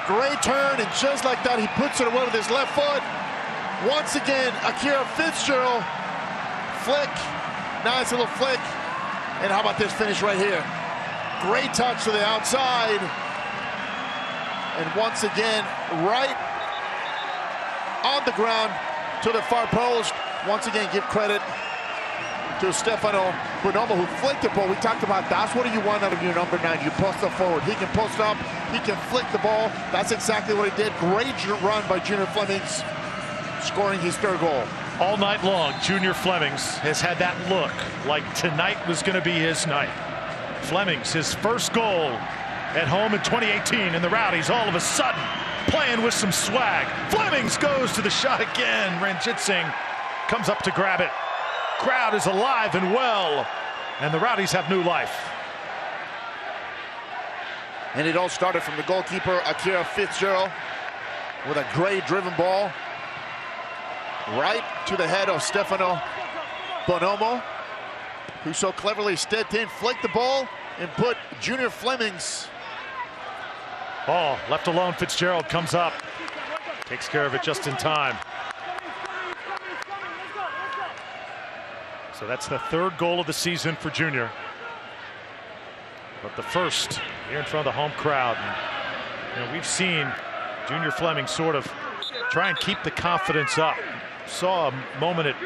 Great turn, and just like that, he puts it away with his left foot. Once again, Akira Fitzgerald, flick, nice little flick, And how about this finish right here? Great touch to the outside. And once again, right on the ground to the far post. Once again, give credit to Stefano Bonomo, who flicked the ball. We talked about that's what you want out of your number 9. You post up forward. He can post up. He can flick the ball. That's exactly what he did. Great run by Junior Flemings, scoring his 3rd goal. All night long, Junior Flemings has had that look like tonight was going to be his night. Flemings, his 1st goal at home in 2018, and the Rowdies all of a sudden playing with some swag. Flemings goes to the shot again. Ranjitsingh comes up to grab it. Crowd is alive and well, and the Rowdies have new life. And it all started from the goalkeeper, Akira Fitzgerald, with a great driven ball right to the head of Stefano Bonomo, who so cleverly stepped in, flicked the ball, and put Junior Flemings. Ball left alone. Fitzgerald comes up, takes care of it just in time. So that's the 3rd goal of the season for Junior. But the 1st here in front of the home crowd. And, we've seen Junior Fleming sort of try and keep the confidence up. Saw a moment at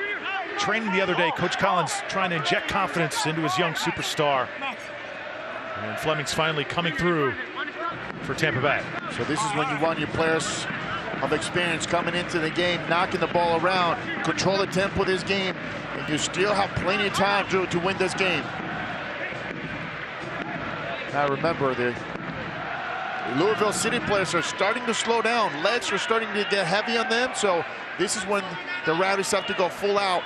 training the other day, Coach Collins trying to inject confidence into his young superstar. And Fleming's finally coming through for Tampa Bay. So this is when you want your players of experience coming into the game, knocking the ball around, control the tempo of this game, and you still have plenty of time to win this game. Now remember, the Louisville City players are starting to slow down. Legs are starting to get heavy on them, so this is when the Rowdies have to go full out,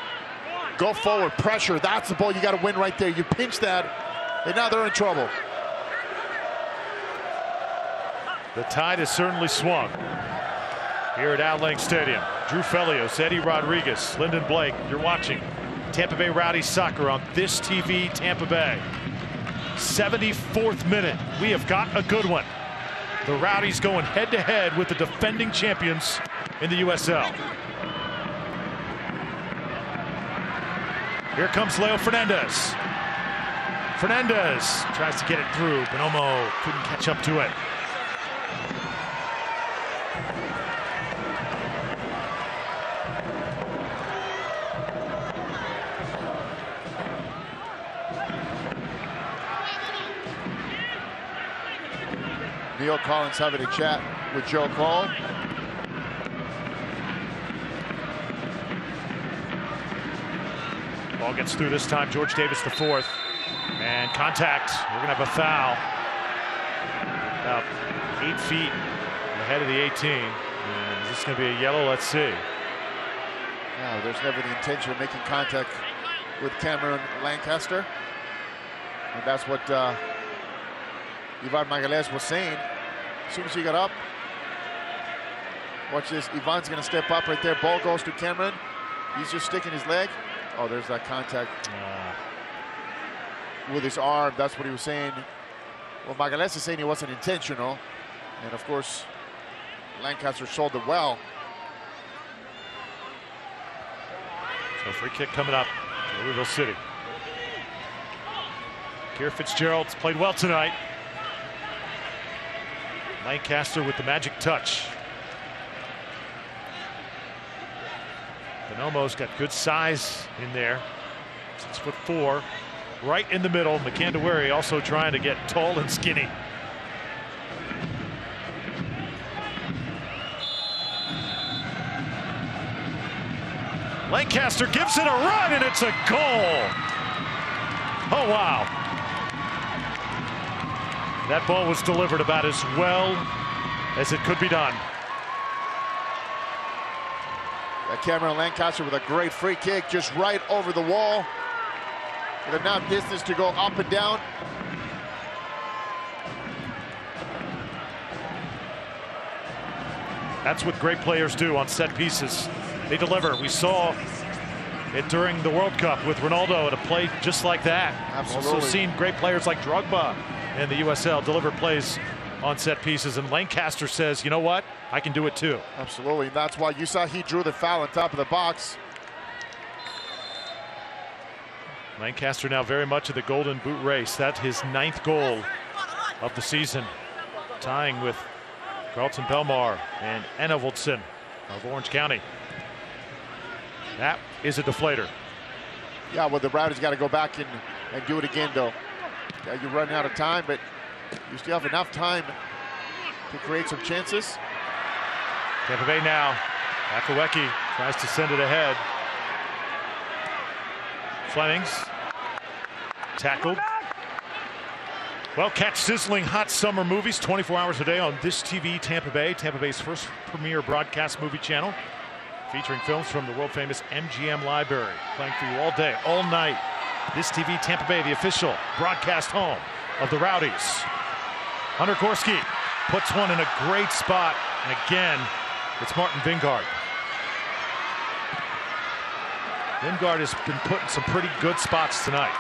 go forward, pressure. That's the ball you got to win right there. You pinch that, and now they're in trouble. The tide has certainly swung here at Al Lang Stadium. Drew Felios, Eddie Rodriguez, Lyndon Blake. You're watching Tampa Bay Rowdies soccer on This TV Tampa Bay. 74th minute. We have got a good one. The Rowdies going head-to-head with the defending champions in the USL. Here comes Leo Fernandez. Fernandez tries to get it through. Bonomo couldn't catch up to it. Neil Collins having a chat with Joe Cole. Ball gets through this time. George Davis the 4th. And contact. We're going to have a foul. About 8 feet ahead of the 18. And is this going to be a yellow? Let's see. No, there's never the intention of making contact with Cameron Lancaster. And that's what Ivan Magalhaes was saying. As soon as he got up, watch this. Ivan's going to step up right there. Ball goes to Cameron. He's just sticking his leg. Oh, there's that contact with his arm. That's what he was saying. Well, Magalhaes is saying it wasn't intentional. And, of course, Lancaster sold it well. So free kick coming up to Louisville City. Keir Fitzgerald's played well tonight. Lancaster with the magic touch. Bonomo's got good size in there. 6'4", right in the middle. McCandawary also trying to get tall and skinny. Lancaster gives it a run, and it's a goal. Oh, wow. That ball was delivered about as well as it could be done. Cameron Lancaster with a great free kick, just right over the wall. With enough distance to go up and down. That's what great players do on set pieces. They deliver. We saw it during the World Cup with Ronaldo at a play just like that. Absolutely. Also seen great players like Drogba in the USL deliver plays on set pieces, and Lancaster says, you know what, I can do it too. Absolutely. That's why you saw he drew the foul on top of the box. Lancaster now very much of the Golden Boot race. That's his 9th goal of the season, tying with Carlton Belmar and Enevoldsen of Orange County. That is a deflator. Yeah, well, the Rowdies got to go back and do it again, though. Yeah, you're running out of time, but you still have enough time to create some chances. Tampa Bay now. Akawecki tries to send it ahead. Flemings tackled. Well, catch sizzling hot summer movies 24 hours a day on This TV Tampa Bay, Tampa Bay's first premier broadcast movie channel, featuring films from the world-famous MGM library, playing for you all day, all night. This TV Tampa Bay, the official broadcast home of the Rowdies. Hunter Gorski puts one in a great spot, and again, it's Martin Vingard. Vingard has been put in some pretty good spots tonight.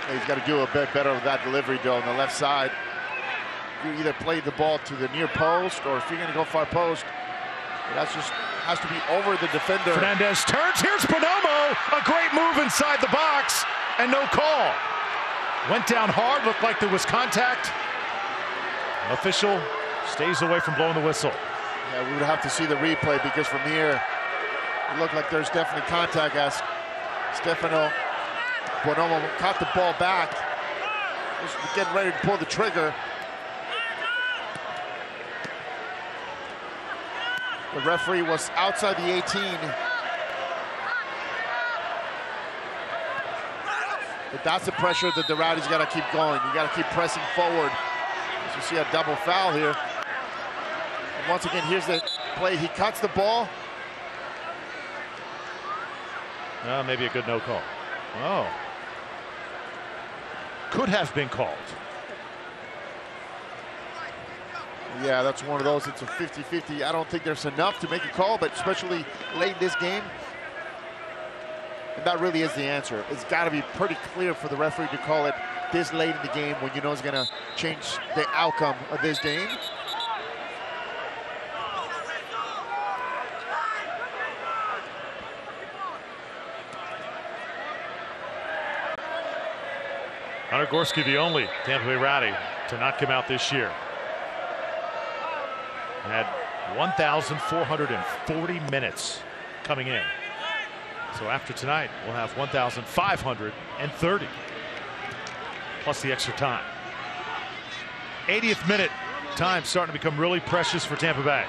He's got to do a bit better with that delivery, though, on the left side. You either play the ball to the near post, or if you're going to go far post, that just has to be over the defender. Fernandez turns. Here's Bonomo. A great move inside the box, and no call. Went down hard. Looked like there was contact. Official stays away from blowing the whistle. Yeah, we would have to see the replay, because from here, it looked like there's definitely contact as Stefano Bonomo caught the ball back. Just getting ready to pull the trigger. The referee was outside the 18. But that's the pressure that the Rowdies got to keep going. You got to keep pressing forward. As you see a double foul here. And once again, here's the play. He cuts the ball. Maybe a good no call. Oh. Could have been called. Yeah, that's one of those. It's a 50-50. I don't think there's enough to make a call, but especially late in this game. And that really is the answer. It's got to be pretty clear for the referee to call it this late in the game when you know it's going to change the outcome of this game. Hunter Gorski, the only Tampa Bay Rowdy to not come out this year. Had 1,440 minutes coming in. So after tonight, we'll have 1,530 plus the extra time. 80th minute time starting to become really precious for Tampa Bay.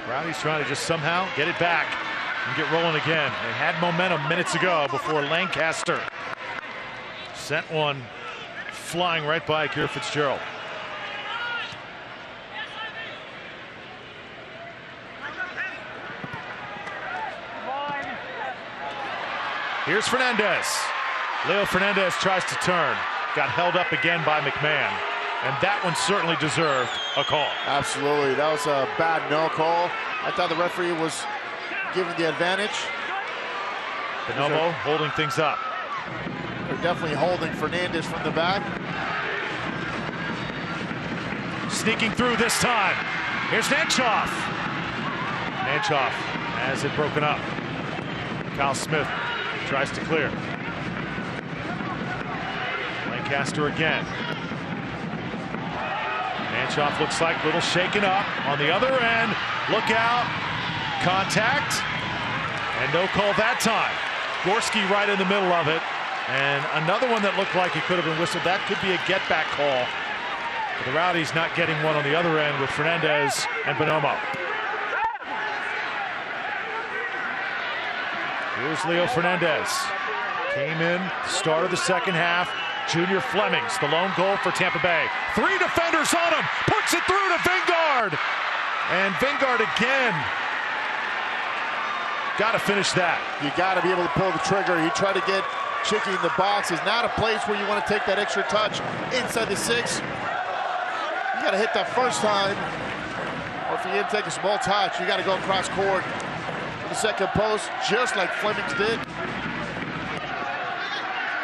Rowdy's trying to just somehow get it back and get rolling again. They had momentum minutes ago before Lancaster sent one flying right by Kier Fitzgerald. Here's Fernandez. Leo Fernandez tries to turn. Got held up again by McMahon. And that one certainly deserved a call. Absolutely. That was a bad no call. I thought the referee was giving the advantage. Bonomo holding things up. They're definitely holding Fernandez from the back. Sneaking through this time. Here's Nanchoff. Nanchoff has it broken up. Kyle Smith tries to clear. Lancaster again. Nanchoff looks like a little shaken up. On the other end, look out. Contact. And no call that time. Gorski right in the middle of it. And another one that looked like it could have been whistled. That could be a get-back call. But the Rowdies not getting one on the other end with Fernandez and Bonomo. Here's Leo Fernandez. Came in, start of the second half. Junior Flemings, the lone goal for Tampa Bay. 3 defenders on him. Puts it through to Vingard. And Vingard again. Got to finish that. You got to be able to pull the trigger. He tried to get Chicky in the box. It's not a place where you want to take that extra touch inside the 6. You got to hit that first time. Or if you didn't take a small touch, you got to go across court to the second post, just like Flemings did.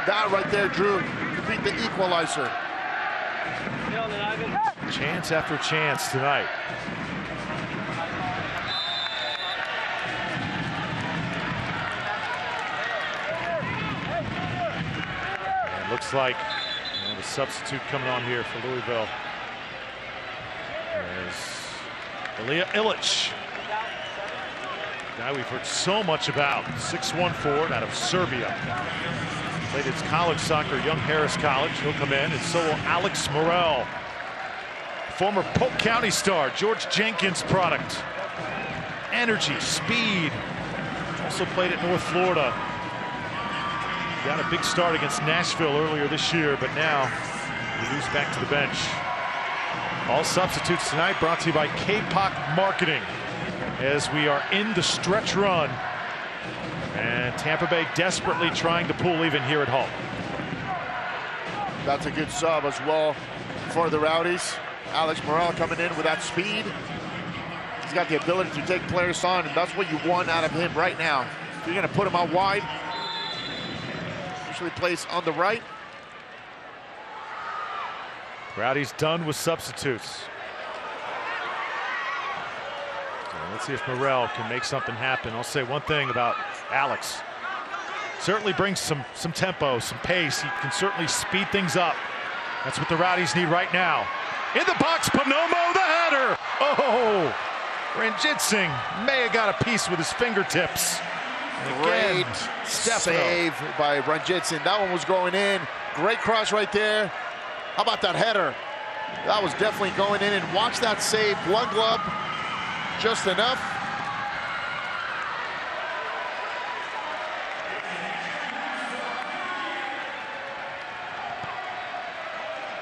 That right there, Drew, could beat the equalizer. Chance after chance tonight. And looks like the substitute coming on here for Louisville is Ilija Ilić. Guy we've heard so much about. 6'1" forward out of Serbia. Played his college soccer, Young Harris College. He'll come in, and so will Alex Morel. Former Polk County star, George Jenkins product. Energy, speed. Also played at North Florida. Got a big start against Nashville earlier this year, but now he moves back to the bench. All substitutes tonight brought to you by K-Pop Marketing, as we are in the stretch run. And Tampa Bay desperately trying to pull even here at home. That's a good sub as well for the Rowdies. Alex Morel coming in with that speed. He's got the ability to take players on, and that's what you want out of him right now. If you're going to put him out wide, usually plays on the right. Rowdies done with substitutes. Let's see if Morel can make something happen. I'll say one thing about Alex. Certainly brings some tempo, some pace. He can certainly speed things up. That's what the Rowdies need right now. In the box, Bonomo, the header. Oh, Ranjitsingh may have got a piece with his fingertips. Great save by Ranjitsingh. That one was going in. Great cross right there. How about that header? That was definitely going in, and watch that save. One glove, just enough.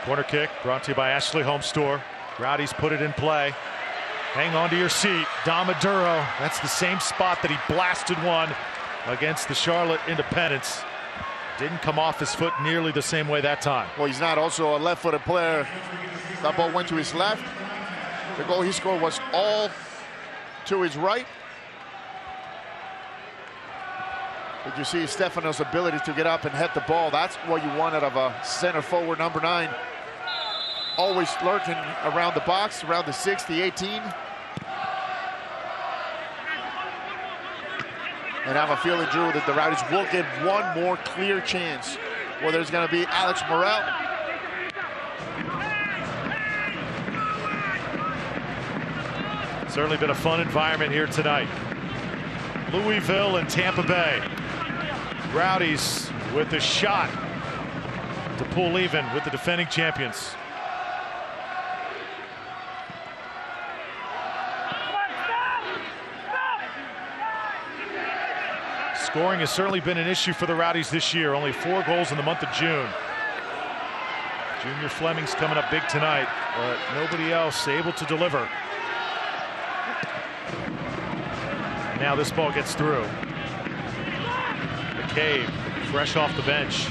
Corner kick brought to you by Ashley Home Store. Rowdies put it in play. Hang on to your seat. Damaduro, that's the same spot that he blasted one against the Charlotte Independents. Didn't come off his foot nearly the same way that time. Well, he's not also a left-footed player. That ball went to his left. The goal he scored was all to his right. Did you see Stefano's ability to get up and head the ball? That's what you want out of a center forward, number 9. Always lurking around the box, around the 6, the 18. And I have a feeling, Drew, that the Rowdies will get one more clear chance, whether it's going to be Alex Morel. Certainly been a fun environment here tonight. Louisville and Tampa Bay. Rowdies with a shot to pull even with the defending champions. Scoring has certainly been an issue for the Rowdies this year. Only 4 goals in the month of June. Junior Fleming's coming up big tonight, but nobody else able to deliver. And now this ball gets through. McCabe, fresh off the bench.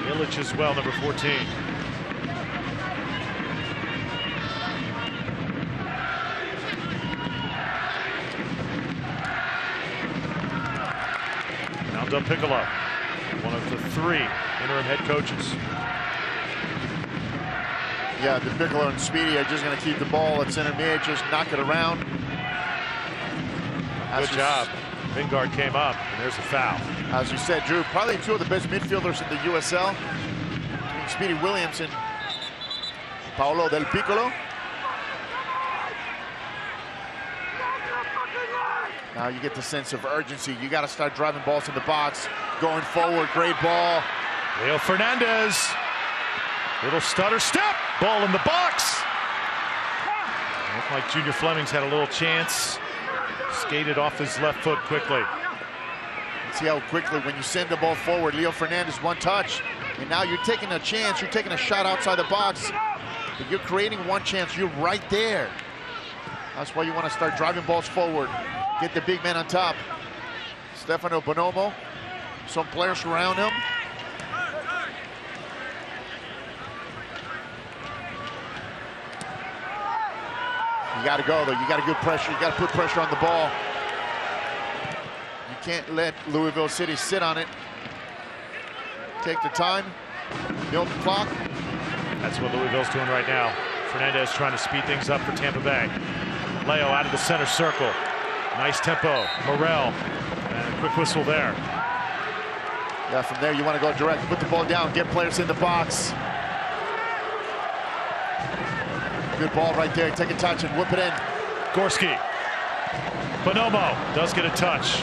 Ilić as well, number 14. Del Piccolo, one of the 3 interim head coaches. Yeah, the Piccolo and Speedy are just going to keep the ball at center mid, just knock it around. Good job. Vingard came up, and there's a foul. As you said, Drew, probably 2 of the best midfielders in the USL. Between Speedy Williams and Paolo Del Piccolo. Now you get the sense of urgency. You got to start driving balls in the box. Going forward, great ball. Leo Fernandez. Little stutter step. Ball in the box. Looked like Junior Fleming's had a little chance. Skated off his left foot quickly. See how quickly when you send the ball forward, Leo Fernandez, one touch. And now you're taking a chance. You're taking a shot outside the box. But you're creating one chance. You're right there. That's why you want to start driving balls forward. Get the big man on top. Stefano Bonomo. Some players around him. You got to go, though. You got to get pressure. You got to put pressure on the ball. You can't let Louisville City sit on it. Take the time. Build the clock. That's what Louisville's doing right now. Fernandez trying to speed things up for Tampa Bay. Leo out of the center circle. Nice tempo. Morel. And a quick whistle there. Yeah, from there you want to go direct, put the ball down, get players in the box. Good ball right there. Take a touch and whip it in. Gorski. Bonomo does get a touch.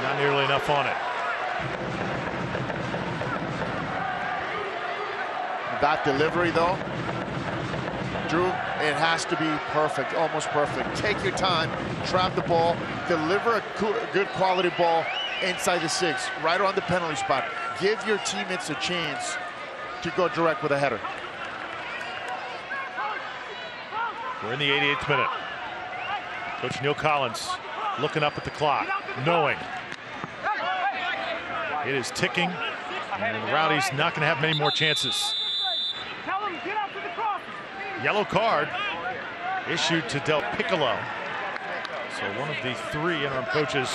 Not nearly enough on it. That delivery, though, Drew, it has to be perfect, almost perfect. Take your time, trap the ball, deliver a good quality ball inside the 6, right around the penalty spot. Give your teammates a chance to go direct with a header. We're in the 88th minute. Coach Neil Collins looking up at the clock, knowing it is ticking, and the Rowdies not going to have many more chances. Yellow card issued to Del Piccolo. So one of the 3 interim coaches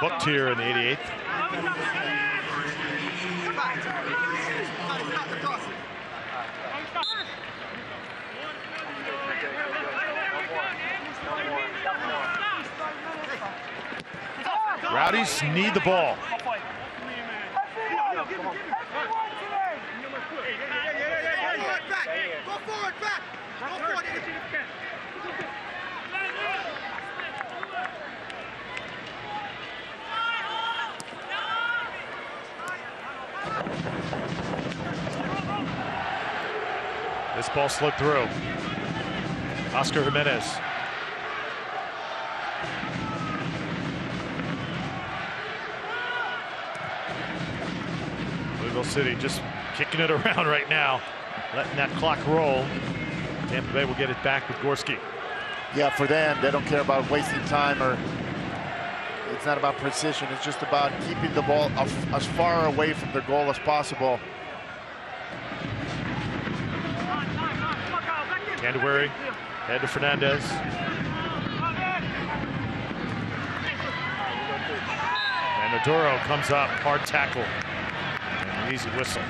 booked here in the 88th. Rowdies need the ball. This ball slipped through. Oscar Jimenez. Louisville City just kicking it around right now, letting that clock roll. Tampa Bay will get it back with Gorski. Yeah, for them, they don't care about wasting time, or it's not about precision. It's just about keeping the ball as far away from their goal as possible. Canterbury, head to Fernandez. And Maduro comes up, hard tackle, and an easy whistle.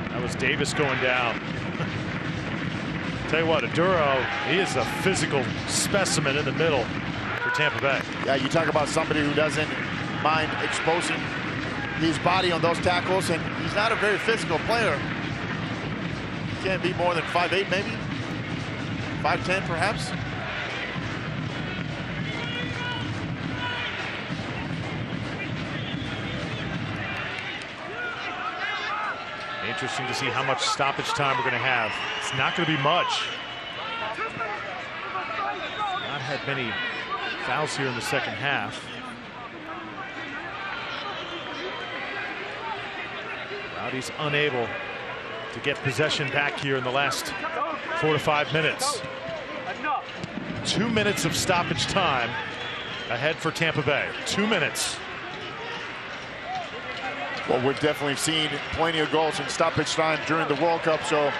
That was Davis going down. Tell you what, Aduro, he is a physical specimen in the middle for Tampa Bay. Yeah, you talk about somebody who doesn't mind exposing his body on those tackles, and he's not a very physical player. He can't be more than 5'8", maybe 5'10", perhaps. Interesting to see how much stoppage time we're going to have. It's not going to be much. Not had many fouls here in the second half. Rowdies unable to get possession back here in the last 4 to 5 minutes. 2 minutes of stoppage time ahead for Tampa Bay. 2 minutes. Well, we've definitely seen plenty of goals in stoppage time during the World Cup, so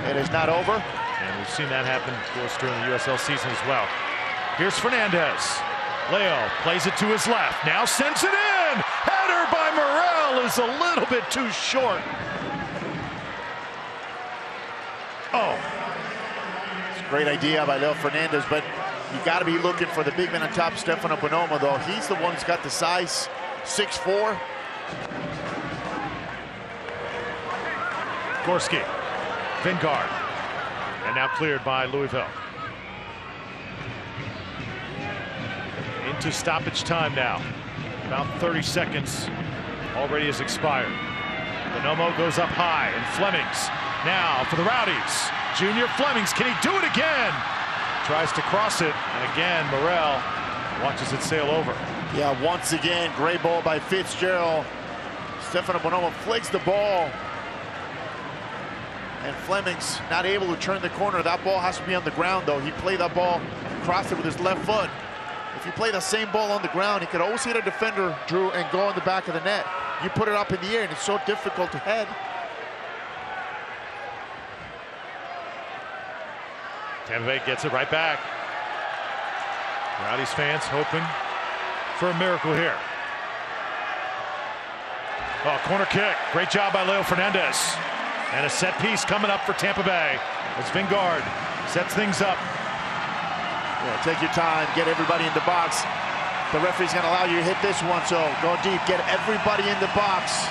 it is not over. And we've seen that happen, of course, during the USL season as well. Here's Fernandez. Leo plays it to his left, now sends it in! Header by Morel is a little bit too short. Oh. It's a great idea by Leo Fernandez, but you got to be looking for the big man on top, Stefano Bonomo, though. He's the one who's got the size, 6'4". Gorski, Vingard, and now cleared by Louisville. Into stoppage time now. About 30 seconds already has expired. Bonomo goes up high, and Flemings now for the Rowdies. Junior Flemings, can he do it again? Tries to cross it, and again Morel watches it sail over. Yeah, once again, great ball by Fitzgerald. Stefano Bonomo flicks the ball, and Flemings not able to turn the corner. That ball has to be on the ground, though. He played that ball, crossed it with his left foot. If you play the same ball on the ground, he could always hit a defender, Drew, and go in the back of the net. You put it up in the air, and it's so difficult to head. Tampa Bay gets it right back. Rowdies fans hoping for a miracle here. Oh, corner kick. Great job by Leo Fernandez. And a set piece coming up for Tampa Bay as Vingard sets things up. Yeah, take your time, get everybody in the box. The referee's going to allow you to hit this one, so go deep, get everybody in the box.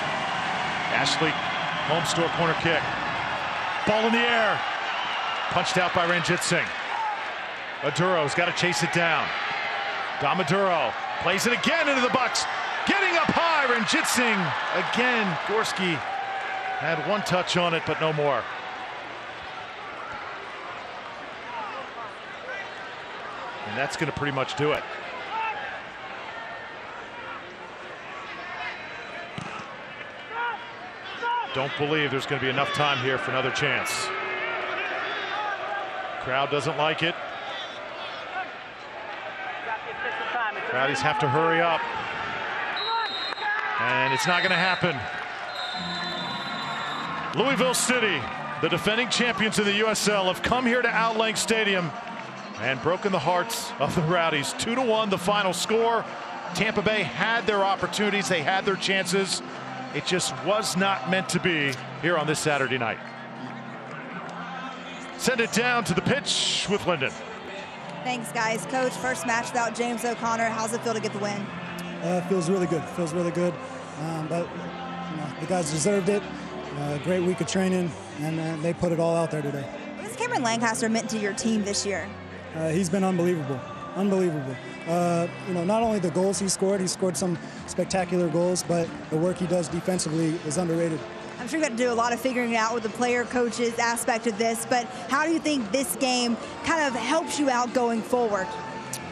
Ashley, home store corner kick. Ball in the air. Punched out by Ranjit Singh. Maduro's got to chase it down. Maduro plays it again into the box. Getting up high, Ranjit Singh. Again, Gorski had one touch on it, but no more. And that's going to pretty much do it. Don't believe there's going to be enough time here for another chance. Crowd doesn't like it. Rowdies have to hurry up. And it's not going to happen. Louisville City, the defending champions of the USL, have come here to Outlang Stadium and broken the hearts of the Rowdies. 2-1 the final score. Tampa Bay had their opportunities, they had their chances. It just was not meant to be here on this Saturday night. Send it down to the pitch with Lyndon. Thanks, guys. Coach, first match without James O'Connor. How's it feel to get the win? Feels really good. Feels really good. But the guys deserved it. Great week of training, and they put it all out there today. What has Cameron Lancaster meant to your team this year? He's been unbelievable. Unbelievable. Not only the goals he scored some spectacular goals, but the work he does defensively is underrated. I'm sure you got to do a lot of figuring out with the player coaches aspect of this, but how do you think this game kind of helps you out going forward?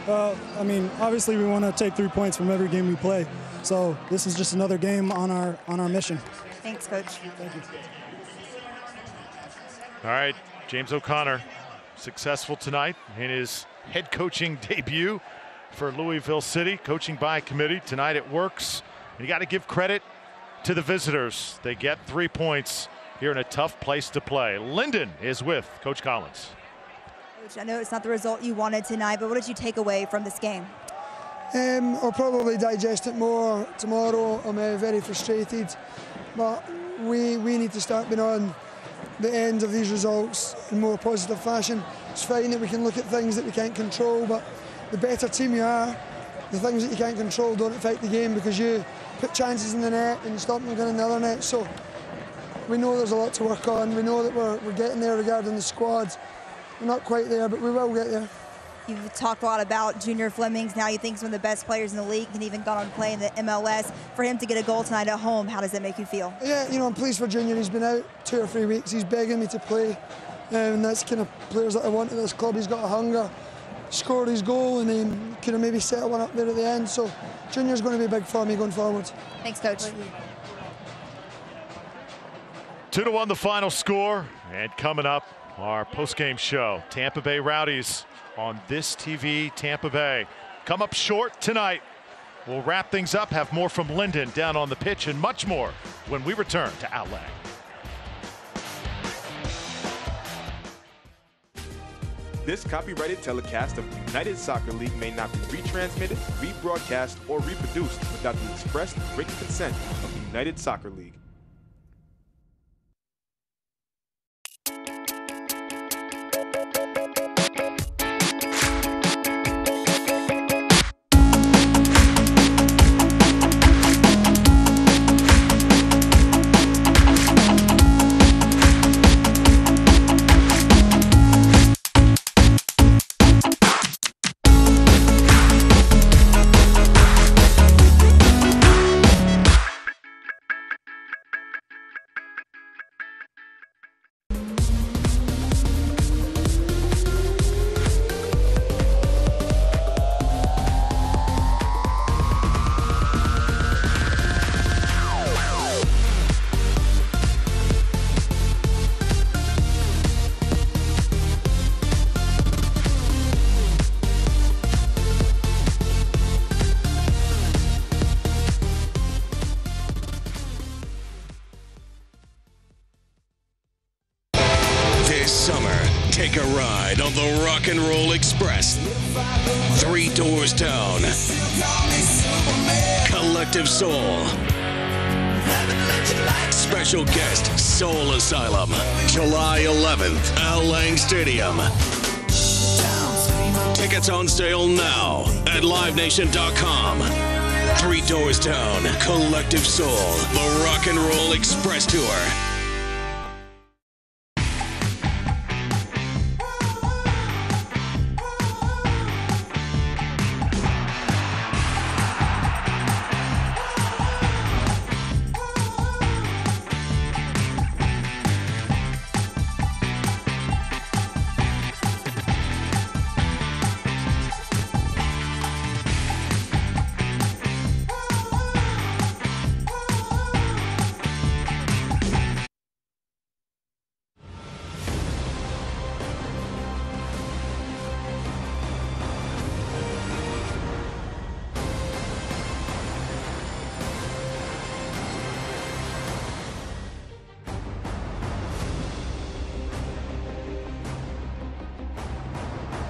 Obviously we want to take 3 points from every game we play. So this is just another game on our mission. Thanks, Coach. Thank you. All right, James O'Connor, successful tonight in his head coaching debut for Louisville City, coaching by committee. Tonight it works. And you got to give credit to the visitors. They get 3 points here in a tough place to play. Lyndon is with Coach Collins. Coach, I know it's not the result you wanted tonight, but what did you take away from this game? I'll probably digest it more tomorrow. I'm very frustrated, but we need to start being on the end of these results in more positive fashion. It's fine that we can look at things that we can't control, but the better team you are, the things that you can't control don't affect the game because you put chances in the net and stop them going in the other net. So we know there's a lot to work on. We know that we're getting there regarding the squads. We're not quite there, but we will get there. You've talked a lot about Junior Flemings. Now you think he's one of the best players in the league and even gone on to play in the MLS. For him to get a goal tonight at home, how does that make you feel? Yeah, I'm pleased for Junior. He's been out 2 or 3 weeks. He's begging me to play. And that's the kind of players that I want at this club. He's got a hunger, scored his goal, and then could have maybe set one up there at the end. So Junior's going to be big for me going forward. Thanks, Coach. Thank you. 2-1 the final score. And coming up, our post-game show. Tampa Bay Rowdies on This TV Tampa Bay. Come up short tonight. We'll wrap things up, have more from Lyndon down on the pitch, and much more when we return to Outlang. This copyrighted telecast of the United Soccer League may not be retransmitted, rebroadcast, or reproduced without the express written consent of the United Soccer League. Take a ride on the Rock and Roll Express. 3 doors down. Collective Soul. Special guest, Soul Asylum. July 11th, Outlang Stadium. Tickets on sale now at livenation.com. 3 doors down, Collective Soul, the Rock and Roll Express Tour.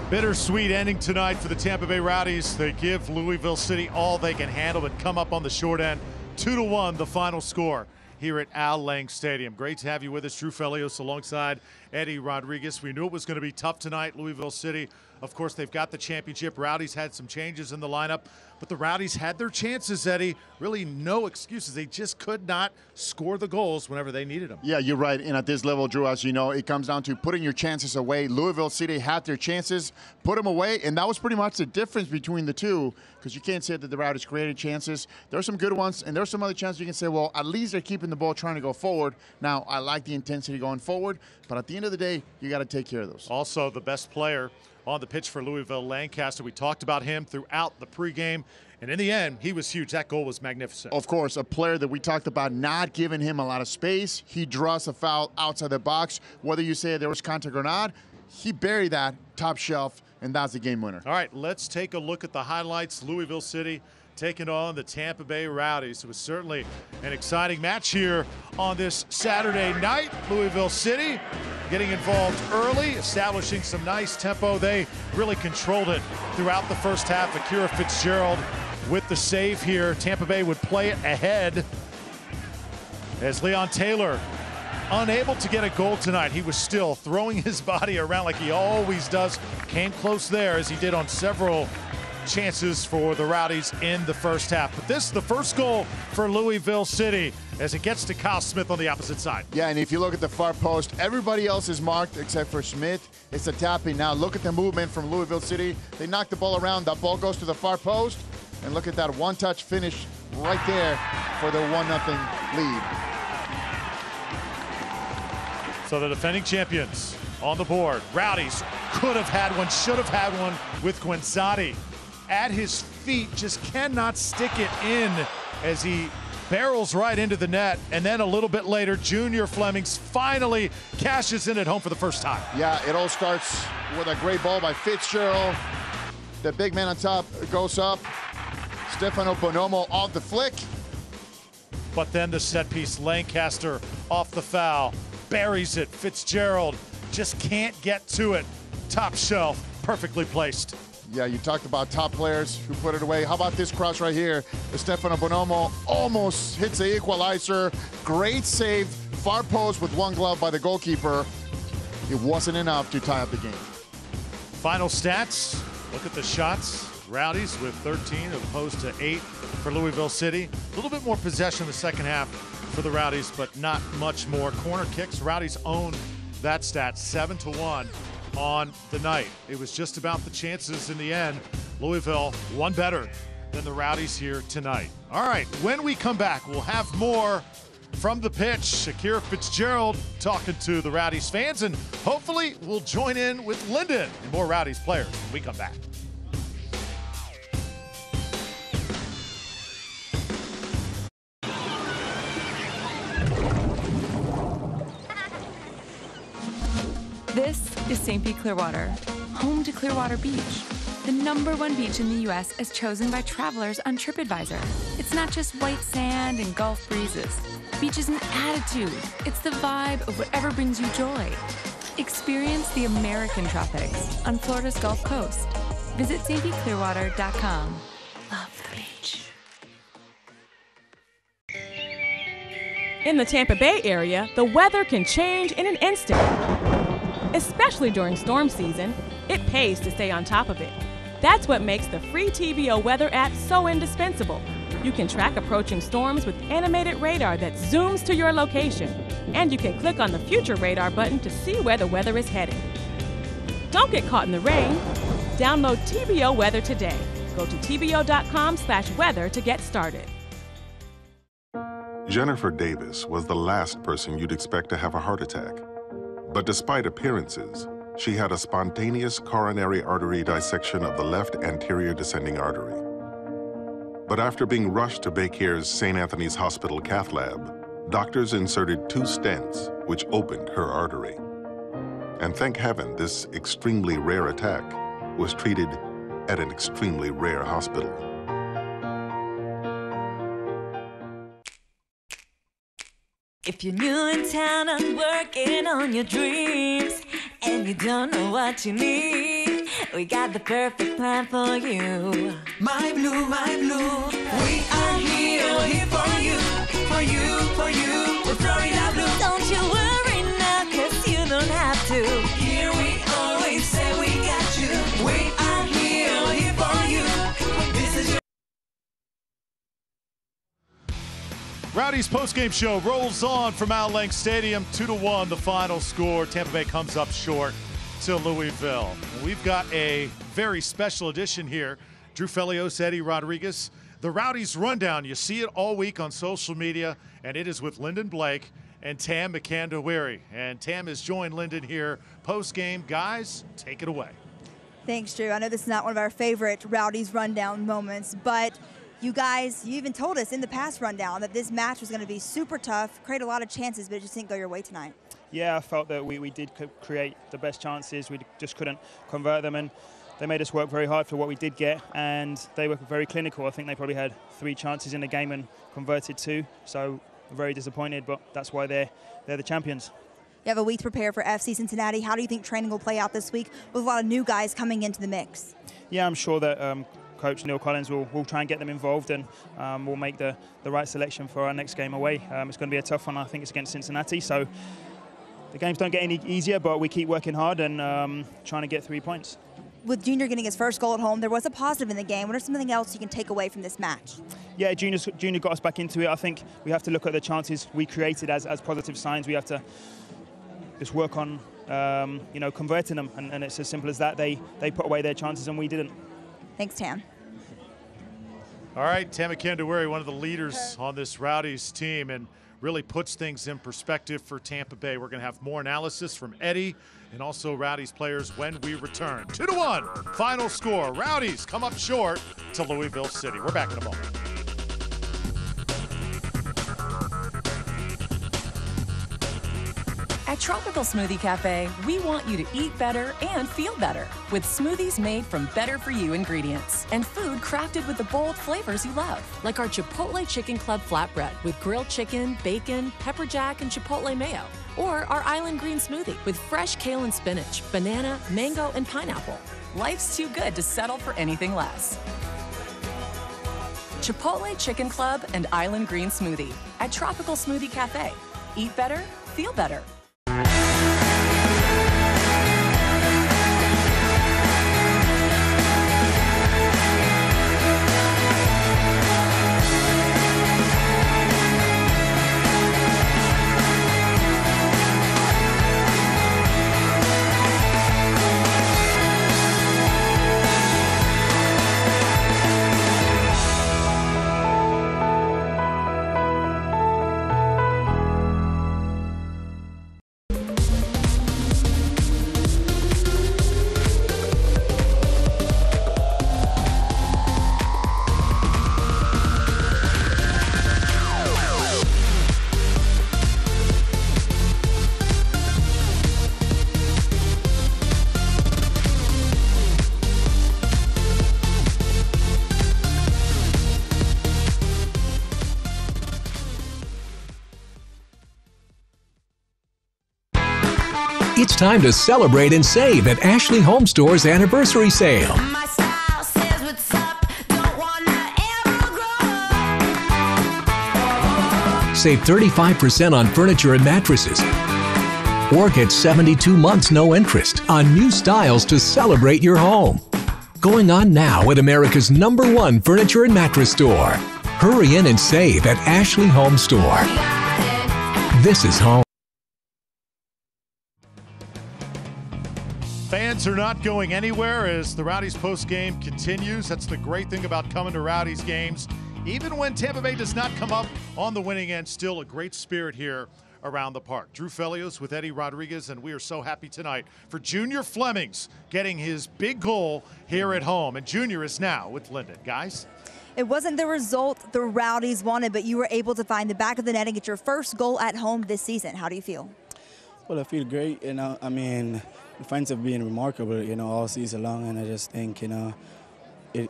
Bittersweet ending tonight for the Tampa Bay Rowdies. They give Louisville City all they can handle but come up on the short end. 2-1 the final score here at Al Lang Stadium. Great to have you with us, Drew Felios, alongside Eddie Rodriguez. We knew it was going to be tough tonight, Louisville City. Of course, they've got the championship. Rowdies had some changes in the lineup, but the Rowdies had their chances, Eddie. Really no excuses. They just could not score the goals whenever they needed them. Yeah, you're right. And at this level, Drew, as you know, it comes down to putting your chances away. Louisville City had their chances, put them away, and that was pretty much the difference between the two, because you can't say that the Rowdies created chances. There are some good ones, and there's some other chances you can say, well, at least they're keeping the ball trying to go forward. Now, I like the intensity going forward, but at the end of the day, you got to take care of those. Also, the best player on the pitch for Louisville, Lancaster. We talked about him throughout the pregame, and in the end, he was huge. That goal was magnificent. Of course, a player that we talked about not giving him a lot of space. He draws a foul outside the box. Whether you say there was contact or not, he buried that top shelf, and that's the game winner. All right, let's take a look at the highlights. Louisville City taking on the Tampa Bay Rowdies. It was certainly an exciting match here on this Saturday night. Louisville City getting involved early, establishing some nice tempo. They really controlled it throughout the first half. Akira Fitzgerald with the save here. Tampa Bay would play it ahead as Leon Taylor unable to get a goal tonight. He was still throwing his body around like he always does. Came close there as he did on several chances for the Rowdies in the first half. But this is the first goal for Louisville City as it gets to Kyle Smith on the opposite side. Yeah, and if you look at the far post, everybody else is marked except for Smith. It's a tapping. Now look at the movement from Louisville City. They knock the ball around. That ball goes to the far post. And look at that one-touch finish right there for the 1-0 lead. So the defending champions on the board. Rowdies could have had one, should have had one with Guenzati at his feet, just cannot stick it in as he barrels right into the net. And then a little bit later, Junior Flemings finally cashes in at home for the first time. Yeah, it all starts with a great ball by Fitzgerald. The big man on top goes up. Stefano Bonomo off the flick. But then the set piece, Lancaster off the foul, buries it. Fitzgerald just can't get to it. Top shelf, perfectly placed. Yeah, you talked about top players who put it away. How about this cross right here? Stefano Bonomo almost hits the equalizer. Great save, far post with one glove by the goalkeeper. It wasn't enough to tie up the game. Final stats, look at the shots. Rowdies with 13 as opposed to 8 for Louisville City. A little bit more possession in the second half for the Rowdies, but not much more. Corner kicks, Rowdies own that stat, 7-1 on the night. It was just about the chances in the end. Louisville won better than the Rowdies here tonight. All right, when we come back, we'll have more from the pitch. Akira Fitzgerald talking to the Rowdies fans, and hopefully we'll join in with Lyndon and more Rowdies players when we come back. This is St. Pete Clearwater, home to Clearwater Beach, the #1 beach in the U.S. as chosen by travelers on TripAdvisor. It's not just white sand and Gulf breezes. Beach is an attitude. It's the vibe of whatever brings you joy. Experience the American tropics on Florida's Gulf Coast. Visit stpclearwater.com. Love the beach. In the Tampa Bay area, the weather can change in an instant, Especially during storm season, it pays to stay on top of it. That's what makes the free TVO weather app so indispensable. You can track approaching storms with animated radar that zooms to your location, and you can click on the Future Radar button to see where the weather is headed. Don't get caught in the rain. Download TVO Weather today. Go to tvo.com/weather to get started. Jennifer Davis was the last person you'd expect to have a heart attack. But despite appearances, she had a spontaneous coronary artery dissection of the left anterior descending artery. But after being rushed to Baycare's St. Anthony's Hospital cath lab, doctors inserted 2 stents, which opened her artery. And thank heaven, this extremely rare attack was treated at an extremely rare hospital. If you're new in town and working on your dreams and you don't know what you need, we got the perfect plan for you. My Blue, we are here for you, for you, for you. We're Florida Blue. Don't you worry now, 'cause you don't have to. Here we always say we got you. We are here for you. This is your Rowdies postgame show rolls on from Al Lang Stadium, 2-1 the final score. Tampa Bay comes up short to Louisville. We've got a very special edition here. Drew Felios, Eddie Rodriguez, the Rowdies rundown. You see it all week on social media, and it is with Lyndon Blake and Tam McCandawary. And Tam has joined Lyndon here postgame. Guys, take it away. Thanks, Drew. I know this is not one of our favorite Rowdies rundown moments, but you guys, you even told us in the past rundown that this match was going to be super tough, create a lot of chances, but it just didn't go your way tonight. Yeah, I felt that we did create the best chances. We just couldn't convert them, and they made us work very hard for what we did get, and they were very clinical. I think they probably had 3 chances in the game and converted 2, so very disappointed, but that's why they're the champions. You have a week to prepare for FC Cincinnati. How do you think training will play out this week with a lot of new guys coming into the mix? Yeah, I'm sure that Coach Neil Collins will try and get them involved, and we'll make the right selection for our next game away. It's going to be a tough one. I think it's against Cincinnati, so the games don't get any easier, but we keep working hard and trying to get 3 points. With Junior getting his first goal at home, there was a positive in the game. What are something else you can take away from this match? Yeah, Junior got us back into it. I think we have to look at the chances we created as positive signs. We have to just work on converting them, and it's as simple as that. They put away their chances and we didn't. Thanks, Tam. All right, Tam McCandawary, one of the leaders on this Rowdies team, and really puts things in perspective for Tampa Bay. We're going to have more analysis from Eddie and also Rowdies players when we return. 2-1, final score. Rowdies come up short to Louisville City. We're back in a moment. At Tropical Smoothie Cafe, we want you to eat better and feel better with smoothies made from better-for-you ingredients and food crafted with the bold flavors you love, like our Chipotle Chicken Club flatbread with grilled chicken, bacon, pepper jack, and chipotle mayo, or our Island Green Smoothie with fresh kale and spinach, banana, mango, and pineapple. Life's too good to settle for anything less. Chipotle Chicken Club and Island Green Smoothie at Tropical Smoothie Cafe. Eat better, feel better. It's time to celebrate and save at Ashley Home Store's anniversary sale. Save 35% on furniture and mattresses. Or get 72 months no interest on new styles to celebrate your home. Going on now at America's #1 furniture and mattress store. Hurry in and save at Ashley Home Store. This is home. Fans are not going anywhere as the Rowdies postgame continues. That's the great thing about coming to Rowdies games. Even when Tampa Bay does not come up on the winning end, still a great spirit here around the park. Drew Felios with Eddie Rodriguez, and we are so happy tonight for Junior Flemings getting his big goal here at home. And Junior is now with Linden. Guys? It wasn't the result the Rowdies wanted, but you were able to find the back of the net and get your first goal at home this season. How do you feel? Well, I feel great. I mean, the fans have been remarkable, all season long, and I just think,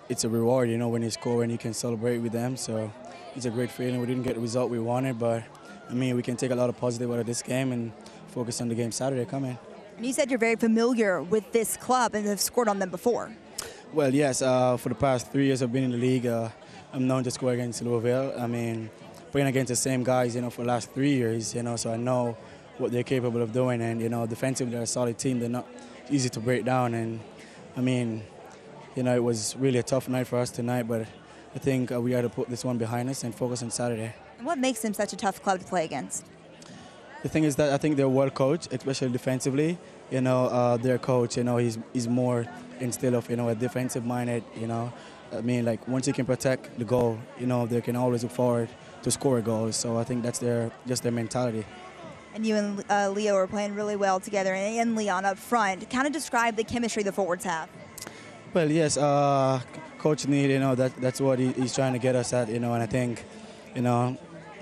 it's a reward, when you score and you can celebrate with them. So it's a great feeling. We didn't get the result we wanted, but, we can take a lot of positive out of this game and focus on the game Saturday coming. And you said you're very familiar with this club and have scored on them before. Well, yes. For the past 3 years I've been in the league, I'm known to score against Louisville. Playing against the same guys, for the last 3 years, so I know what they're capable of doing, and defensively they're a solid team. They're not easy to break down, and it was really a tough night for us tonight, but I think we got to put this one behind us and focus on Saturday. And what makes them such a tough club to play against? The thing is that I think they're well coached, especially defensively. Their coach, he's more instead of a defensive minded. Once you can protect the goal, they can always look forward to score goals. So I think that's just their mentality. And you and Leo are playing really well together, and Leon up front. Kind of describe the chemistry the forwards have. Well, yes, Coach Need, that's what he's trying to get us at, and I think,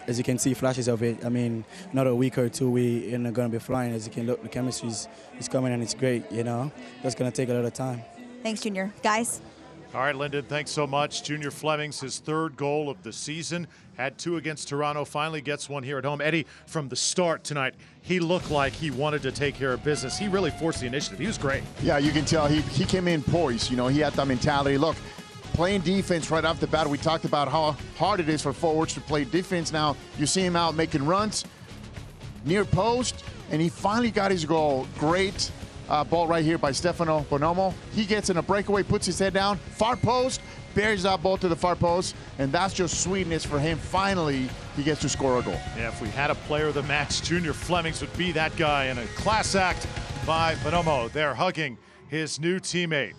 as you can see flashes of it. Another week or two, we are going to be flying. As you can look, the chemistry is coming, and it's great, That's going to take a lot of time. Thanks, Junior. Guys? All right, Linden, thanks so much. Junior Flemings, his 3rd goal of the season. Had 2 against Toronto, finally gets 1 here at home. Eddie, from the start tonight, he looked like he wanted to take care of business. He really forced the initiative. He was great. Yeah, you can tell he came in poised. He had that mentality. Look, playing defense right off the bat, we talked about how hard it is for forwards to play defense. Now, you see him out making runs near post, and he finally got his goal. Great ball right here by Stefano Bonomo. He gets in a breakaway, puts his head down, far post, buries that ball to the far post, and that's just sweetness for him. Finally, he gets to score a goal. Yeah, if we had a player of the match, Junior Flemings would be that guy, and a class act by Bonomo. They're hugging his new teammate.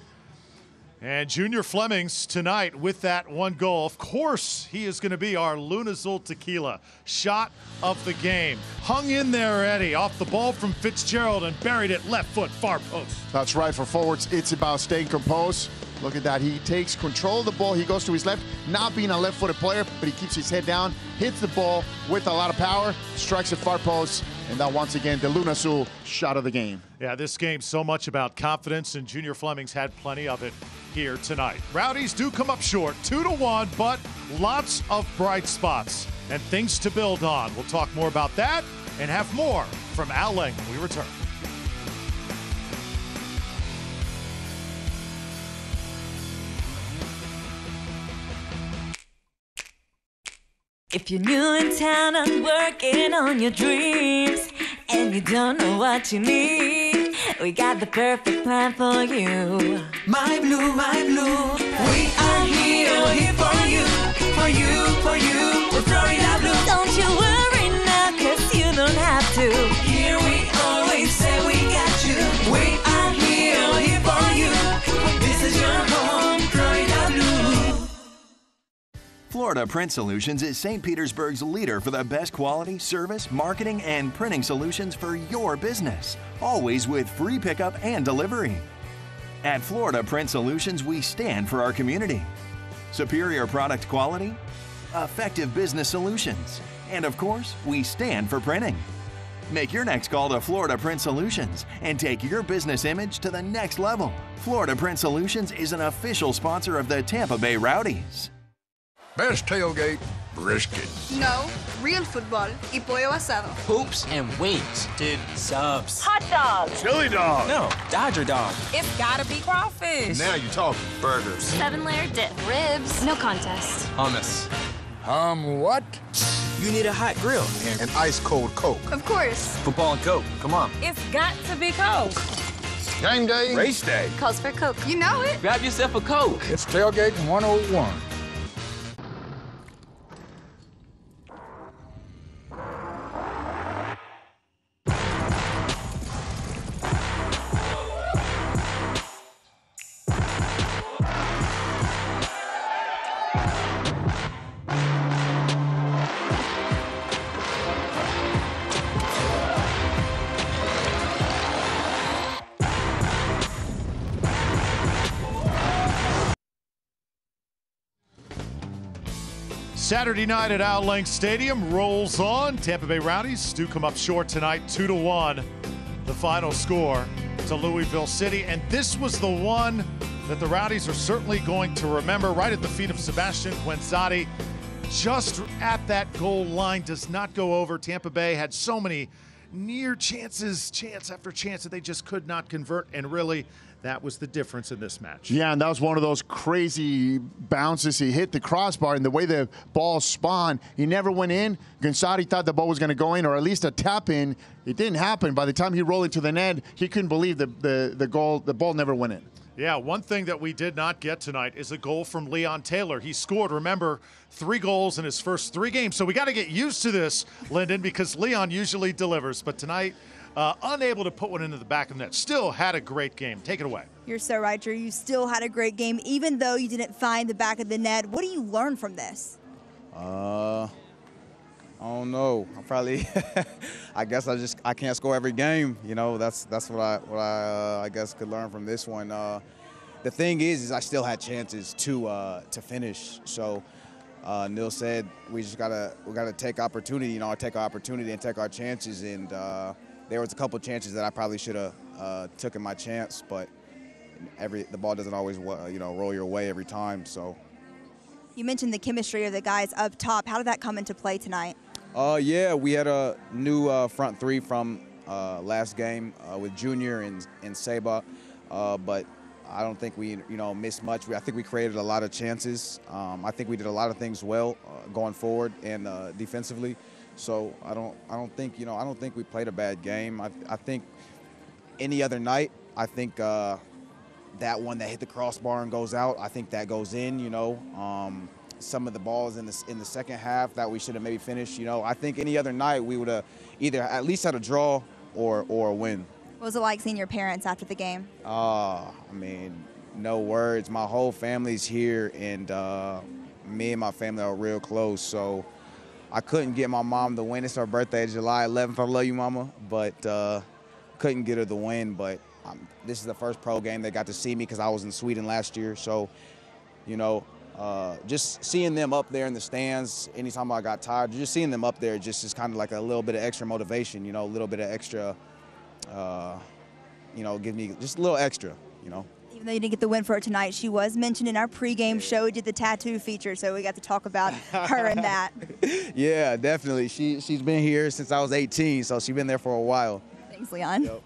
And Junior Flemings tonight with that 1 goal. Of course, he is going to be our Lunazul Tequila shot of the game. Hung in there, Eddie, off the ball from Fitzgerald and buried it left foot, far post. That's right. For forwards, it's about staying composed. Look at that. He takes control of the ball. He goes to his left, not being a left-footed player, but he keeps his head down, hits the ball with a lot of power, strikes at far post, and that once again, the Lunazul shot of the game. Yeah, this game's so much about confidence, and Junior Flemings had plenty of it here tonight. Rowdies do come up short, 2-1, but lots of bright spots and things to build on. We'll talk more about that and have more from Al Lang when we return. If you're new in town and working on your dreams and you don't know what you need, we got the perfect plan for you. My Blue, we are here for you, for you, for you. We're Florida Blue. Don't you worry now, 'cause you don't have to. Here we always say we got you. We are here for you. This is your home, Florida Blue. Florida Print Solutions is St. Petersburg's leader for the best quality, service, marketing, and printing solutions for your business, always with free pickup and delivery. At Florida Print Solutions, we stand for our community. Superior product quality, effective business solutions, and of course, we stand for printing. Make your next call to Florida Print Solutions and take your business image to the next level. Florida Print Solutions is an official sponsor of the Tampa Bay Rowdies. Best tailgate, brisket. No, real football y pollo asado. Hoops and wings. Dude, subs. Hot dog. Chili dog. No, Dodger dog. It's gotta be crawfish. Now you're talking. Burgers. 7-layer dip. Ribs. No contest. Hummus. What? You need a hot grill. And an ice-cold Coke. Of course. Football and Coke. Come on. It's got to be Coke. Game day. Race day. Calls for Coke. You know it. Grab yourself a Coke. It's Tailgate 101. Saturday night at Al Link Stadium rolls on. Tampa Bay Rowdies do come up short tonight, 2-1. The final score to Louisville City. And this was the one that the Rowdies are certainly going to remember, right at the feet of Sebastian Guenzati. Just at that goal line, does not go over. Tampa Bay had so many near chances, chance after chance, that they just could not convert. And really, that was the difference in this match. Yeah, and that was one of those crazy bounces. He hit the crossbar, and the way the ball spun, he never went in. Guenzati thought the ball was going to go in, or at least a tap in. It didn't happen. By the time he rolled into the net, he couldn't believe the goal. The ball never went in. Yeah, one thing that we did not get tonight is a goal from Leon Taylor. He scored, remember, 3 goals in his first 3 games. So we got to get used to this, Lyndon, because Leon usually delivers. But tonight, unable to put one into the back of the net. Still had a great game. Take it away. You're so right, Drew. You still had a great game, even though you didn't find the back of the net. What do you learn from this? I don't know. I'm probably, I guess I can't score every game. You know, that's what I guess could learn from this one. The thing is I still had chances to finish. So Neil said we gotta take opportunity. You know, take our opportunity and take our chances. And there was a couple chances that I probably should have taken my chance, but the ball doesn't always roll your way every time. So. You mentioned the chemistry of the guys up top. How did that come into play tonight? Yeah, we had a new front three from last game with Junior and Saba, but I don't think we missed much. I think we created a lot of chances. I think we did a lot of things well going forward and defensively. So I don't think we played a bad game. I think any other night, I think that one that hit the crossbar and goes out, I think that goes in. Some of the balls in the second half that we should have maybe finished. I think any other night we would have either at least had a draw or a win. What was it like seeing your parents after the game? I mean, no words. My whole family's here, and me and my family are real close. So I couldn't get my mom the win. It's her birthday, July 11th. I love you, Mama. But couldn't get her the win. But this is the first pro game they got to see me because I was in Sweden last year. So, just seeing them up there in the stands, anytime I got tired, just seeing them up there just is kind of like a little bit of extra motivation, a little bit of extra, give me just a little extra, Even though you didn't get the win for her tonight, she was mentioned in our pregame show. We did the tattoo feature, so we got to talk about her and that. Yeah, definitely. She's been here since I was 18, so she's been there for a while. Thanks, Leon. Yep.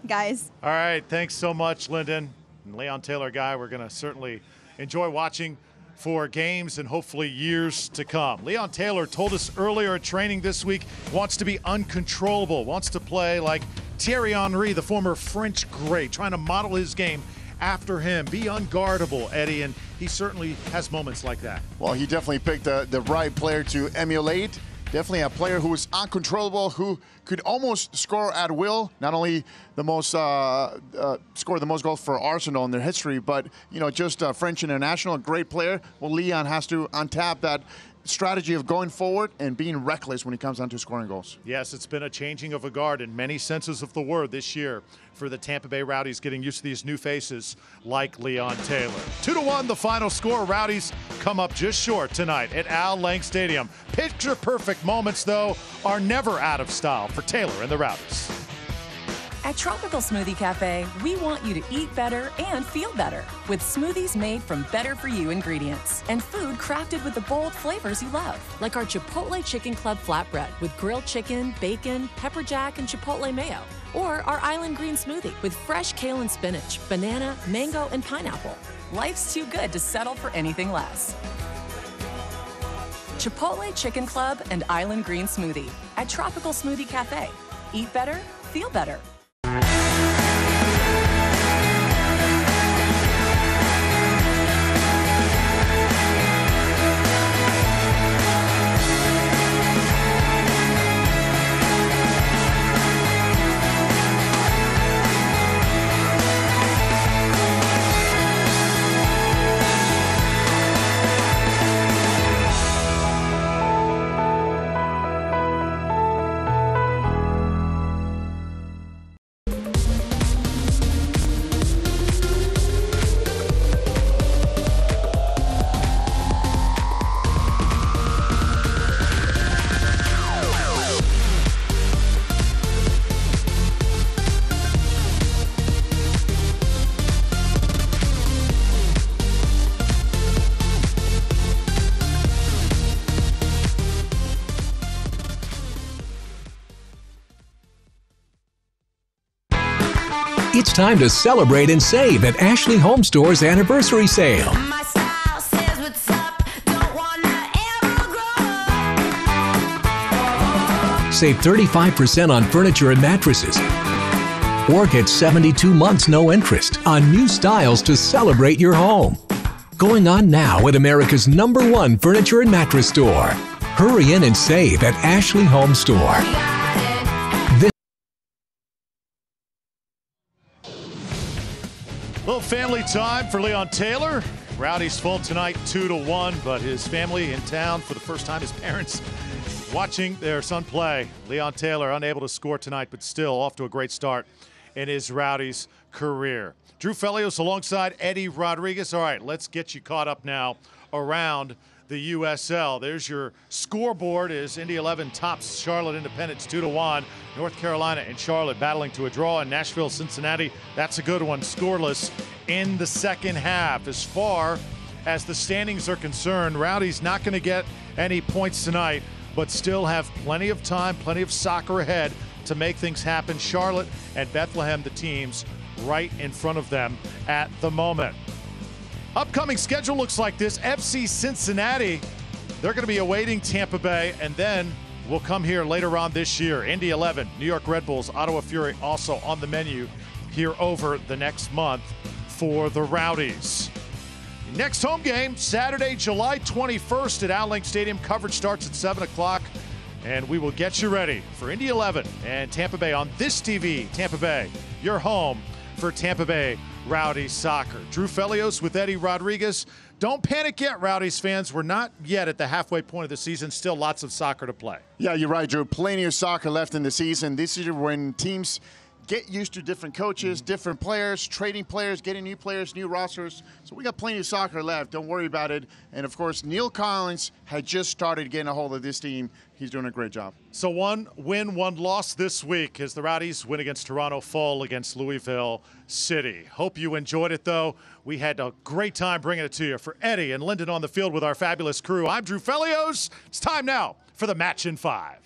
Guys. All right, thanks so much, Lyndon. And Leon Taylor, guy, we're going to certainly enjoy watching for games and hopefully years to come. Leon Taylor told us earlier at training this week, wants to be uncontrollable, wants to play like Thierry Henry, the former French great, trying to model his game after him, be unguardable, Eddie, and he certainly has moments like that. Well, he definitely picked the right player to emulate. Definitely a player who was uncontrollable, who could almost score at will. Not only the most scored the most goals for Arsenal in their history, but just a French international, a great player. Well, Leon has to untap that strategy of going forward and being reckless when it comes down to scoring goals. Yes, it's been a changing of a guard in many senses of the word this year for the Tampa Bay Rowdies, getting used to these new faces like Leon Taylor. 2-1, the final score. Rowdies come up just short tonight at Al Link Stadium. Picture-perfect moments, though, are never out of style for Taylor and the Rowdies. At Tropical Smoothie Cafe, we want you to eat better and feel better with smoothies made from better-for-you ingredients and food crafted with the bold flavors you love, like our Chipotle Chicken Club flatbread with grilled chicken, bacon, pepper jack, and Chipotle mayo, or our Island Green Smoothie with fresh kale and spinach, banana, mango, and pineapple. Life's too good to settle for anything less. Chipotle Chicken Club and Island Green Smoothie at Tropical Smoothie Cafe. Eat better, feel better. It's time to celebrate and save at Ashley Home Store's anniversary sale. Save 35% on furniture and mattresses. Or get 72 months no interest on new styles to celebrate your home. Going on now at America's #1 furniture and mattress store. Hurry in and save at Ashley Home Store. Little family time for Leon Taylor. Rowdies fall tonight 2-1, but his family in town for the first time, his parents watching their son play. Leon Taylor unable to score tonight, but still off to a great start in his Rowdies career. Drew Felios alongside Eddie Rodriguez. All right, let's get you caught up now around the USL. There's your scoreboard as Indy 11 tops Charlotte Independence 2-1. North Carolina and Charlotte battling to a draw, and Nashville, Cincinnati, that's a good one, scoreless in the second half. As far as the standings are concerned, Rowdy's not going to get any points tonight, but still have plenty of time, plenty of soccer ahead to make things happen. Charlotte and Bethlehem, the teams right in front of them at the moment. Upcoming schedule looks like this. FC Cincinnati, they're going to be awaiting Tampa Bay, and then we'll come here later on this year. Indy 11, New York Red Bulls, Ottawa Fury also on the menu here over the next month for the Rowdies. Next home game, Saturday, July 21st at Al Link Stadium. Coverage starts at 7 o'clock, and we will get you ready for Indy 11 and Tampa Bay on this TV. Tampa Bay, your home for Tampa Bay Rowdies soccer. Drew Felios with Eddie Rodriguez. Don't panic yet, Rowdies fans. We're not yet at the halfway point of the season. Still lots of soccer to play. Yeah, you're right, Drew. Plenty of soccer left in the season. This is when teams get used to different coaches, different players, trading players, getting new players, new rosters. So we got plenty of soccer left. Don't worry about it. And, of course, Neil Collins had just started getting a hold of this team. He's doing a great job. So 1 win, 1 loss this week as the Rowdies win against Toronto, fall against Louisville City. Hope you enjoyed it, though. We had a great time bringing it to you. For Eddie and Lyndon on the field with our fabulous crew, I'm Drew Felios. It's time now for the Match in 5.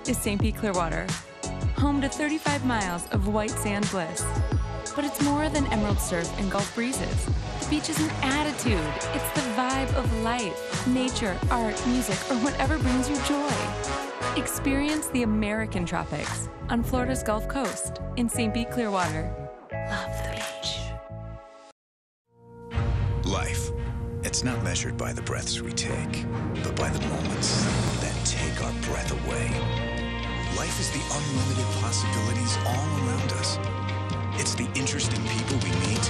is St. Pete Clearwater, home to 35 miles of white sand bliss. But it's more than emerald surf and Gulf breezes. The beach is an attitude. It's the vibe of life, nature, art, music, or whatever brings you joy. Experience the American tropics on Florida's Gulf Coast in St. Pete Clearwater. Love the beach. Life. It's not measured by the breaths we take, but by the moments that take our breath away. Life is the unlimited possibilities all around us. It's the interesting people we meet,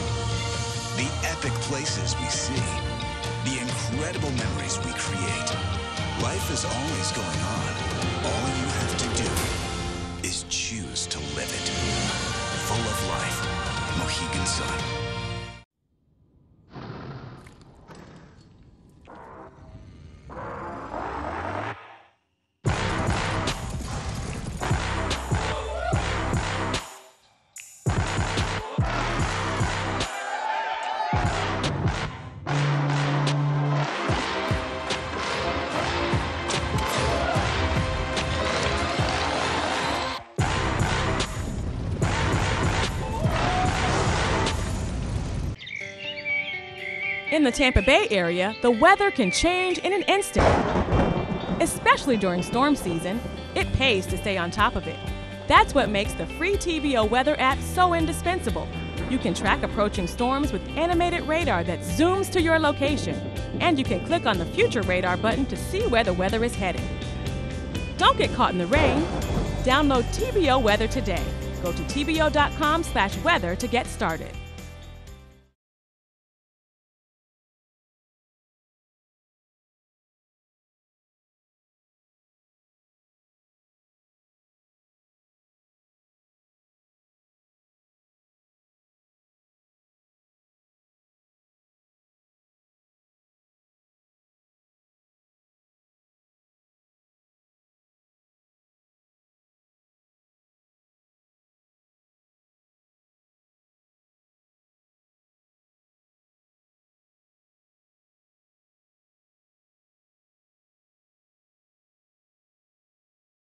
the epic places we see, the incredible memories we create. Life is always going on. All you have to do is choose to live it. Full of life. Mohegan Sun. In the Tampa Bay area, the weather can change in an instant. Especially during storm season, it pays to stay on top of it. That's what makes the free TVO weather app so indispensable. You can track approaching storms with animated radar that zooms to your location, and you can click on the Future Radar button to see where the weather is headed. Don't get caught in the rain. Download TVO Weather today. Go to tvo.com/weather to get started.